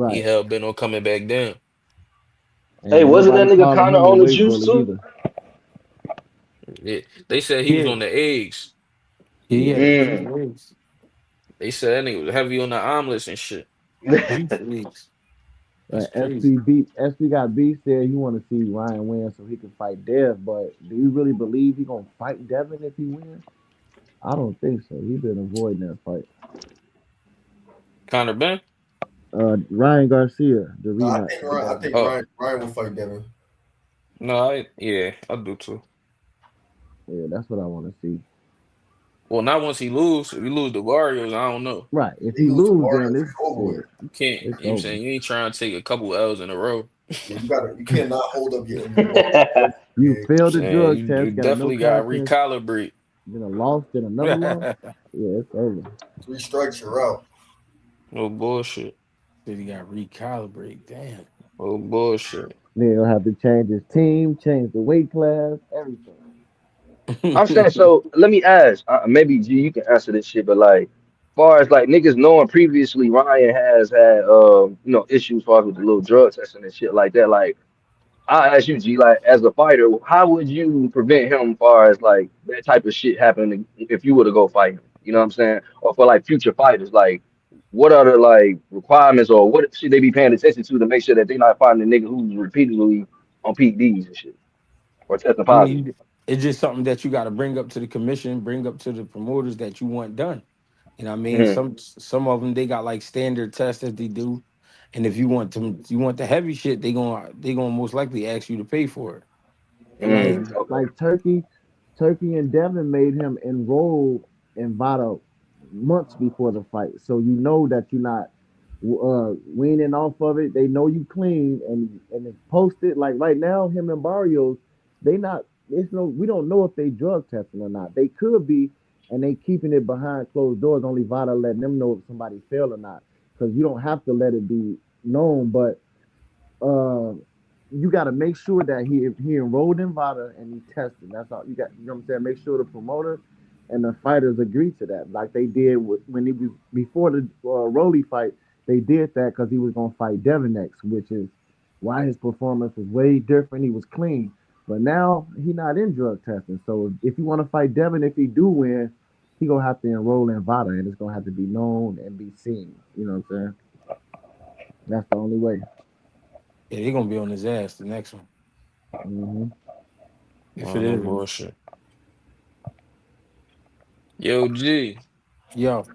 he Right. hell bent on coming back down. hey, Ain't wasn't that nobody nigga calling Connor him a on the weight juice bully too? either. Yeah, they said he was Yeah, on the eggs. yeah, he had Yeah. the juice Mm. eggs. They said that nigga was heavy on the omelets and shit. Juice eggs. That's Right, crazy. SB got B said he want to see Ryan win so he can fight Dev, but do you really believe he gonna fight Devin if he wins? I don't think so. He been avoiding that fight. Conor Ben? Ryan Garcia, the No, rematch for I Devin. think Oh, Ryan will fight Devin. no, yeah, I do too. Yeah, that's what I want to see. Well, not once he lose. If he lose the Warriors, I don't know. Right, if He he lose to lose, then Warriors, it's it's over with. shit. You can't, you It's know what I'm over. saying? You ain't trying to take a couple L's in a row. Yeah, you cannot hold up your end of the bar. You Yeah, failed the Saying drug you test, got a no definitely got to contest, recalibrate. then a loss, then another loss. Said Yeah, it's over. 3 strikes, you're out. No bullshit. he got recalibrate. Damn. No bullshit. Then he'll have to change his team, change the weight class, everything. I'm saying so. Let me ask. Maybe G, you can answer this shit, but like, far as like niggas knowing previously, Ryan has had issues far as with the little drug testing and shit like that. Like, I ask you, G, like as a fighter, how would you prevent him far as like that type of shit happening if you were to go fight him? You know what I'm saying? Or for like future fighters, like what are the like requirements or what should they be paying attention to make sure that they're not finding a nigga who's repeatedly on PEDs and shit or testing I positive? mean, it's just something that you got to bring up to the commission, bring up to the promoters that you want done. You know what I mean? Mm-hmm. Some of them they got like standard tests that they do, and if you want the heavy shit, they gonna most likely ask you to pay for it. You know what I Like mean? Okay. like Turkey and Devin made him enroll in Vada months before the fight, so you know that you're not weaning off of it. They know you clean, and it's posted. Like right now, him and Barrios, they not. It's no. We don't know if they drug testing or not. They could be, and they keeping it behind closed doors. Only Vada letting them know if somebody failed or not, because you don't have to let it be known, but uh, you got to make sure that he enrolled in VADA and he tested. That's all you got. You know what I'm saying? Make sure the promoter and the fighters agree to that, like they did when he was before the Rolly fight. They did that because he was gonna fight Devin next, which is why his performance was way different. He was clean, but now he not in drug testing. So if you want to fight Devin, if he do win, he gonna have to enroll in VADA, and it's gonna have to be known and be seen. You know what I'm saying? That's the only way. Yeah, they're gonna be on his ass the next one. Hmm. If Oh, it no is. bullshit. Yo, G. Yo.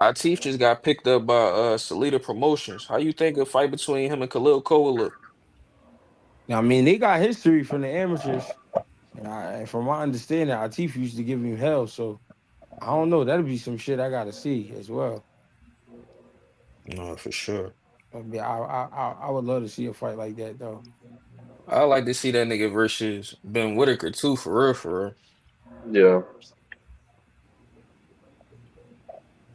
Atif just got picked up by Salida Promotions. How you think a fight between him and Khalil Cole will look? I mean, they got history from the amateurs. And from my understanding, Atif used to give him hell. So I don't know. That'll be some shit I gotta see as well. No, for sure. I mean, I would love to see a fight like that though. I like to see that nigga versus Ben Whitaker too, for real, for real. Yeah.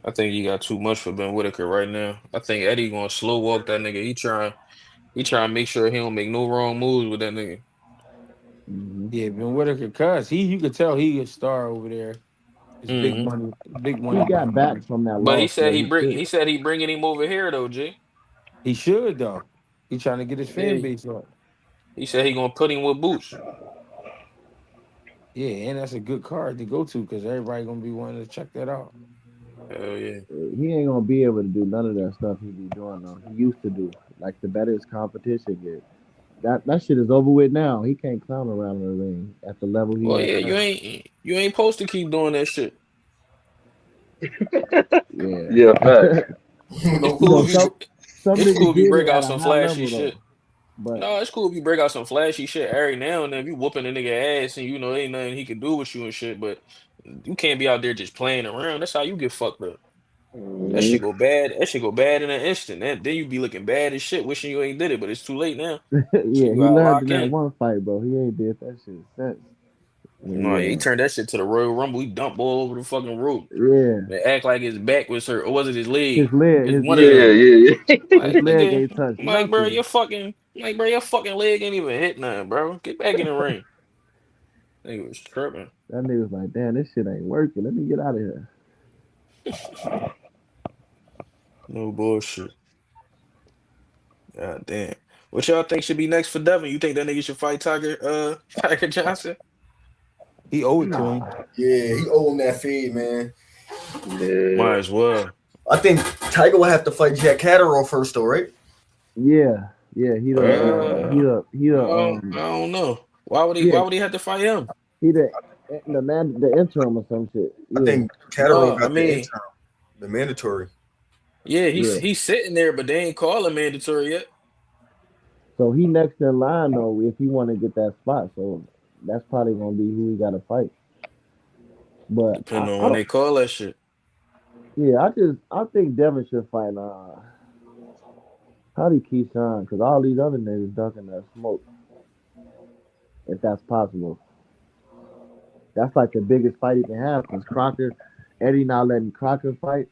I think he got too much for Ben Whitaker right now. I think Eddie gonna slow walk that nigga. He trying to make sure he don't make no wrong moves with that nigga. Hmm. Yeah, Ben Whitaker, cuz you could tell he a star over there. It's Hmm big He money got behind back him. from that But he loss, said so he he bring should. he said he bringing him over here though, G. He should though. He trying to get his fan Yeah, base up. he said he gonna put him with Boots. Yeah, and that's a good card to go to because everybody gonna be wanting to check that out. Hell yeah. He ain't gonna be able to do none of that stuff he be doing though. He used to do. Like the better his competition get. That shit is over with now. He can't clown around in the ring at the level he Well, at yeah, you now. ain't you ain't supposed to keep doing that shit. Yeah. Yeah, facts. It's No You cool know, if you bullshit. some it's niggas cool if you get break it out at a some high flashy level though. shit. But No, it's cool if you break out some flashy shit every now and then. If you whooping a nigga ass and you know ain't nothing he can do with you and shit, but you can't be out there just playing around. That's how you get fucked up. That Mhm. shit go bad. That shit go bad in an instant. Then you be looking bad as shit, wishing you ain't did it, but it's too late now. So yeah, you he gotta learned in lock that in. one fight, bro. He ain't did that shit since. No, yeah, he Yeah, turned that shit to the Royal Rumble. He dumped all over the fucking rope. yeah. They act like his back was hurt, or was it his His leg? leg, It's his one of Yeah, leg, them. yeah, yeah. his Like leg nigga, ain't touched like bro, nothing. your fucking leg ain't even hit nothing, bro. Get back in the ring. Nigga was tripping. That nigga was like, damn, this shit ain't working. Let me get out of here. No bullshit. God damn. What y'all think should be next for Devin? You think that nigga should fight Tiger Tiger Johnson? He owe it to him. Nah. Yeah, he owe him that fade, man. Might Yeah. as well. I think Tiger will have to fight Jack Catterall first, though, right? Yeah, yeah. Uh, He the I don't know. Why would he yeah, why would he have to fight him? he the interim or some shit. I Yeah, think Catterall No, I got the mean, interim, the mandatory. yeah, yeah. he's sitting there, but they ain't call him mandatory yet. So he next in line though if he want to get that spot. So that's probably gonna be who he got to fight. But Depending on I when don't. they call that shit. Yeah, I think Devin should fight. Probably Keyshawn because all these other niggas ducking that smoke. If that's possible, that's like the biggest fight he can have. Cause Crocker, Eddie not letting Crocker fight.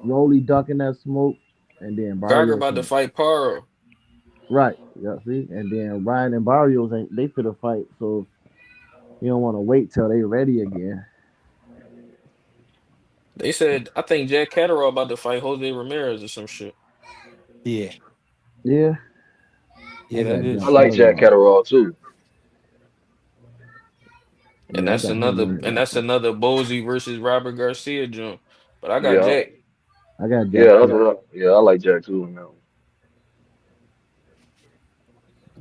Rolly ducking that smoke, and then Geiger Barrios about to and fight Paro. right, yeah, see, and then Ryan and Barrios ain't they for the fight, so you don't want to wait till they ready again. They said I think Jack Catterall about to fight Jose Ramirez or some shit. Yeah, Yeah, I yeah, that got I is Jack like true. Jack Catterall. Catterall too. And Yeah, I got him winning that that's fight. another Bozy versus Robert Garcia jump. But I got Yeah. Jack. I got Jack Yeah, that's too. what yeah, I like Jack too now.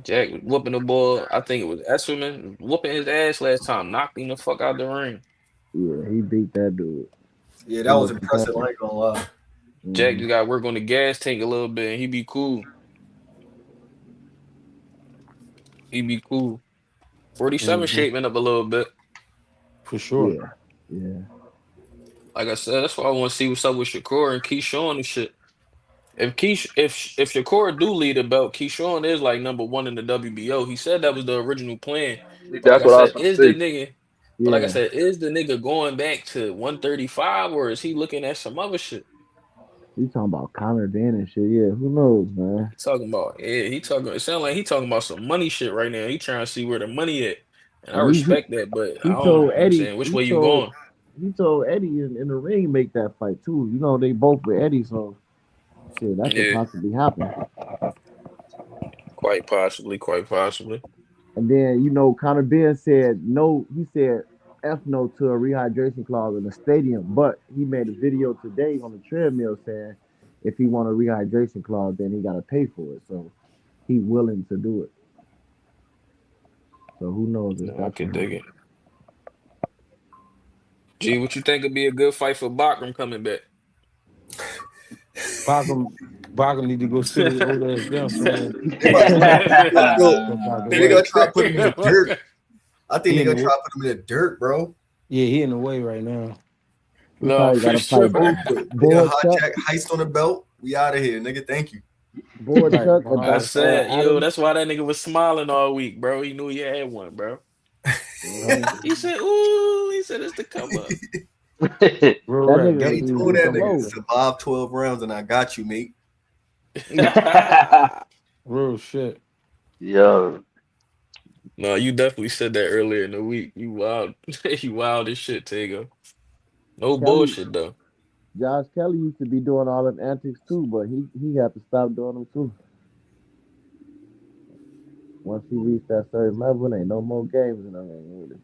Jack was whooping the ball. I think it was Esselman whooping his ass last time, knocked him the fuck out the ring. Yeah, he beat that dude. Yeah, He that was looked impressive. impressive. I ain't gonna lie. Jack Hmm. just got to work on the gas tank a little bit and he be cool. He be cool. 47 Hmm. shaping up a little bit. For sure. Yeah, yeah. Like I said, that's why I want to see what's up with Shakur and Keyshawn and shit. If Shakur do lead the belt, Keyshawn is like number one in the WBO. He said that was the original plan. But like That's I what I was said, gonna say. Yeah, is the nigga going back to 135 or is he looking at some other shit? he talking about Connor Dan and shit. Yeah, who knows, man? He talking about it sounds like he talking about some money shit right now. He trying to see where the money at. And I And respect that, but I he don't, you know told what I'm Eddie saying, which way you going? he told Eddie in the ring make that fight too. You know they both with Eddie, so shit that could Yeah, possibly happen. quite possibly, quite possibly. And then Conor Ben said no. He said F no to a rehydration clause in the stadium, but he made a video today on the treadmill saying if he want a rehydration clause, then he got to pay for it. So he willing to do it. So who knows if No, I that's could gonna dig happen. it. Gee, what you think would be a good fight for Bakhram coming back? Bakhram need to go sit his old ass down somewhere. They about to, yo, Step out the they gonna way. try to put him in the dirt. I think He they in the gonna try way. to put him in the dirt, bro. Yeah, he in the way right now. He No, probably got for to fight sure. Nigga, Board Chuck, hijack heist on the belt. We out of here, nigga. Thank you. Board Right. Chuck, I or said, yo, Adams. that's why that nigga was smiling all week, bro. He knew he had one, bro. Yeah. He said, ooh, he said it's the come up. Real That rap. nigga Hey, was Definitely told need to that come nigga over. survive 12 rounds and I got you, mate. Real shit. Yo, No, you definitely said that earlier in the week. You wild. You wild as shit, Tego. No Kelly, bullshit, though. Josh Kelly used to be doing all them antics too, but he had to stop doing them too. Once he reached that certain level, ain't no more games in the ring with him.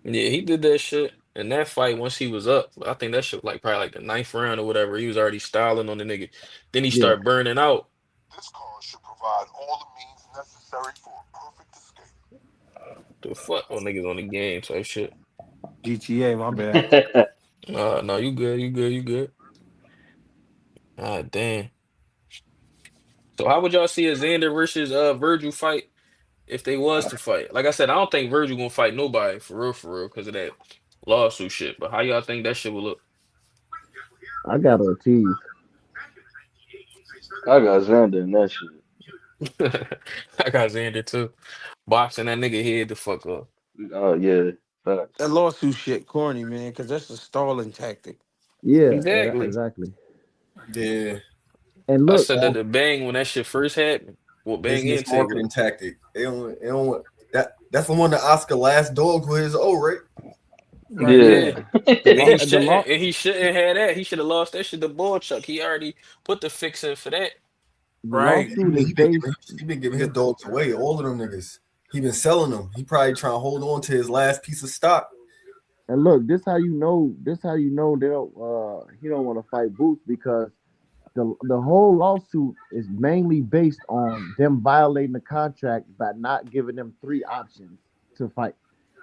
Yeah, he did that shit in that fight once he was up. I think that shit like probably like the ninth round or whatever. He was already styling on the nigga. Then he Yeah, started burning out. This car should provide all the means necessary for a perfect escape. The fuck on niggas on the game type shit. GTA, my bad. No, you good, you good, you good. God damn. So how would y'all see a Xander versus Virgil fight if they was to fight? Like I said, I don't think Virgil gonna fight nobody for real, because of that lawsuit shit. But how y'all think that shit will look? I got Ortiz. I got Xander in that shit. I got Xander too. Boxing that nigga head the fuck up. Oh yeah, facts. That lawsuit shit corny, man, because that's a stalling tactic. Yeah, Exactly. exactly. Yeah. And I look, said that All to Bang when that shit first happened. Well, Bang business and Taylor. marketing tactic. They don't want that's the one that Oscar last dog with his old, right? Right. Yeah. Yeah. the And law, he the shouldn't law, and he shouldn't have that. He should have lost that shit to Chuck. He already put the fix in for that. the Right. lawsuit is based. He been giving his dogs away, all of them niggas. He been selling them. He probably trying to hold on to his last piece of stock. And look, this how you know. This how you know they don't. He don't want to fight Boots because the whole lawsuit is mainly based on them violating the contract by not giving them 3 options to fight.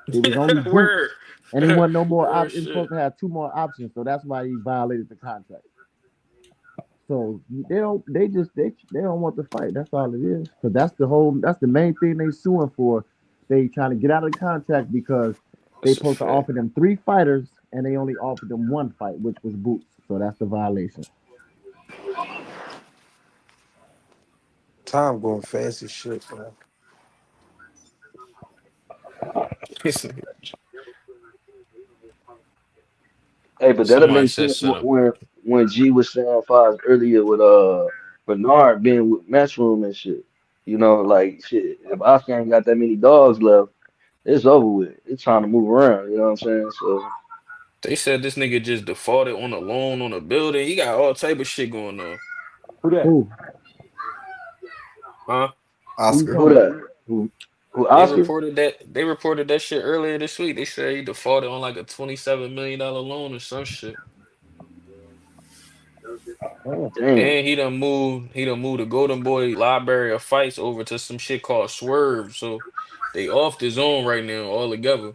It was only Boots, Word. and he want no more Real options. He's shit. supposed to have 2 more options, so that's why he violated the contract. So they don't. They don't want the fight. That's all it is. Because that's the whole. That's the main thing they suing for. They trying to get out of the contract because they That's a supposed to fact. offer them 3 fighters, and they only offered them 1 fight, which was Boots. So that's the violation. Time going fast as shit, man. Hey, but that'll Somebody make said sense set up. when G was saying files earlier with Bernard being with Matchroom and shit. You know, like shit. If Oscar ain't got that many dogs left, it's over with. It's time to move around. You know what I'm saying? So They said this nigga just defaulted on a loan on a building. He got all type of shit going on. Who that? Who? Huh? Who you Oscar. talking who about? that? Who They Oscar? reported that shit earlier this week. They said he defaulted on like a $27 million loan or some shit. Oh, Damn. And he done moved the Golden Boy Library of Fights over to some shit called Swerve. So they off the zone right now all together.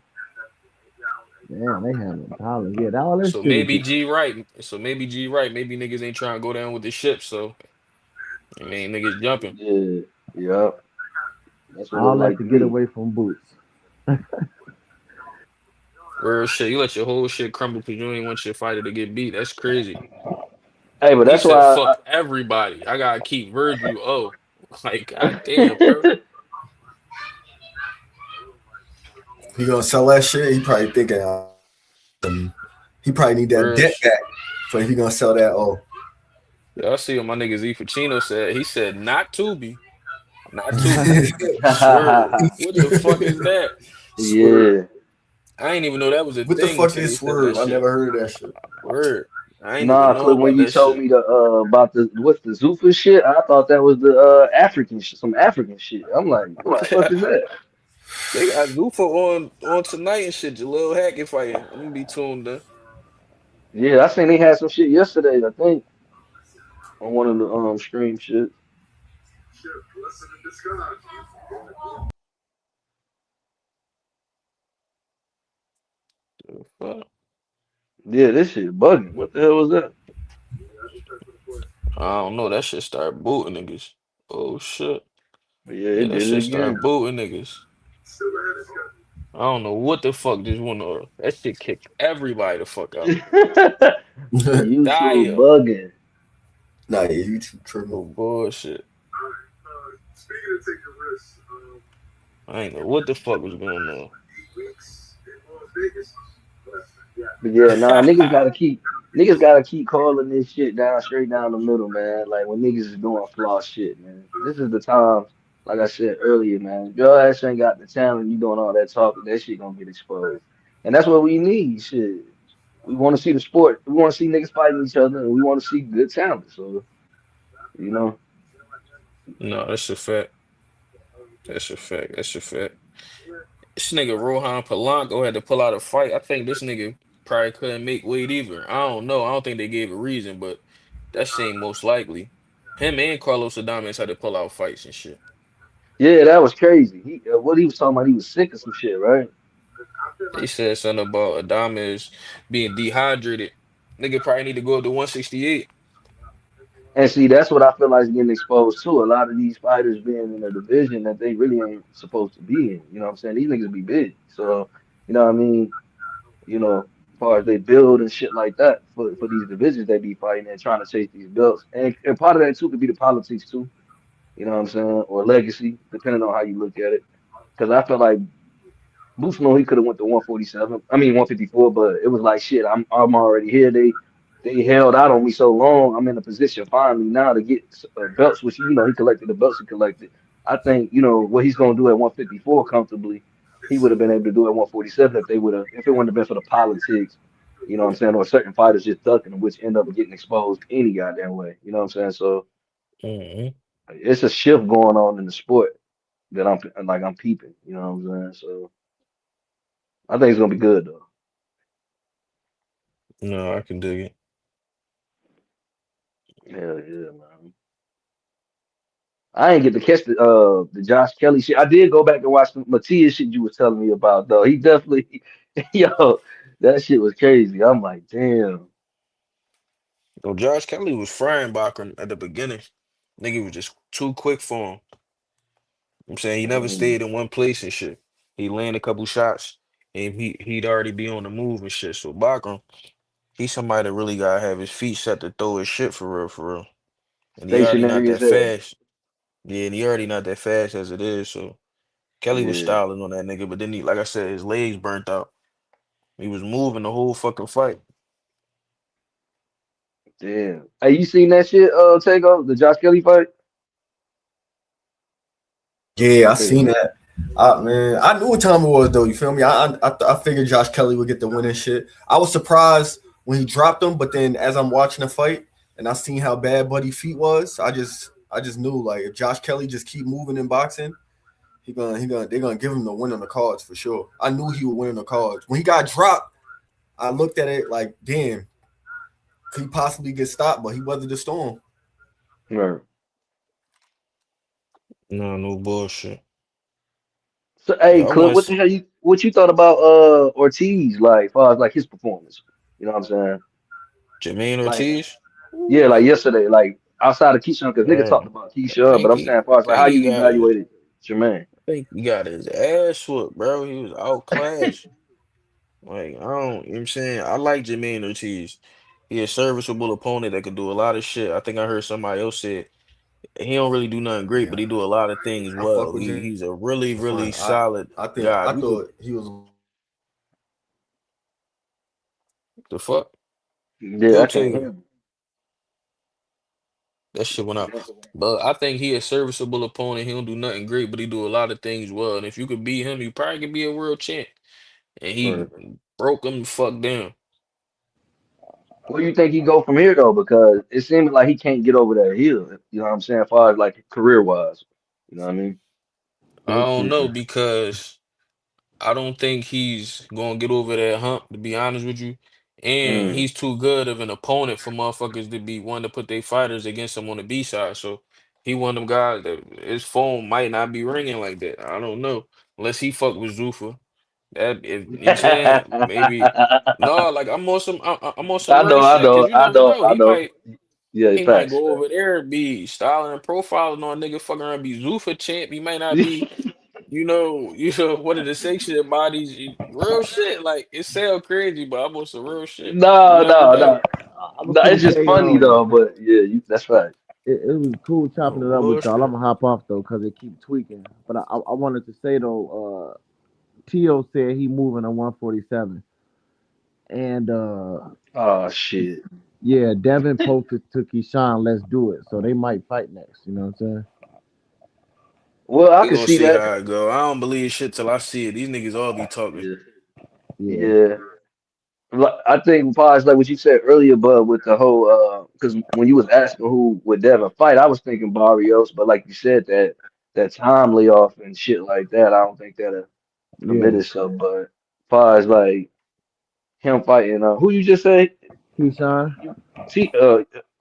Damn, they having problems. Yeah, all this So shit is maybe just G right. So maybe G right. Maybe niggas ain't trying to go down with the ship. So I mean niggas jumping. Yeah. Yeah. That's what it all look that like to to get me. away from Boots. Real shit. You let your whole shit crumble because you ain't want your fighter to get beat. That's crazy. Hey, but He that's said, why fuck everybody. I gotta keep Virgil. Oh, like, goddamn, bro. He gonna sell that shit. He probably thinking he probably need that Real debt shit. back. So he gonna sell that. Oh, Y'all see what my nigga Z Pacino said. He said, not Tubi. Not Tubi. Swerve. What the fuck is that? Swerve. yeah. I ain't even know that was a What the thing fuck till they is said that Swerve? I shit. never heard of that shit. Word. I ain't even Nah, know cause when about you that told shit. me about the what's the Zuffa shit, I thought that was the African shit, some African shit. I'm like, what the fuck is that? They got Zuffa on tonight and shit. Jalil Hackett fighting. I'm gonna be tuned in. Yeah, I seen they had some shit yesterday. I think on one of the stream shit. The fuck? Yeah, this shit bugging. What the hell was that? I don't know. That shit start booting niggas. Oh shit. But yeah, Yeah, it that did it shit start again. booting niggas. I don't know what the fuck just went on. That shit kicked everybody the fuck out. YouTube Dire. bugging. Nah, yeah, YouTube tripping. Oh bullshit. I ain't know what the fuck was going on. But yeah, nah, niggas gotta keep calling this shit down straight down the middle, man. Like when niggas is doing flaw shit, man. This is the time, like I said earlier, man. If your ass ain't got the talent, you doing all that talking, that shit gonna get exposed. And that's what we need. Shit. We want to see the sport. We want to see niggas fighting each other, and we want to see good talent. So, you know, No, that's a fact. That's a fact. That's a fact. This nigga Rohan Polanco had to pull out a fight. I think this nigga probably couldn't make weight either. I don't know. I don't think they gave a reason, but that seemed most likely. Him and Carlos Adames had to pull out fights and shit. yeah, that was crazy. What he was talking about, he was sick or some shit, right? They said something about Adames being dehydrated. Nigga probably need to go up to 168. And see, that's what I feel like is getting exposed to. A lot of these fighters being in a division that they really ain't supposed to be in. You know what I'm saying? These niggas be big. So, you know what I mean? As far as they build and shit like that for these divisions they be fighting and trying to chase these belts. And part of that too could be the politics too. You know what I'm saying? Or legacy, depending on how you look at it. Because I feel like Busman, he could have went to 147. I mean 154, but it was like shit. I'm already here. They held out on me so long. I'm in a position finally now to get belts, which he collected the belts he collected. I think what he's gonna do at 154 comfortably. He would have been able to do at 147 if it wouldn't have been for the politics. You know what I'm saying? Or certain fighters just ducking, which end up getting exposed any goddamn way. You know what I'm saying? So Hmm. it's a shift going on in the sport that I'm peeping. You know what I'm saying? So I think it's gonna be good though. No, I can dig it. Hell yeah, man. I ain't get to catch the Josh Kelly shit. I did go back and watch the Matias shit you was telling me about though. He definitely yo, that shit was crazy. I'm like, damn. So Josh Kelly was frying Bakhram at the beginning. Nigga was just too quick for him. I'm saying he never Mhm. stayed in one place and shit. He landed a couple shots and he'd already be on the move and shit. So Bakhram, he's somebody that really gotta have his feet set to throw his shit for real, for real. And he already not Stationary as that hell. fast. Yeah, and he already not that fast as it is. So Kelly was Yeah, styling on that nigga, but then like I said, his legs burnt out. He was moving the whole fucking fight. damn. Hey, you seen that shit, Tago? The Josh Kelly fight? Yeah, I Yeah. seen that. Man, I knew what time it was though. You feel me? I figured Josh Kelly would get the win and shit. I was surprised when he dropped him, but then as I'm watching the fight and I seen how bad Buddy Feet was, I just knew like if Josh Kelly just keep moving in boxing, they're gonna give him the win on the cards for sure. I knew he would win on the cards. When he got dropped, I looked at it like, damn, could he possibly get stopped? But he weathered the storm. Right. No, no bullshit. So hey, Yeah, I Clip, want what you thought about Ortiz, like far as like his performance? You know what I'm saying? Jermaine Like Ortiz. yeah, Ooh, like yesterday, like outside of Keyshawn, because nigga talked man, about Keyshawn, but I'm saying as far as like how he you got it. evaluated Jermaine. I think he got his ass whooped, bro. He was outclassed. Like, I don't, you know what I'm saying? I like Jermaine Ortiz. He a serviceable opponent that could do a lot of shit. I think I heard somebody else said he don't really do nothing great, Yeah, but he do a lot of things I fuck well. with He's a really, Jay really Fine. solid guy. I If you could, thought he was the fuck? Yeah, He'll I tell can't you. hear him. That shit went out. But I think he a serviceable opponent. He don't do nothing great, but he do a lot of things well. And if you could beat him, you probably could be a world champ. And he Right. broke him the fuck down. Where you think he go from here though? Because it seems like he can't get over that hill. You know what I'm saying? As far as like career wise, you know what I mean? I don't know because I don't think he's gonna get over that hump, to be honest with you. And Mm. he's too good of an opponent for motherfuckers to be wanting to put their fighters against him on the B side. So he one of them guys that his phone might not be ringing like that. I don't know. Unless he fuck with Zuffa. That if you know what I'm saying, maybe no, like I'm on some real shit because you never know. I know. Yeah, He might facts, go facts. over there, be styling and profiling on a nigga fucking around, be Zuffa champ. He might not be, one of the sexiest bodies. Real shit. Like it sound crazy, but I'm on some real shit. You No, never no, know. no. I'm gonna No, quickly it's just say, funny though, but yeah, that's right. it was cool No chopping it up with y'all. I'm bullshit. gonna hop off though, cause it keep tweaking. But I wanted to say though, Tio said he moving to 147, and Oh shit. yeah, Devin posted to Keyshawn, let's do it. So they might fight next. You know what I'm saying? Well, I We can gonna see see that. how it go. I don't believe shit till I see it. These niggas all be talking. Yeah, Yeah, yeah. I think far as like what you said earlier, but with the whole because when you was asking who would Devin fight, I was thinking Barrios, but like you said that time layoff and shit like that, I don't think that'll permit yeah. itself. But far as like him fighting, who you just say? Keyshawn, You T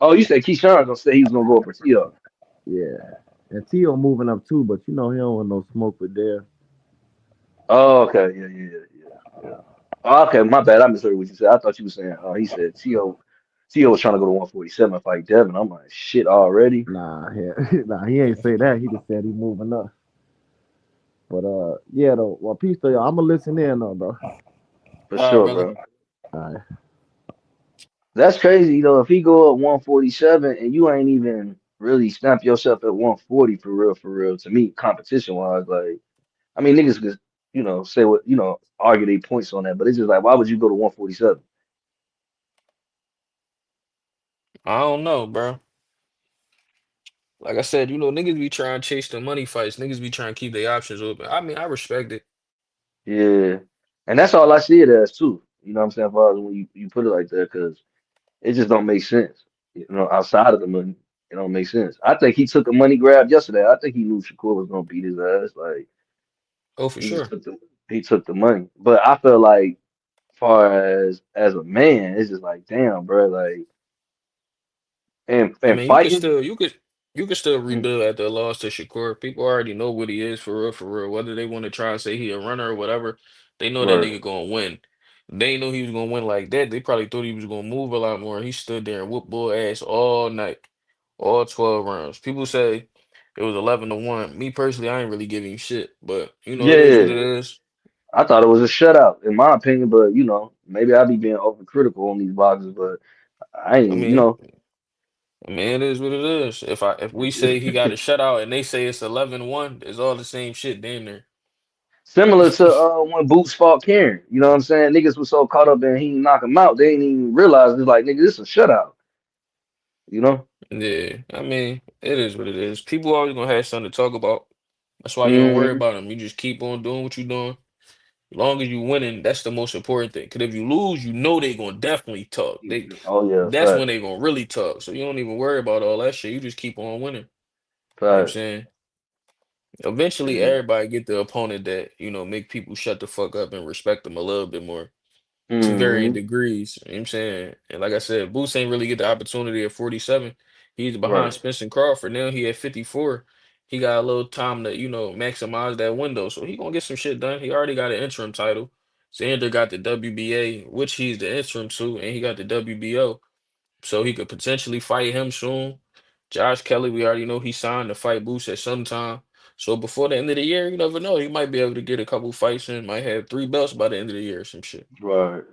oh you said Keyshawn gonna say he was gonna go over Tio. yeah, and Tio moving up too, but you know he don't want no smoke with Dev. Oh, okay, yeah, yeah, yeah, yeah. Yeah. Oh, okay, my bad. I misheard what you said. I thought you were saying he said Tio was trying to go to 147 and fight Devin. I'm like, shit already. Nah, nah, he ain't say that. He just said he moving up. But yeah though. Well, peace to y'all. I'ma listen in though, bro. For All right, sure, brother. bro. All right. That's crazy, if he go up 147 and you ain't even really snap yourself at 140 for real, to me, competition wise, like I mean niggas could, say what argue their points on that, but it's just like why would you go to 147? I don't know, bro. Like I said, niggas be trying to chase the money fights. Niggas be trying to keep their options open. I mean, I respect it. Yeah. And that's all I see it as too. You know what I'm saying, far as when you put it like that, because it just don't make sense. Outside of the money, it don't make sense. I think he took a money grab yesterday. I think he knew Shakur was gonna beat his ass. Like Oh, for he just sure. took the money. But I feel like, far as a man, it's just like, damn, bro, like I and mean, fighting. you could still Mm, rebuild after a loss to Shakur. People already know what he is for real, for real. Whether they want to try and say he a runner or whatever, they know that right. nigga gonna win. They ain't know he was gonna win like that. They probably thought he was gonna move a lot more. He stood there and whooped bull ass all night, all 12 rounds. People say it was 11-1. Me personally, I ain't really giving shit, but it is what Yeah. it is. I thought it was a shutout, in my opinion, but maybe I be being overcritical on these boxes, but I I ain't, mean, it is what it is. If we say he got a shutout and they say it's 11-1, it's all the same shit, damn near. similar to when Boots fought Karen. You know what I'm saying? Niggas was so caught up in he knock him out, they ain't even realize it's like, nigga, this is a shutout. You know? Yeah, I mean, it is what it is. People always gonna have something to talk about. That's why you don't worry Hmm. about them. You just keep on doing what you're doing. As long as you winning, that's the most important thing. Because if you lose, they gonna definitely talk. Oh yeah, That's when fact, they gonna really talk. So you don't even worry about all that shit. You just keep on winning. You know what I'm fact. saying? Eventually, everybody get the opponent that make people shut the fuck up and respect them a little bit more. To varying Hmm. degrees. You know what I'm saying? And like I said, Boots ain't really get the opportunity at 47. He's behind Right. Spencer Crawford. Now he at 54. He got a little time to, maximize that window. So he gonna get some shit done. He already got an interim title. Xander got the WBA, which he's the interim to, and he got the WBO. So he could potentially fight him soon. Josh Kelly, we already know he signed to fight Boots at some time. So before the end of the year, you never know. He might be able to get a couple fights in, might have 3 belts by the end of the year or some shit. Right.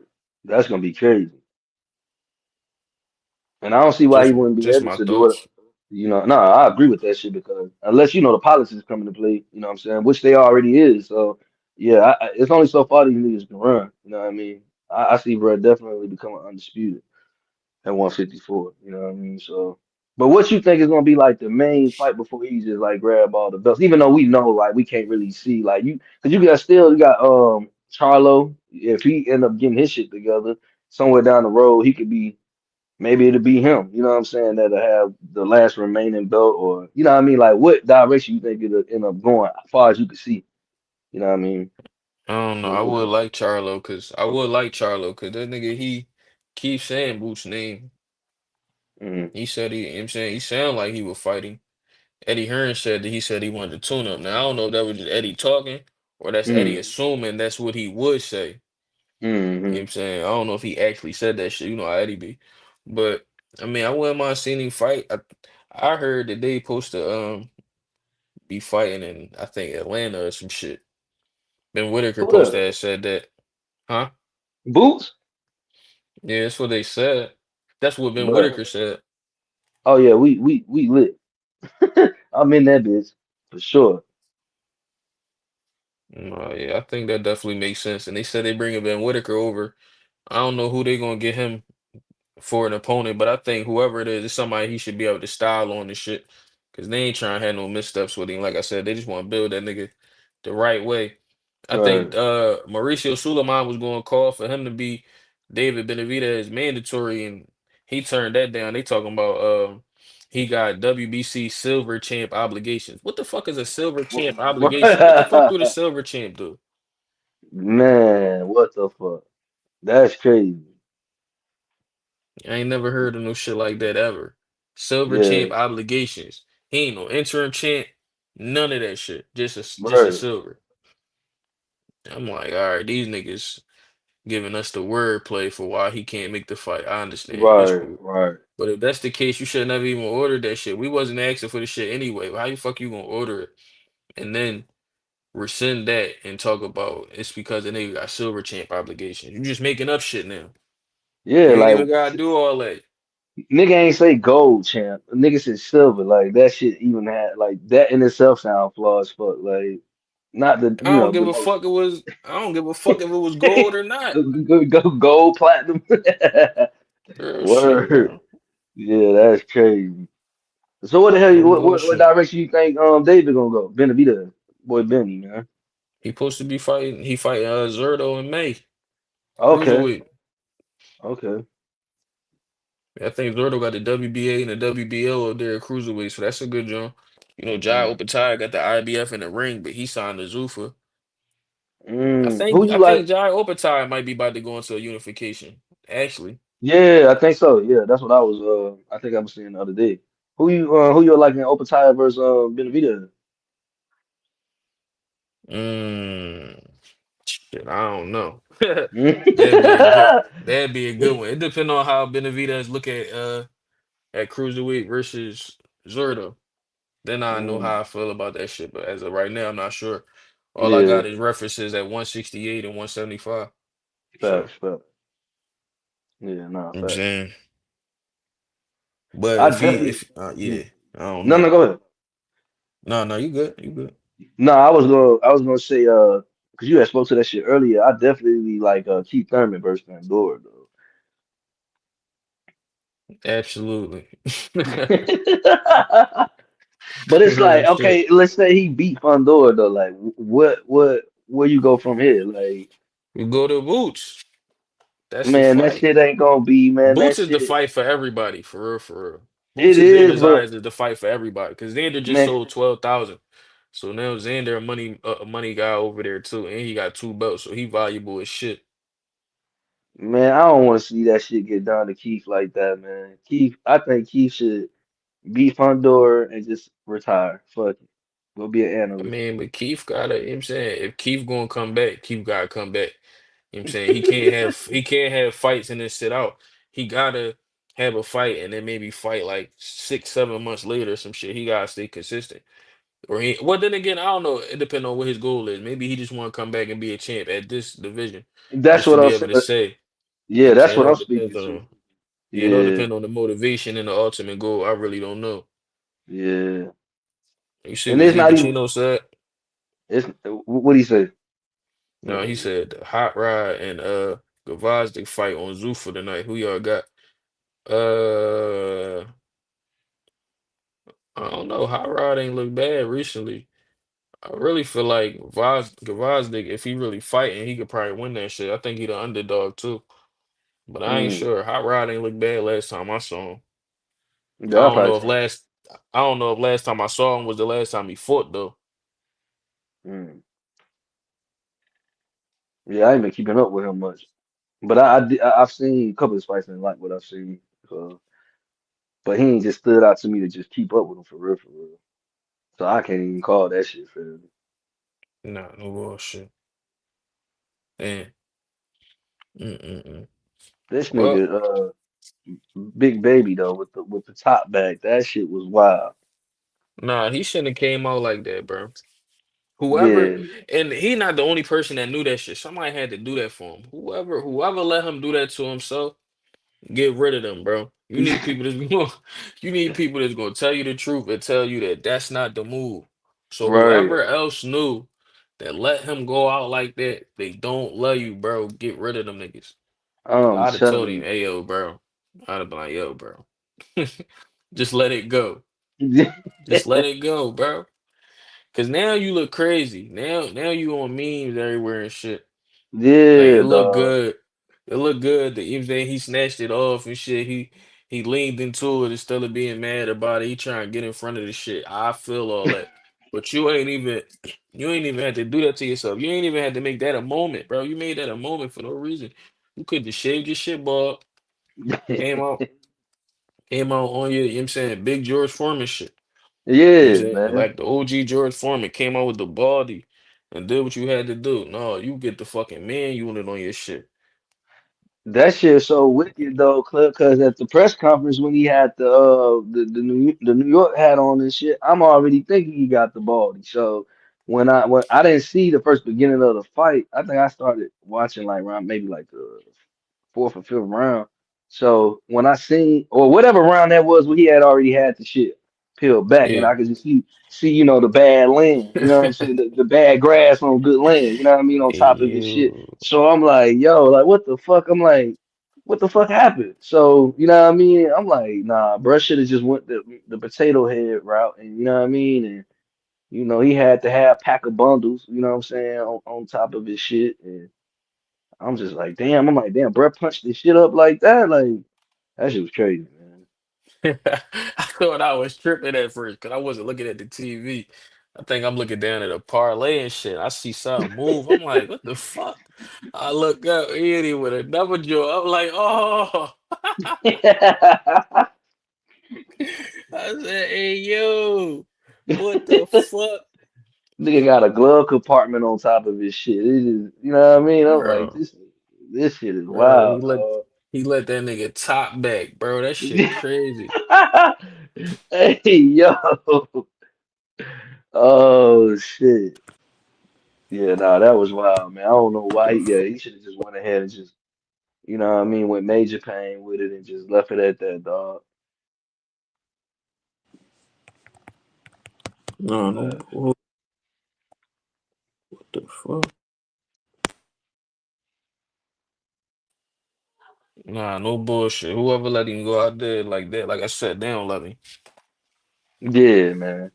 That's gonna be crazy. And I don't see why he Just wouldn't be just able my to do it. thoughts. No, I agree with that shit because unless the politics come into play, you know what I'm saying, which they already is. So yeah, it's only so far these niggas can run. You know what I mean? I see Brett definitely becoming undisputed at 154. You know what I mean? So, but what you think is gonna be like the main fight before he just like grab all the belts? Even though we know like we can't really see like because you got Charlo. If he end up getting his shit together somewhere down the road, he could be. Maybe it'll be him, you know what I'm saying, that'll have the last remaining belt, or what I mean, like what direction you think it'll end up going as far as you can see, you know what I mean? I don't know. I would like Charlo because that nigga he keeps saying Boots' name. Mm, He said he, you know what I'm saying he sounded like he was fighting. Eddie Hearn said that he said he wanted to tune up. Now I don't know if that was just Eddie talking or that's Eddie mm, assuming that's what he would say. You know what mm. I'm saying? I don't know if he actually said that shit. You know how Eddie be. But I mean, I wouldn't mind seeing him fight. I heard that they supposed to be fighting in I think Atlanta or some shit. Ben Whitaker Who supposed to the have said that. Huh? Boots? Yeah, that's what they said. That's what Ben But Whitaker said. oh yeah, we lit. I'm in that bitch for sure. Yeah, I think that definitely makes sense. And they said they bringing Ben Whitaker over. I don't know who they gonna get him for an opponent, but I think whoever it is somebody he should be able to style on and shit. Cause they ain't trying to have no missteps with him. Like I said, they just want to build that nigga the right way. I Right. think Mauricio Suleiman was going to call for him to be David Benavidez mandatory, and he turned that down. They talking about he got WBC silver champ obligations. What the fuck is a silver champ obligation? What the fuck do the silver champ do? Man, what the fuck? That's crazy. I ain't never heard of no shit like that ever. Silver Yeah, champ obligations. He ain't no interim champ. None of that shit. Just a right, silver. I'm like, all right, these niggas giving us the wordplay for why he can't make the fight. I understand. It's right, cool. right. But if that's the case, you should have never even ordered that shit. We wasn't asking for the shit anyway. How the fuck you gonna order it and then rescind that and talk about it's because the nigga got silver champ obligations? You just making up shit now. Yeah, You ain't like even gotta do all that. nigga ain't say gold champ. Nigga said silver. Like that shit even had like that in itself sound flawed as fuck. Like not the I don't give but a fuck it was I don't give a fuck if it was gold like or not. go gold platinum. Real shit, Word. bro. Yeah, that's crazy. So what the hell? No What bullshit. direction you think David gonna go? Benavidez, boy Benny, man. He supposed to be fighting. He fight Zerto in May, Okay, cruiserweight. okay. I think Zerto got the WBA and the WBO up there at cruiserweight, so that's a good joint. You know, Jai Mm. Opetaia got the IBF in the ring, but he signed to Zuffa. Who I you think like? Jai Opetaia might be about to go into a unification. Actually, Yeah, I think so. Yeah, that's what I was. I think I was saying the other day. Who you like in Opetaya versus Benavidez? mm, shit, I don't know. Mm. That'd be a good one. It depends on how Benavidez look at cruiserweight versus Zerto. Then I know Mm. how I feel about that shit. But as of right now, I'm not sure. All I Yeah, got is references at 168 and 175. So, facts, facts. Yeah, nah, I'm facts. saying, but I if he, definitely. if yeah, I don't No, no, know. go ahead. No, no, you good, you good. No, I was gonna say because you had spoke to that shit earlier. I definitely like Keith Thurman versus Pandora though. Absolutely. But it's Real like, shit. okay, let's say he beat Pandora though. Like, where you go from here? Like, We go to Boots. That's the man, that fight. shit ain't gonna be, man. That Boots is the shit, fight for everybody, for real, for real. Boots it and is, Xander but Zayas is the fight for everybody. Because Xander just man, sold 12,000. So now Xander a money guy over there too, and he got two belts, so he valuable as shit. man, I don't want to see that shit get down to Keith like that, man. Keith, I think Keith should beat Pandora and just retire. Fuck it, go be an I analyst. mean, but Keith gotta, you know what I'm saying, if Keith gonna come back, Keith gotta come back. You know what I'm saying? He can't have fights and then sit out. He gotta have a fight and then maybe fight like 6, 7 months later or some shit. He gotta stay consistent. Or he well then again, I don't know. It depends on what his goal is. Maybe he just wanna come back and be a champ at this division. That's Just to what be I'm able saying. to say, you know what Yeah, I'm that's saying? It what I'm all depends speaking on to. yeah, it all Yeah, depends on the motivation and the ultimate goal. I really don't know. yeah, You see and what it's Izzy not even. Pacino said? It's what do you say? No, he said Hot Rod and Gvozdyk fight on Zuffa tonight. Who y'all got? Uh, I don't know. Hot Rod ain't look bad recently. I really feel like Gvozdyk, if he really fighting, he could probably win that shit. I think he the underdog too, but I ain't Mm, sure. Hot Rod ain't look bad last time I saw him. I yeah, I'll don't probably know if check. last I don't know if last time I saw him was the last time he fought though. Mm. Yeah, I ain't been keeping up with him much. But I've seen a couple of his fights and like what I've seen. But he ain't just stood out to me to just keep up with him for real, for real. So I can't even call that shit fair. Nah, no bullshit. Man. Mm-mm-mm. This Well, nigga, Big Baby though, with the top back, that shit was wild. nah, he shouldn't have came out like that, bro. Whoever, Yeah, and he not the only person that knew that shit. Somebody had to do that for him. Whoever let him do that to himself, get rid of them, bro. You need people that's going, you need people that's going to tell you the truth and tell you that that's not the move. So right. whoever else knew that let him go out like that, they don't love you, bro. Get rid of them niggas. Cause I'm I'd have told him, telling hey yo, bro. I'd have been like, yo, bro. Just let it go. you. Just let it go, bro. Cause now you look crazy. Now you on memes everywhere and shit. Like it Yeah, looked dog. good. It looked good that even though he snatched it off and shit, he leaned into it instead of being mad about it. He trying to get in front of the shit. I feel all that. But you ain't even had to do that to yourself. You ain't even had to make that a moment, bro. You made that a moment for no reason. You could have shaved your shit bald, came out, came out on your, you know what I'm saying, big George Foreman shit. You know what Yeah, I'm saying? man. Like the OG George Foreman came out with the baldy and did what you had to do. No, you get the fucking man unit on your shit. That shit's so wicked though, Clip, because at the press conference when he had the New York hat on and shit, I'm already thinking he got the baldy. So when I didn't see the first beginning of the fight, I think I started watching like around maybe like the fourth or fifth round. So when I seen or whatever round that was where he had already had the shit peeled back and Yeah. I could just see, the bad land, you know what I'm saying? The bad grass on good land, you know what I mean, on top of his shit. Ew. So I'm like, yo, like what the fuck? I'm like, what the fuck happened? So, you know what I mean? I'm like, nah, bruh should have just went the potato head route and you know what I mean? And he had to have pack of bundles, you know what I'm saying, on top of his shit. And I'm just like, damn, I'm like, damn, bruh punched this shit up like that. Like, that shit was crazy, man. I thought I was tripping at first because I wasn't looking at the TV. I think I'm looking down at a parlay and shit. I see something move. I'm like, what the fuck? I look up, Eddie with another jaw. I'm like, oh. I said, hey, yo, what the fuck? Nigga got a glove compartment on top of his shit. It is, you know what I mean? I'm like, Bro, this shit is bro, wild, he let that nigga top back, bro. That shit dog. crazy. Hey, yo. Oh shit. Yeah, nah, that was wild, man. I don't know What why. the Yeah, fuck? he should have just went ahead and just, what I mean, went major pain with it and just left it at that, dog. No, no But bull. What the fuck? Nah, no bullshit. Whoever let him go out there like that, like I said, they don't love him. yeah, man.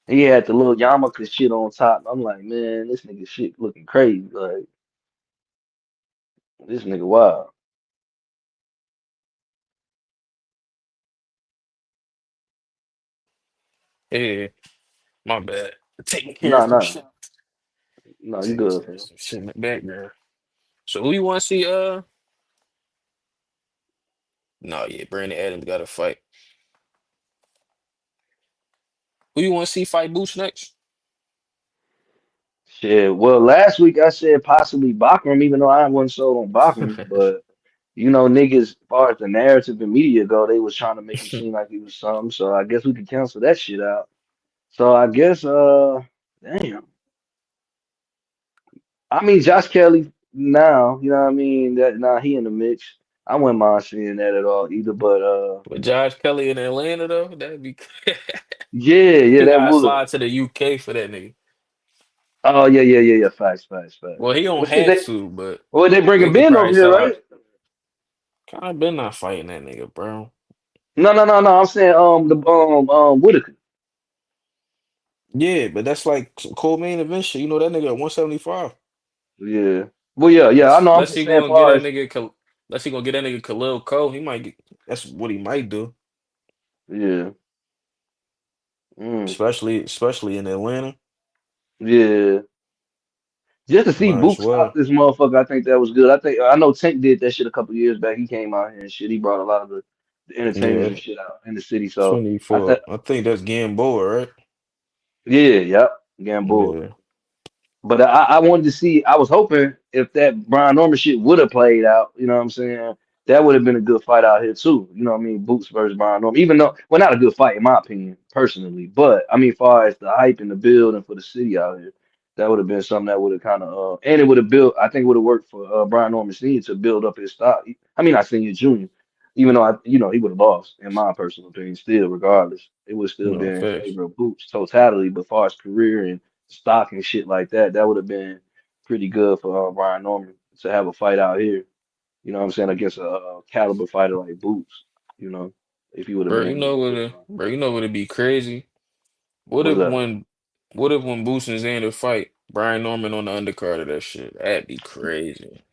He had the little yarmulke shit on top. I'm like, man, this nigga shit looking crazy. Like, this nigga wild. Yeah, my bad. Taking care of Nah, some nah, shit. no, you Taking good, care of fam. some shit in the background. So who you want to see? No, yeah, Brandon Adams got to fight. Who you want to see fight Boots next? Shit. Well, last week I said possibly Bakhram, even though I wasn't sold on Bakhram. But niggas, as far as the narrative and media go, they was trying to make him seem like he was something. So I guess we can cancel that shit out. So I guess, damn. I mean, Josh Kelly now, you know what I mean? That now he in the mix. I wouldn't mind seeing that at all either. But With Josh Kelly in Atlanta though, that'd be. yeah, yeah, You that gotta would. slide to the UK for that nigga. Oh yeah, yeah, yeah, yeah. Facts, facts, facts. Well, he don't Well, shit, have to, but they they bringing could Ben probably over here, sell out. right? Kind of been not fighting that nigga, bro. No, no, no, no. I'm saying the Whitaker. Yeah, but that's like some cool main event shit. You know that nigga at 175. Yeah. Well, yeah, yeah. I Let's know. I'm let's just he saying, gonna get far that as nigga. Let's he gonna get that nigga Khalil Cole. He might get. That's what he might do, yeah, mm, especially in Atlanta. yeah. Just to see Might as Boot stop well. this motherfucker, I think that was good. I know Tank did that shit a couple years back. He came out here and shit. He brought a lot of the entertainers Yeah, and shit out in the city. So I thought, 24. I think that's Gamboa, right? yeah, yep, Gamboa. Yeah. But I wanted to see. I was hoping if that Brian Norman shit would have played out, you know what I'm saying? That would have been a good fight out here too. You know what I mean? Boots versus Brian Norman. Even though, well, not a good fight in my opinion, personally. But I mean, far as the hype and the build and for the city out here, that would have been something that would have kind of and it would have built. I think it would have worked for Brian Norman Senior to build up his stock. I mean, not Senior, Junior. Even though he would have lost in my personal opinion. Still, regardless, it would still No been in facts. favor of Boots totality. But far as career and stock and shit like that, that would have been pretty good for Brian Norman to have a fight out here. You know what I'm saying, against a caliber fighter like Boots. You know, if he would have Bro, been able to get this fight. bro, you know what'd be crazy? What What's if up? when what if when Boots and Xander fight, Brian Norman on the undercard of that shit? That'd be crazy.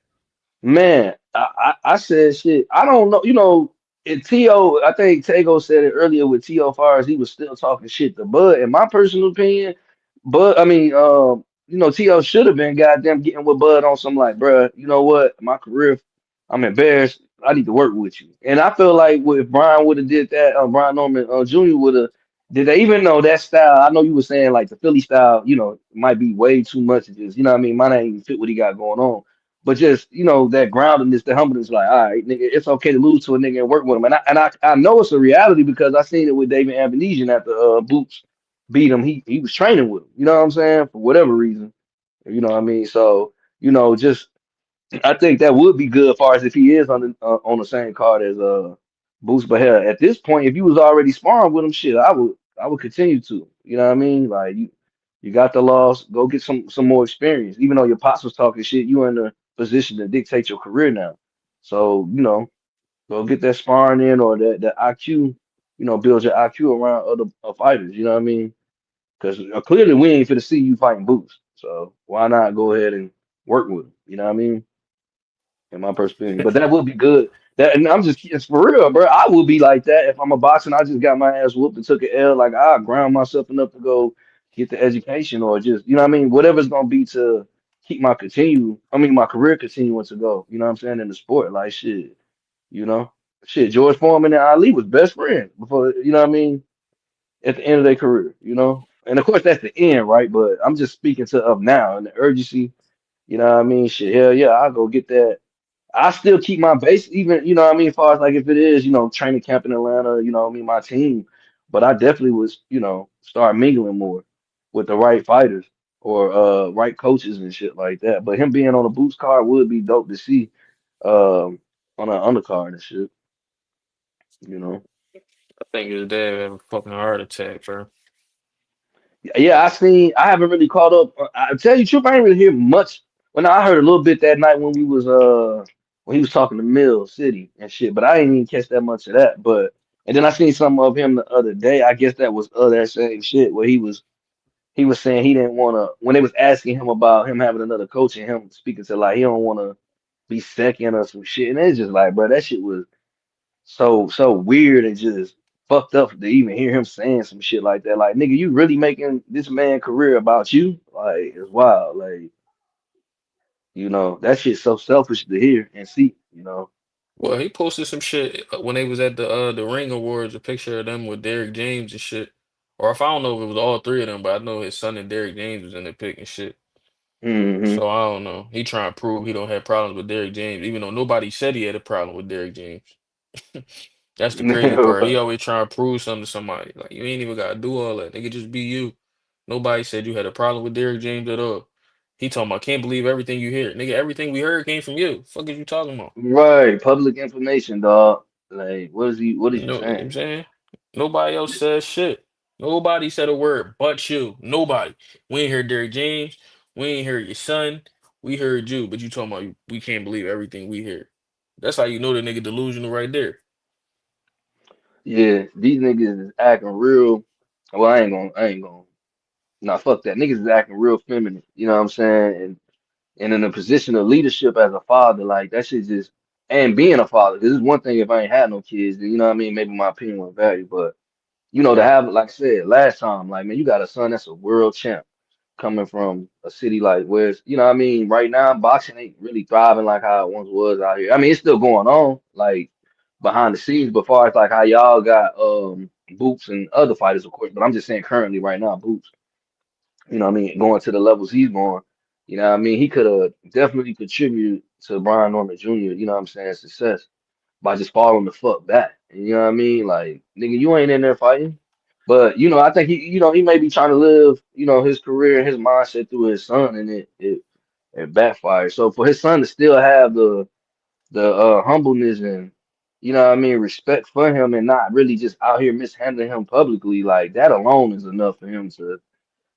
Man, I said shit. I don't know. You know, T.O., I think Tago said it earlier with T.O. Far as he was still talking shit to Bud. In my personal opinion, Bud, I mean, T.O. should have been goddamn getting with Bud on some like, bruh, you know what? My career, I'm embarrassed. I need to work with you. And I feel like if Brian would have did that, Brian Norman Jr. would have did that, even though that style, I know you were saying like the Philly style, might be way too much of just, I mean, might not even fit what he got going on. But just that groundedness, the humbleness, like, all right, nigga, it's okay to lose to a nigga and work with him. And I know it's a reality because I seen it with David Abinesian after Boots beat him. He was training with him. You know what I'm saying? For whatever reason. You know what I mean? So, just I think that would be good as far as if he is on the same card as Boots. But hell, at this point, if you was already sparring with him, shit, I would continue to. You know what I mean? Like you got the loss, go get some more experience. Even though your pops was talking shit, you in the position to dictate your career now. So go get that sparring in or that IQ. Build your IQ around other fighters. You know what I mean? Because clearly we ain't finna see you fighting Boots. So why not go ahead and work with him? You know what I mean? In my perspective. But that would be good. That and it's for real, bro. I would be like that if I'm a boxer and I just got my ass whooped and took an L. Like I ground myself enough to go get the education or just what I mean, whatever it's gonna be to keep my career continuing to go. You know what I'm saying in the sport, like shit. You know, shit. George Foreman and Ali was best friends before. You know what I mean at the end of their career. And of course that's the end, right? But I'm just speaking to of now and the urgency. You know what I mean? Shit, hell yeah, I'll go get that. I still keep my base, even what I mean, as far as like if it is, training camp in Atlanta, what I mean, my team. But I definitely was, start mingling more with the right fighters or right coaches and shit like that. But him being on a boost card would be dope to see on an undercard and shit, you know. I think his dad had a fucking heart attack, bro. Yeah, I haven't really caught up. I tell you the truth, I ain't really hear much. When I heard a little bit that night when he was talking to Mill City and shit, but I didn't even catch that much of that. But and then I seen some of him the other day. I guess that was that same shit where he was saying he didn't want to when they was asking him about him having another coach and him speaking to like he don't want to be second or some shit. And it's just like, bro, that shit was so weird and just fucked up to even hear him saying some shit like that. Like, nigga, you really making this man career about you? Like, it's wild. Like, that shit's so selfish to hear and see. Well, he posted some shit when they was at the Ring Awards, a picture of them with Derrick James and shit. Or if I don't know if it was all three of them, but I know his son and Derrick James was in the pic and shit. Hmm. So I don't know. He trying to prove he don't have problems with Derrick James, even though nobody said he had a problem with Derrick James. That's the crazy part. He always trying to prove something to somebody. Like you ain't even gotta do all that. Nigga, just be you. Nobody said you had a problem with Derrick James at all. He talking about can't believe everything you hear. Nigga, everything we heard came from you. Fuck is you talking about? Right. Public information, dog. Like, what is You you know what I'm saying? saying? Nobody else says shit. Nobody said a word but you. Nobody. We ain't heard Derrick James. We ain't heard your son. We heard you, but you talking about we can't believe everything we hear. That's how you know the nigga delusional right there. Yeah, these niggas is acting real. Well, I ain't gonna. Nah, fuck that. Niggas is acting real feminine. You know what I'm saying? And in a position of leadership as a father, like that shit just and being a father. This is one thing if I ain't had no kids, then, you know what I mean? Maybe my opinion would vary, but to Right. have like I said last time, like man, you got a son that's a world champ. coming from a city like where it's, you know what I mean, right now boxing ain't really thriving like how it once was out here. I mean, it's still going on, like behind the scenes, but far as like how y'all got Boots and other fighters, of course, but I'm just saying currently right now, Boots, you know what I mean, going to the levels he's going, you know what I mean, he could have definitely contributed to Brian Norman Jr., you know what I'm saying, success by just falling the fuck back. You know what I mean? Like, nigga, you ain't in there fighting. But I think he may be trying to live, his career and his mindset through his son, and it backfired. So for his son to still have the humbleness and what I mean, respect for him, and not really just out here mishandling him publicly, like that alone is enough for him to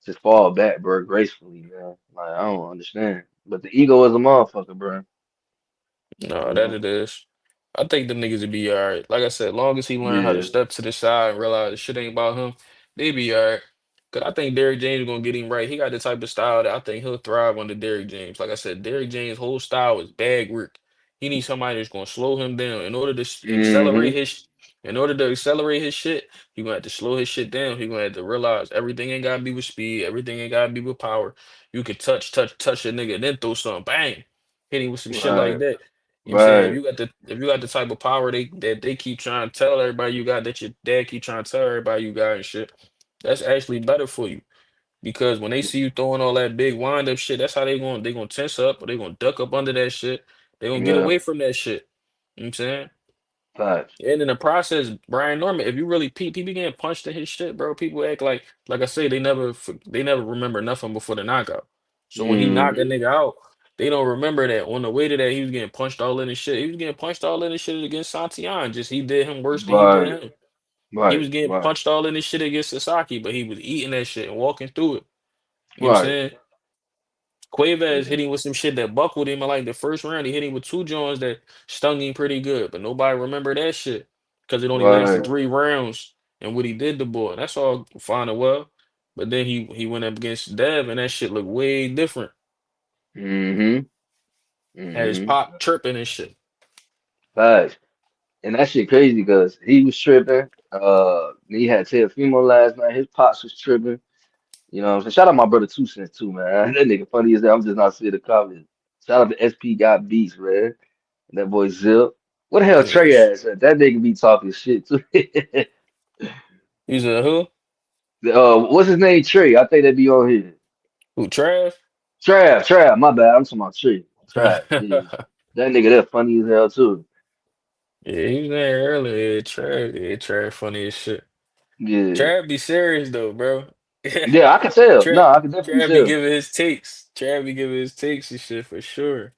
just fall back, bro, gracefully, man. Like I don't understand, but the ego is a motherfucker, bro. No, You that know? it is. I think the niggas would be all right. Like I said, long as he learn how to Yeah. step to the side and realize the shit ain't about him, they be all right. Cause I think Derrick James gonna get him right. He got the type of style that I think he'll thrive under Derrick James. Like I said, Derrick James' whole style is bag work. He needs somebody that's gonna slow him down in order to Hmm. in order to accelerate his shit. He gonna have to slow his shit down. He gonna have to realize everything ain't gotta be with speed. Everything ain't gotta be with power. You could touch a nigga, then throw something, bang, hit him with some shit like Right. that. You know what I'm saying? Right. If you got the type of power that they keep trying to tell everybody you got, that your dad keep trying to tell everybody you got and shit, that's actually better for you. Because when they see you throwing all that big wind up shit, that's how they gonna tense up or they gonna duck up under that shit. They gonna get Yeah. away from that shit. You know what I'm saying? Facts. And in the process, Brian Norman, if you really peep, he began punched in his shit, bro. People act like I say, they never remember nothing before the knockout. So when he knocked a Hmm. nigga out, they don't remember that on the way to that he was getting punched all in his shit. He was getting punched all in his shit against Santillan. Just he did him worse than he Right. did him. He Right. was getting Right. punched all in his shit against Sasaki, but he was eating that shit and walking through it. You know what I'm Right. saying? Cuevas Yeah. hit him with some shit that buckled him in like the first round. He hit him with two joints that stung him pretty good, but nobody remember that shit because it only lasted Right. 3 rounds and what he did to boy. That's all fine and well. But then he went up against Dev and that shit looked way different. Hmm. Had his Hmm. pop chirping and shit. Facts. And that shit crazy because he was tripping. He had Teofimo last night. His pops was tripping. You know what I'm saying? Shout out my brother Two Cents too, man. That nigga funny as that. I'm just not seeing the comments. Shout out to SP got beats, man. That boy Zip. What the hell Trey Yes. ass at? That nigga be talking shit too. He's a who? What's his name? Trey. I think they be on here. Who, Trav? Trav, my bad. I'm talking about Trey. Trav, yeah. That nigga that funny as hell too. Yeah, he was there earlier. Yeah, Trav funny as shit. Yeah. Trav be serious though, bro. Yeah, I can tell. No, Trav, I can definitely Trav be tell. giving his takes. Trav be giving his takes and shit for sure.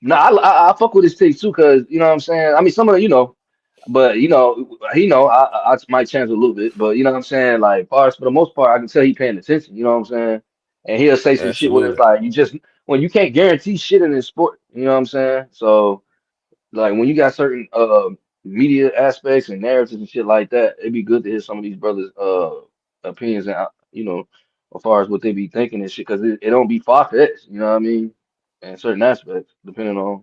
No, I fuck with his takes too, cause you know what I'm saying. I mean, some of the, but I might change a little bit, but you know what I'm saying. Like, for the most part, I can tell he paying attention. You know what I'm saying. And he'll say some shit where it's Absolutely. like when you can't guarantee shit in this sport. You know what I'm saying. So like when you got certain media aspects and narratives and shit like that, it'd be good to hear some of these brothers' opinions and as far as what they be thinking and shit, because it don't be far-fetched, you know what I mean? And certain aspects, depending on,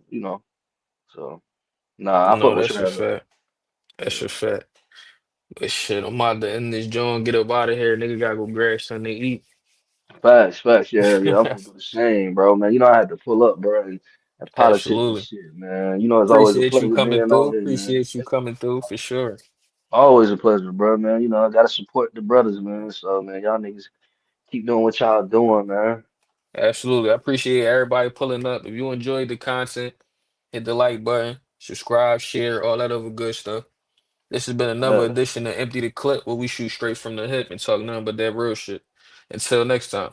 So nah, I fuck No, with that's a Trav though. fact. That's Yeah. a fact. But shit, I'm about to end this joint, get up out of here. Nigga gotta go grab something to eat. Facts, yeah, yeah. I'm gonna do the same, bro, man. I had to pull up, bro, and politics and Absolutely. shit, man. It's always a Appreciate you pleasure coming being through. on here, man. Appreciate you coming through for sure. Always a pleasure, bro, man. I gotta support the brothers, man. So, man, y'all niggas keep doing what y'all doing, man. Absolutely. I appreciate everybody pulling up. If you enjoyed the content, hit the like button, subscribe, share, all that other good stuff. This has been another Yeah, edition of Empty the Clip where we shoot straight from the hip and talk nothing but that real shit. Until next time,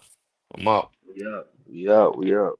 I'm out. we out.